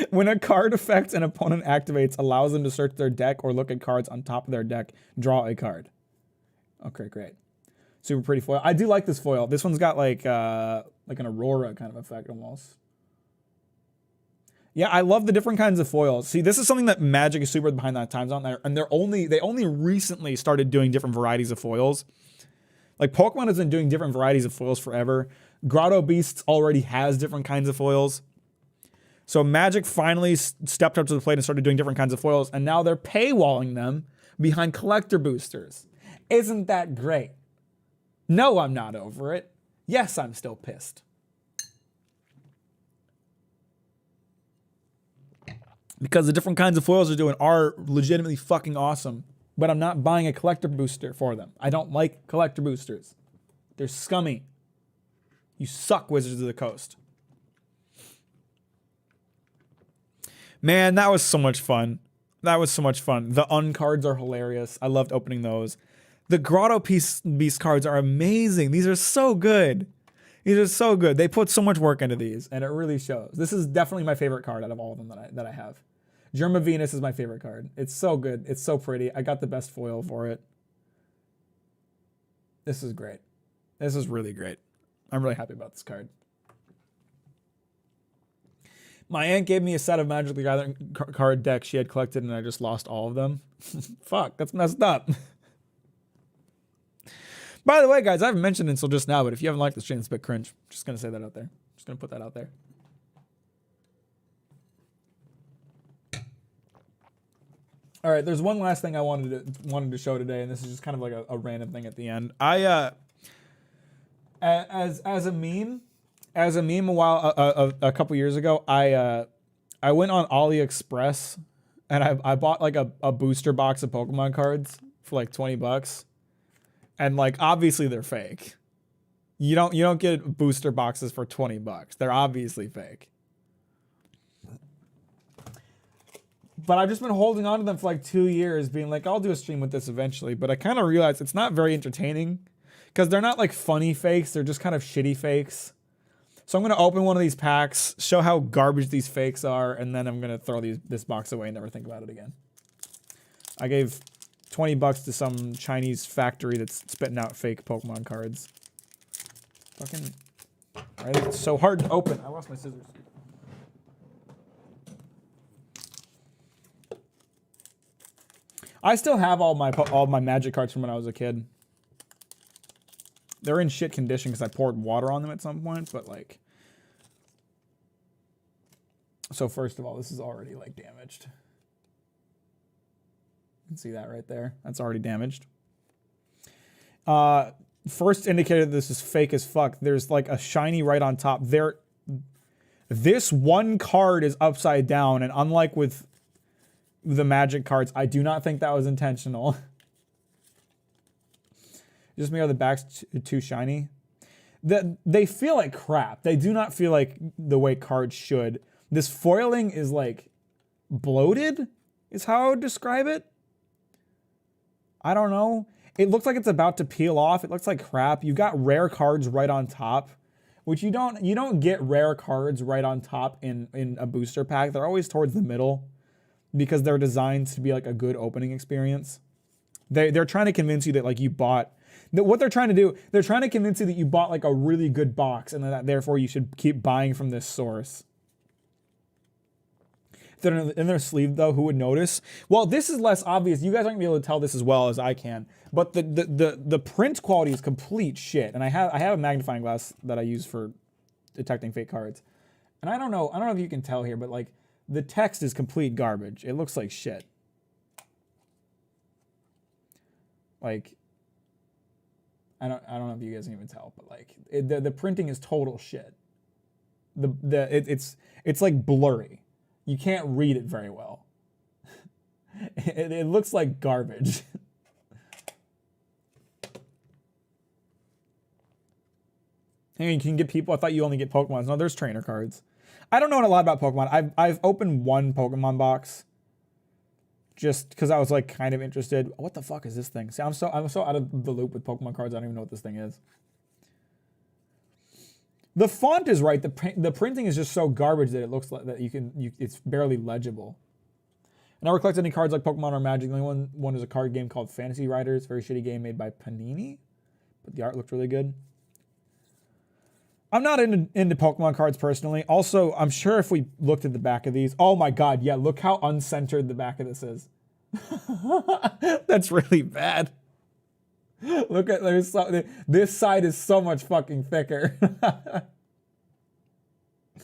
When a card effect an opponent activates allows them to search their deck or look at cards on top of their deck, draw a card. Okay, great. Super pretty foil. I do like this foil. This one's got like like an Aurora kind of effect almost. Yeah, I love the different kinds of foils. See, this is something that Magic is super behind that times on, and they only recently started doing different varieties of foils. Like Pokemon has been doing different varieties of foils forever. Grotto Beasts already has different kinds of foils. So Magic finally stepped up to the plate and started doing different kinds of foils, and now they're paywalling them behind collector boosters. Isn't that great? No, I'm not over it. Yes, I'm still pissed. Because the different kinds of foils they're doing are legitimately fucking awesome. But I'm not buying a collector booster for them. I don't like collector boosters. They're scummy. You suck, Wizards of the Coast. Man, that was so much fun. That was so much fun. The uncards are hilarious. I loved opening those. The Grotto Beast cards are amazing. These are so good. These are so good. They put so much work into these, and it really shows. This is definitely my favorite card out of all of them that I have. Germa Venus is my favorite card. It's so good. It's so pretty. I got the best foil for it. This is great. This is really great. I'm really happy about this card. My aunt gave me a set of Magic the Gathering card decks she had collected, and I just lost all of them. Fuck, that's messed up. By the way, guys, I haven't mentioned it until just now, but if you haven't liked the stream, it's a bit cringe. Just going to say that out there. Just going to put that out there. All right, there's one last thing I wanted to show today, and this is just kind of like a random thing at the end. I as a meme a couple years ago, I went on AliExpress and I bought like a booster box of Pokemon cards for like $20, and like obviously they're fake. You don't get booster boxes for $20. They're obviously fake. But I've just been holding on to them for like 2 years, being like, I'll do a stream with this eventually. But I kind of realized it's not very entertaining because they're not like funny fakes. They're just kind of shitty fakes. So I'm going to open one of these packs, show how garbage these fakes are, and then I'm going to throw this box away and never think about it again. I gave $20 to some Chinese factory that's spitting out fake Pokemon cards. Fucking, right? It's so hard to open. I lost my scissors. I still have all my Magic cards from when I was a kid. They're in shit condition because I poured water on them at some point, but like... So first of all, this is already like damaged. You can see that right there. That's already damaged. First indicator that this is fake as fuck. There's like a shiny right on top. This one card is upside down, and unlike with the Magic cards, I do not think that was intentional. Just me, are the backs too shiny? They feel like crap. They do not feel like the way cards should. This foiling is like bloated, is how I would describe it. I don't know. It looks like it's about to peel off. It looks like crap. You got rare cards right on top, which you don't get rare cards right on top in a booster pack. They're always towards the middle because they're designed to be like a good opening experience. They're trying to convince you that like you bought... What they're trying to do, they're trying to convince you that you bought like a really good box and that therefore you should keep buying from this source. If they're in their sleeve though, who would notice? Well, this is less obvious. You guys aren't gonna be able to tell this as well as I can, but the print quality is complete shit. And I have a magnifying glass that I use for detecting fake cards. And I don't know if you can tell here, but like the text is complete garbage. It looks like shit. Like, I don't know if you guys can even tell, but like the printing is total shit. It's like blurry. You can't read it very well. It looks like garbage. Hey, you can get people. I thought you only get Pokemon. No, there's trainer cards. I don't know a lot about Pokemon. I've opened one Pokemon box. Just because I was like kind of interested. What the fuck is this thing? See, I'm so out of the loop with Pokemon cards. I don't even know what this thing is. The font is right. The printing is just so garbage that it looks like that it's barely legible. I never collected any cards like Pokemon or Magic. The only one is a card game called Fantasy Riders. Very shitty game made by Panini, but the art looked really good. I'm not into Pokemon cards personally. Also, I'm sure if we looked at the back of these, oh my god, yeah, look how uncentered the back of this is. That's really bad. Look at this side is so much fucking thicker.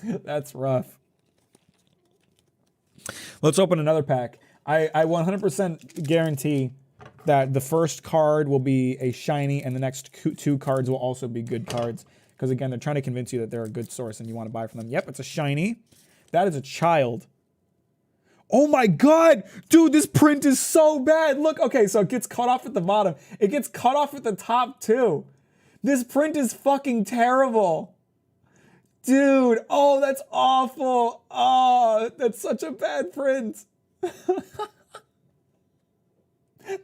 That's rough. Let's open another pack. I 100% guarantee that the first card will be a shiny and the next two cards will also be good cards. Because again, they're trying to convince you that they're a good source and you want to buy from them. Yep, it's a shiny. That is a child. Oh my god! Dude, this print is so bad! Look, okay, so it gets cut off at the bottom. It gets cut off at the top too. This print is fucking terrible. Dude, oh, that's awful. Oh, that's such a bad print.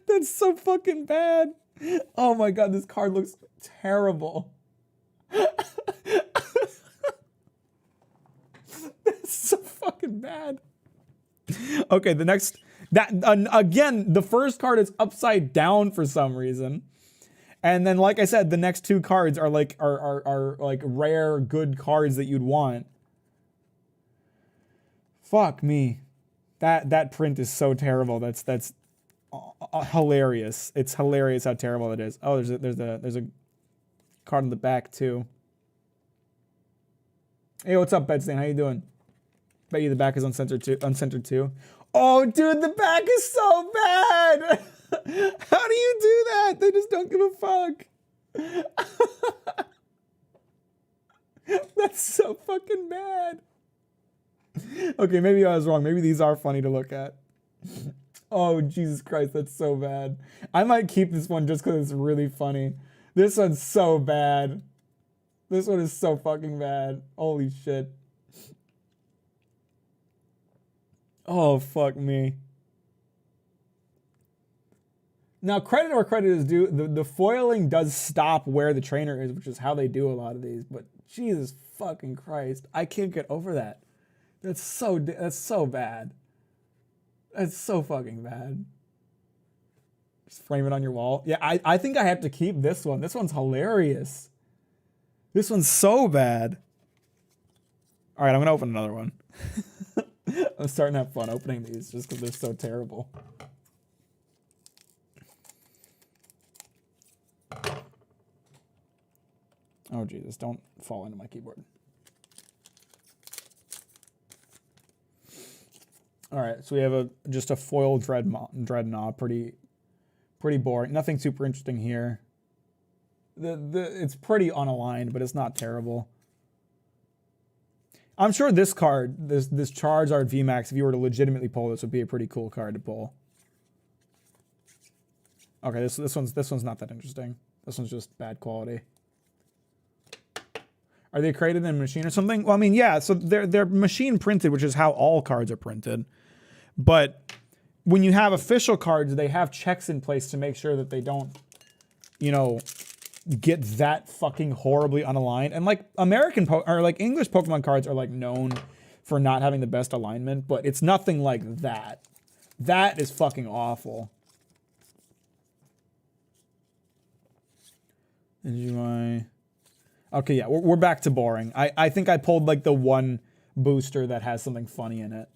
That's so fucking bad. Oh my god, this card looks terrible. That's so fucking bad. Okay, the next again, the first card is upside down for some reason. And then like I said, the next two cards are like like rare good cards that you'd want. Fuck me. That print is so terrible. That's hilarious. It's hilarious how terrible it is. Oh, there's a card on the back too. Hey, what's up, Bedstain? How you doing? Bet you the back is uncensored too. Oh, dude, the back is so bad. How do you do that? They just don't give a fuck. That's so fucking bad. Okay, maybe I was wrong. Maybe these are funny to look at. Oh, Jesus Christ, that's so bad. I might keep this one just because it's really funny. This one's so bad. This one is so fucking bad. Holy shit. Oh, fuck me. Now, credit where credit is due. The foiling does stop where the trainer is, which is how they do a lot of these. But Jesus fucking Christ, I can't get over that. That's so bad. That's so fucking bad. Just frame it on your wall. Yeah, I think I have to keep this one. This one's hilarious. This one's so bad. All right, I'm gonna open another one. I'm starting to have fun opening these just because they're so terrible. Oh Jesus, don't fall into my keyboard. All right, so we have just a foil dreadnought, pretty boring. Nothing super interesting here. It's pretty unaligned, but it's not terrible. I'm sure this card, this Charizard VMAX, if you were to legitimately pull this, would be a pretty cool card to pull. Okay, this one's not that interesting. This one's just bad quality. Are they created in a machine or something? Well, I mean, yeah. So they're machine printed, which is how all cards are printed. But when you have official cards, they have checks in place to make sure that they don't, you know, get that fucking horribly unaligned. And like like English Pokemon cards are like known for not having the best alignment, but it's nothing like that. That is fucking awful. Okay, yeah, we're back to boring. I think I pulled like the one booster that has something funny in it.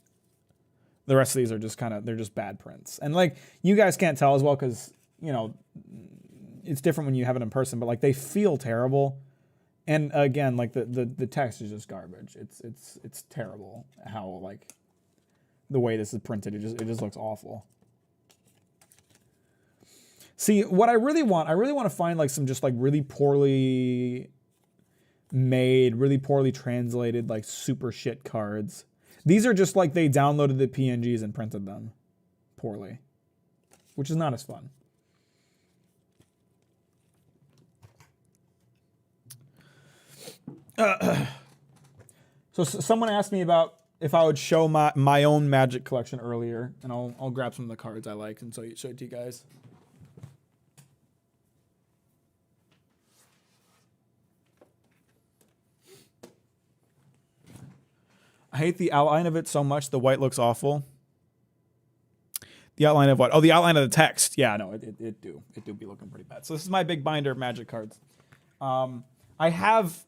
The rest of these are just they're just bad prints. And like, you guys can't tell as well because, you know, it's different when you have it in person, but like they feel terrible. And again, like the text is just garbage. It's terrible how like the way this is printed. It just looks awful. See, what I really want to find like some just like really poorly made, really poorly translated, like super shit cards. These are just like they downloaded the PNGs and printed them poorly, which is not as fun. So someone asked me about if I would show my own Magic collection earlier, and I'll grab some of the cards I like and show it to you guys. I hate the outline of it so much. The white looks awful. The outline of what? Oh, the outline of the text. Yeah, no, it do be looking pretty bad. So this is my big binder of Magic cards. I have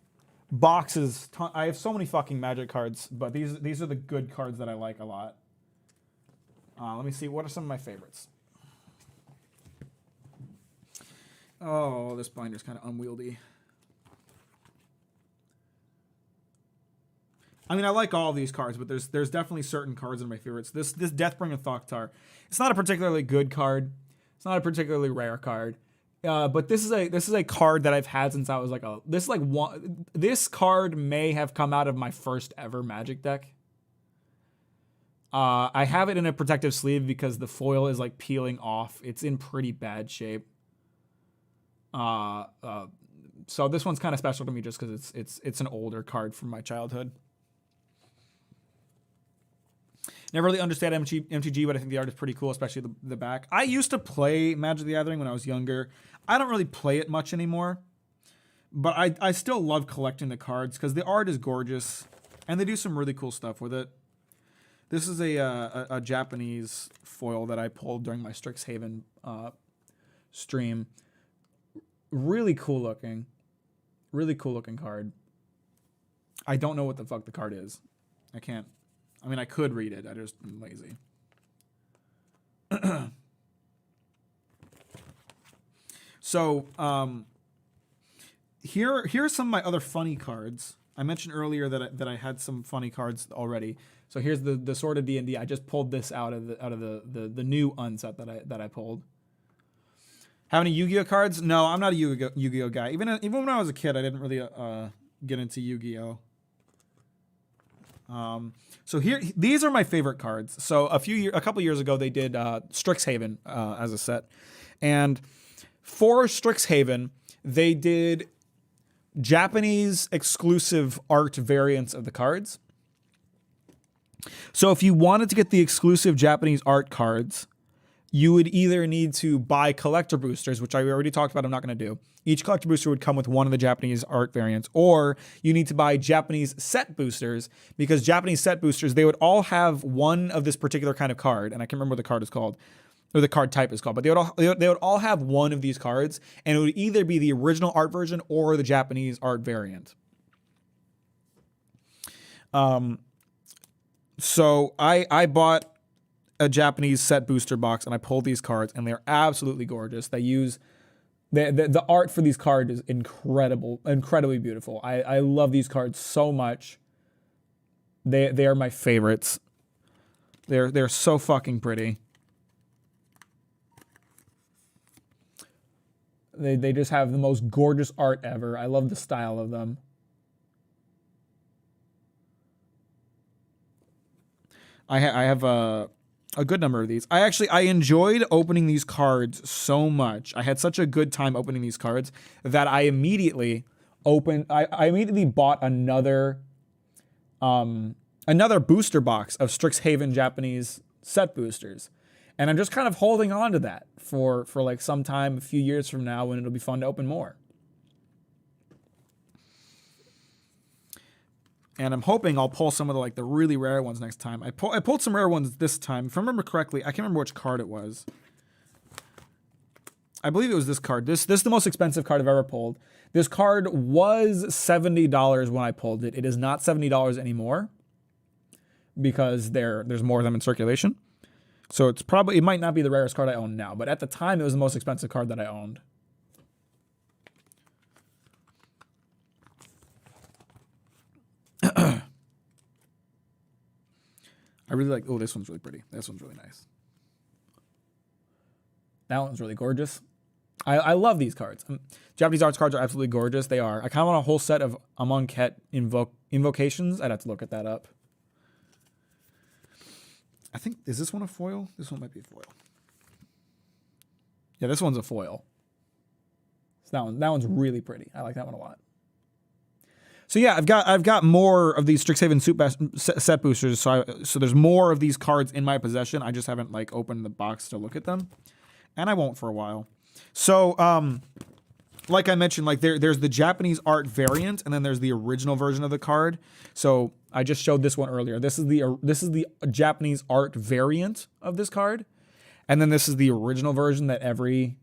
boxes. I have so many fucking Magic cards, but these are the good cards that I like a lot. Let me see. What are some of my favorites? Oh, this binder's kind of unwieldy. I mean, I like all of these cards, but there's definitely certain cards that are my favorites. This Deathbringer Thoktar. It's not a particularly good card. It's not a particularly rare card. But this is a card that I've had since I was like this card may have come out of my first ever Magic deck. I have it in a protective sleeve because the foil is like peeling off. It's in pretty bad shape. So this one's kind of special to me just because it's an older card from my childhood. Never really understand MTG, but I think the art is pretty cool, especially the back. I used to play Magic the Gathering when I was younger. I don't really play it much anymore, but I still love collecting the cards because the art is gorgeous, and they do some really cool stuff with it. This is a Japanese foil that I pulled during my Strixhaven stream. Really cool looking card. I don't know what the fuck the card is. I mean, I could read it. I just am lazy. So, here's some of my other funny cards. I mentioned earlier that I had some funny cards already. So here's the Sword of D&D. I just pulled this out of the new unset that I pulled. Have any Yu-Gi-Oh cards? No, I'm not a Yu-Gi-Oh guy. Even when I was a kid, I didn't really get into Yu-Gi-Oh. So these are my favorite cards. So a couple years ago, they did Strixhaven as a set, and for Strixhaven, they did Japanese exclusive art variants of the cards. So if you wanted to get the exclusive Japanese art cards, you would either need to buy collector boosters, which I already talked about, I'm not going to do. Each collector booster would come with one of the Japanese art variants, or you need to buy Japanese set boosters, because Japanese set boosters, they would all have one of this particular kind of card, and I can't remember what the card is called, or the card type is called, but they would all have one of these cards, and it would either be the original art version or the Japanese art variant. So I bought a Japanese set booster box, and I pulled these cards, and they're absolutely gorgeous. They use the art for these cards is incredibly beautiful. I love these cards so much. They are my favorites. They're so fucking pretty. They just have the most gorgeous art ever. I love the style of them. I have a good number of these. I enjoyed opening these cards so much. I had such a good time opening these cards that I immediately bought another booster box of Strixhaven Japanese set boosters. And I'm just kind of holding on to that for like some time, a few years from now, when it'll be fun to open more. And I'm hoping I'll pull some of the really rare ones next time. I pulled some rare ones this time. If I remember correctly, I can't remember which card it was. I believe it was this card. This is the most expensive card I've ever pulled. This card was $70 when I pulled it. It is not $70 anymore because there's more of them in circulation. So it might not be the rarest card I own now, but at the time it was the most expensive card that I owned. I really like, oh, this one's really pretty. This one's really nice. That one's really gorgeous. I love these cards. Japanese arts cards are absolutely gorgeous. They are. I kind of want a whole set of Amonkhet invocations. I'd have to look at that up. I think, is this one a foil? This one might be a foil. Yeah, this one's a foil. So that one's really pretty. I like that one a lot. So yeah, I've got more of these Strixhaven set boosters. So there's more of these cards in my possession. I just haven't opened the box to look at them, and I won't for a while. So like I mentioned, there's the Japanese art variant, and then there's the original version of the card. So I just showed this one earlier. This is the Japanese art variant of this card, and then this is the original version that every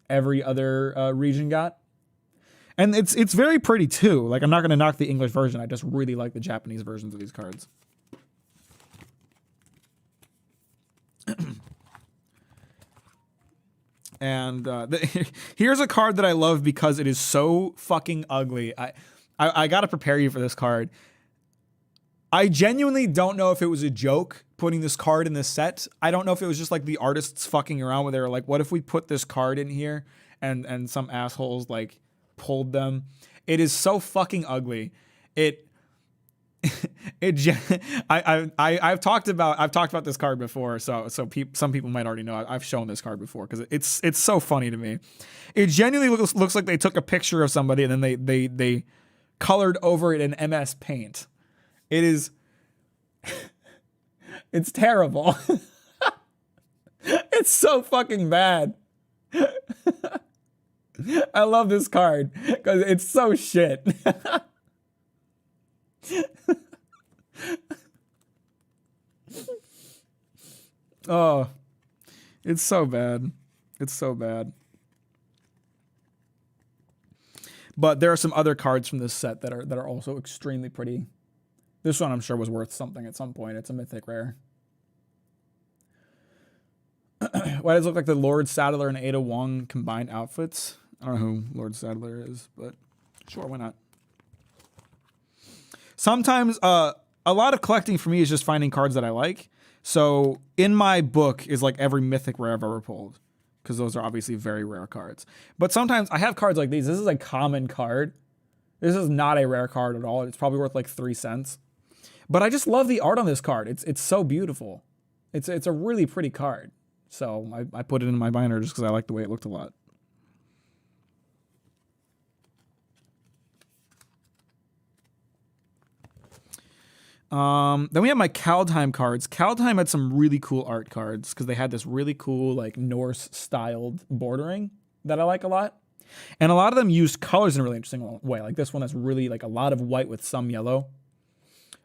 other region got. And it's very pretty too. Like, I'm not going to knock the English version. I just really like the Japanese versions of these cards. And here's a card that I love because it is so fucking ugly. I got to prepare you for this card. I genuinely don't know if it was a joke putting this card in this set. I don't know if it was just like the artists fucking around where they were like, what if we put this card in here and some assholes like pulled them. It is so fucking ugly. I've talked about this card before, so some people might already know. I've shown this card before because it's so funny to me. It genuinely looks like they took a picture of somebody and then they colored over it in MS Paint. It is it's terrible. It's so fucking bad. I love this card because it's so shit. Oh, it's so bad. It's so bad. But there are some other cards from this set that are also extremely pretty. This one I'm sure was worth something at some point. It's a mythic rare. Why does it look like the Lord Saddler and Ada Wong combined outfits? I don't know who Lord Saddler is, but sure, why not? Sometimes a lot of collecting for me is just finding cards that I like. So in my book is like every mythic rare I've ever pulled, because those are obviously very rare cards. But sometimes I have cards like these. This is a common card. This is not a rare card at all. It's probably worth like 3 cents. But I just love the art on this card. It's so beautiful. It's a really pretty card. So I put it in my binder just because I like the way it looked a lot. Then we have my Kaldheim cards. Kaldheim had some really cool art cards because they had this really cool like Norse styled bordering that I like a lot. And a lot of them used colors in a really interesting way. Like this one that's really like a lot of white with some yellow.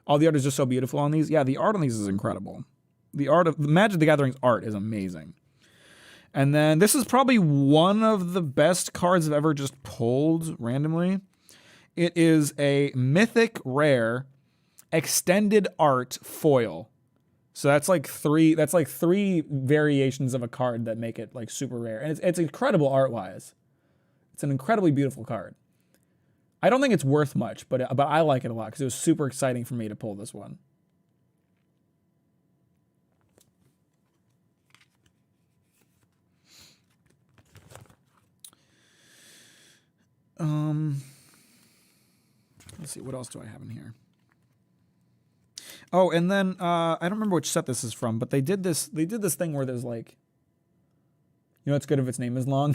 All the art is just so beautiful on these. Yeah, the art on these is incredible. The art of Magic the Gathering's art is amazing. And then this is probably one of the best cards I've ever just pulled randomly. It is a mythic rare extended art foil. So that's like three variations of a card that make it like super rare. And it's incredible art-wise. It's an incredibly beautiful card. I don't think it's worth much, but I like it a lot because it was super exciting for me to pull this one. Let's see, what else do I have in here? Oh, and then I don't remember which set this is from, but they did this thing where there's like, you know, it's good if its name is long.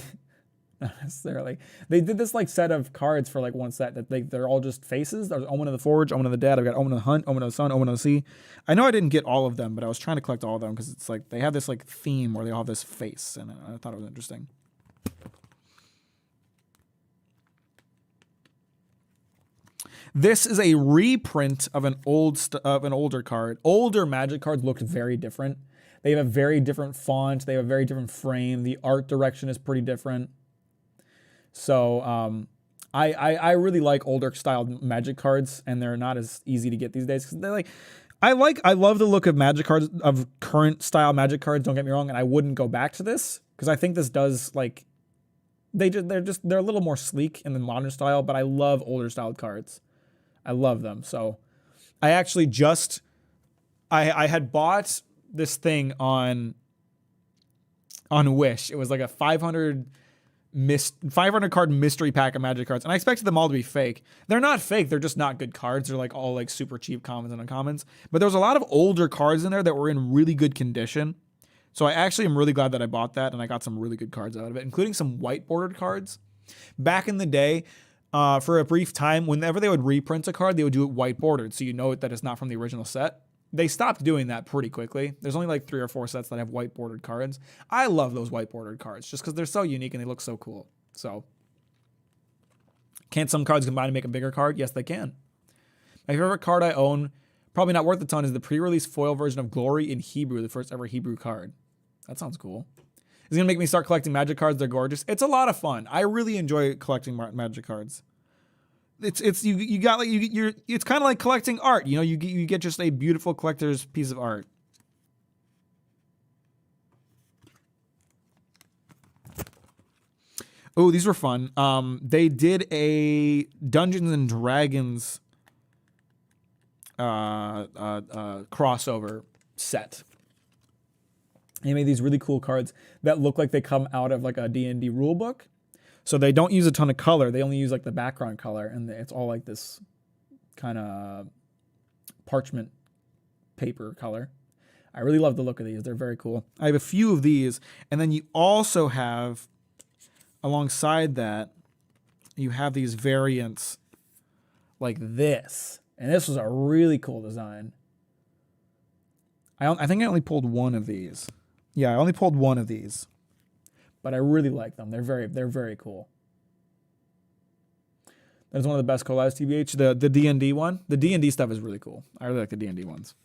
Not necessarily. They did this like set of cards for like one set that they're all just faces. There's Omen of the Forge, Omen of the Dead. I've got Omen of the Hunt, Omen of the Sun, Omen of the Sea. I know I didn't get all of them, but I was trying to collect all of them because it's like they have this like theme where they all have this face, and I thought it was interesting. This is a reprint of an older card. Older Magic cards looked very different. They have a very different font. They have a very different frame. The art direction is pretty different. So I really like older styled Magic cards, and they're not as easy to get these days because they're like I love the look of Magic cards, of current style Magic cards. Don't get me wrong, and I wouldn't go back to this because I think this does like they're a little more sleek in the modern style. But I love older styled cards. I love them. So I actually I had bought this thing on Wish. It was like a 500 card mystery pack of Magic cards. And I expected them all to be fake. They're not fake. They're just not good cards. They're like all like super cheap commons and uncommons. But there was a lot of older cards in there that were in really good condition. So I actually am really glad that I bought that, and I got some really good cards out of it, including some white bordered cards. Back in the day, for a brief time, whenever they would reprint a card, they would do it white bordered, so you know that it's not from the original set. They stopped doing that pretty quickly. There's only like 3 or 4 sets that have white bordered cards. I love those white bordered cards just because they're so unique and they look so cool. So, can some cards combine to make a bigger card? Yes, they can. My favorite card I own, probably not worth a ton, is the pre-release foil version of Glory in Hebrew, the first ever Hebrew card. That sounds cool. It's going to make me start collecting Magic cards. They're gorgeous. It's a lot of fun. I really enjoy collecting Magic cards. it's you got like you're it's kind of like collecting art. You know, you get just a beautiful collector's piece of art. Oh, these were fun. They did a Dungeons and Dragons crossover set. They made these really cool cards that look like they come out of like a D&D rule book. So they don't use a ton of color. They only use like the background color, and it's all like this kind of parchment paper color. I really love the look of these. They're very cool. I have a few of these, and then you also have, alongside that, you have these variants like this. And this was a really cool design. I think I only pulled one of these. Yeah, I only pulled one of these. But I really like them. They're very cool. That's one of the best collabs, TBH. The D&D one. The D&D stuff is really cool. I really like the D&D ones.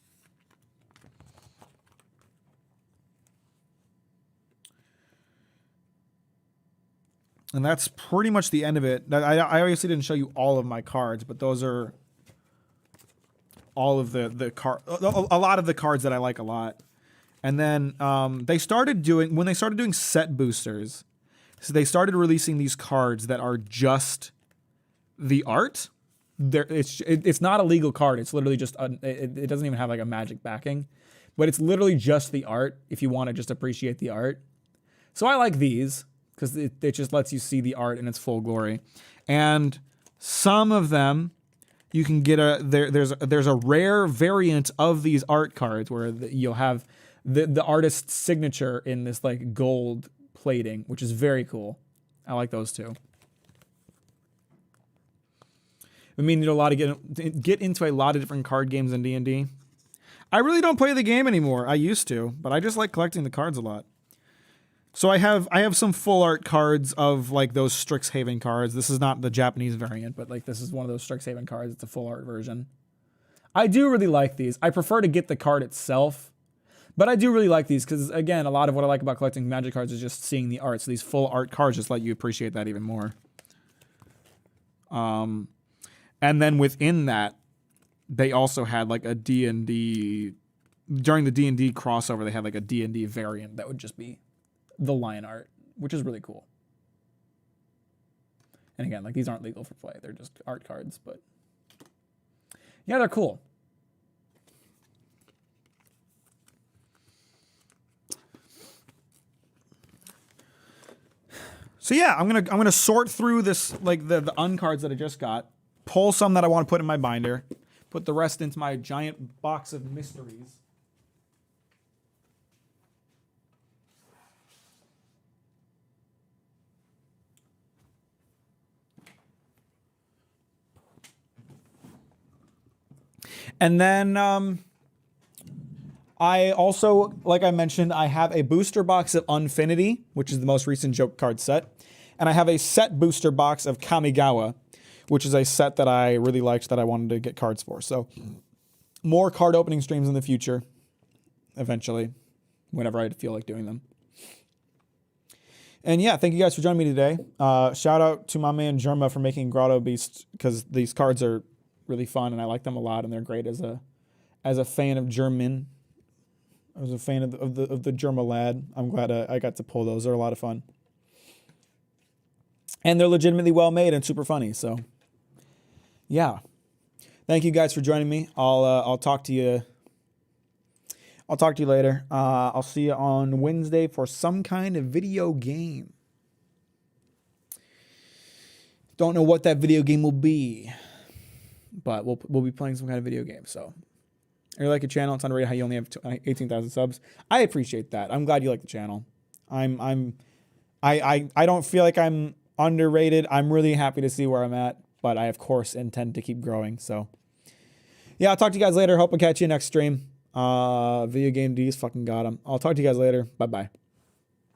And that's pretty much the end of it. I obviously didn't show you all of my cards, but those are all of the card, a lot of the cards that I like a lot. And then when they started doing set boosters, so they started releasing these cards that are just the art. It's not a legal card. It's literally just it doesn't even have like a magic backing, but it's literally just the art. If you want to just appreciate the art, so I like these because it just lets you see the art in its full glory. And some of them you can get there's a rare variant of these art cards where you'll have the artist's signature in this like gold plating, which is very cool. I like those too. I mean, get into a lot of different card games in D&D. I really don't play the game anymore. I used to, but I just like collecting the cards a lot. So I have some full art cards of like those Strixhaven cards. This is not the Japanese variant, but like this is one of those Strixhaven cards. It's a full art version. I do really like these. I prefer to get the card itself, but I do really like these because, again, a lot of what I like about collecting Magic cards is just seeing the art. So these full art cards just let you appreciate that even more. And then within that, they also had like a D&D, during the D&D crossover, they had like a D&D variant that would just be the line art, which is really cool. And again, like these aren't legal for play. They're just art cards, but yeah, they're cool. So yeah, I'm gonna sort through this, like the uncards that I just got, pull some that I want to put in my binder, put the rest into my giant box of mysteries. And then I also, like I mentioned, I have a booster box of Unfinity, which is the most recent joke card set. And I have a set booster box of Kamigawa, which is a set that I really liked that I wanted to get cards for. So more card opening streams in the future, eventually, whenever I feel like doing them. And yeah, thank you guys for joining me today. Shout out to my man Germa for making Grotto Beast, because these cards are really fun and I like them a lot, and they're great as a fan of German. I was a fan of the Germa lad. I'm glad I got to pull those. They're a lot of fun. And they're legitimately well made and super funny. So yeah. Thank you guys for joining me. I'll talk to you. I'll talk to you later. I'll see you on Wednesday for some kind of video game. Don't know what that video game will be, but we'll be playing some kind of video game. So if you like your channel, it's underrated how you only have 18,000 subs. I appreciate that. I'm glad you like the channel. I don't feel like I'm underrated. I'm really happy to see where I'm at, but I of course intend to keep growing. So yeah, I'll talk to you guys later. Hope I catch you next stream. Video game D's fucking got 'em. I'll talk to you guys later. Bye bye.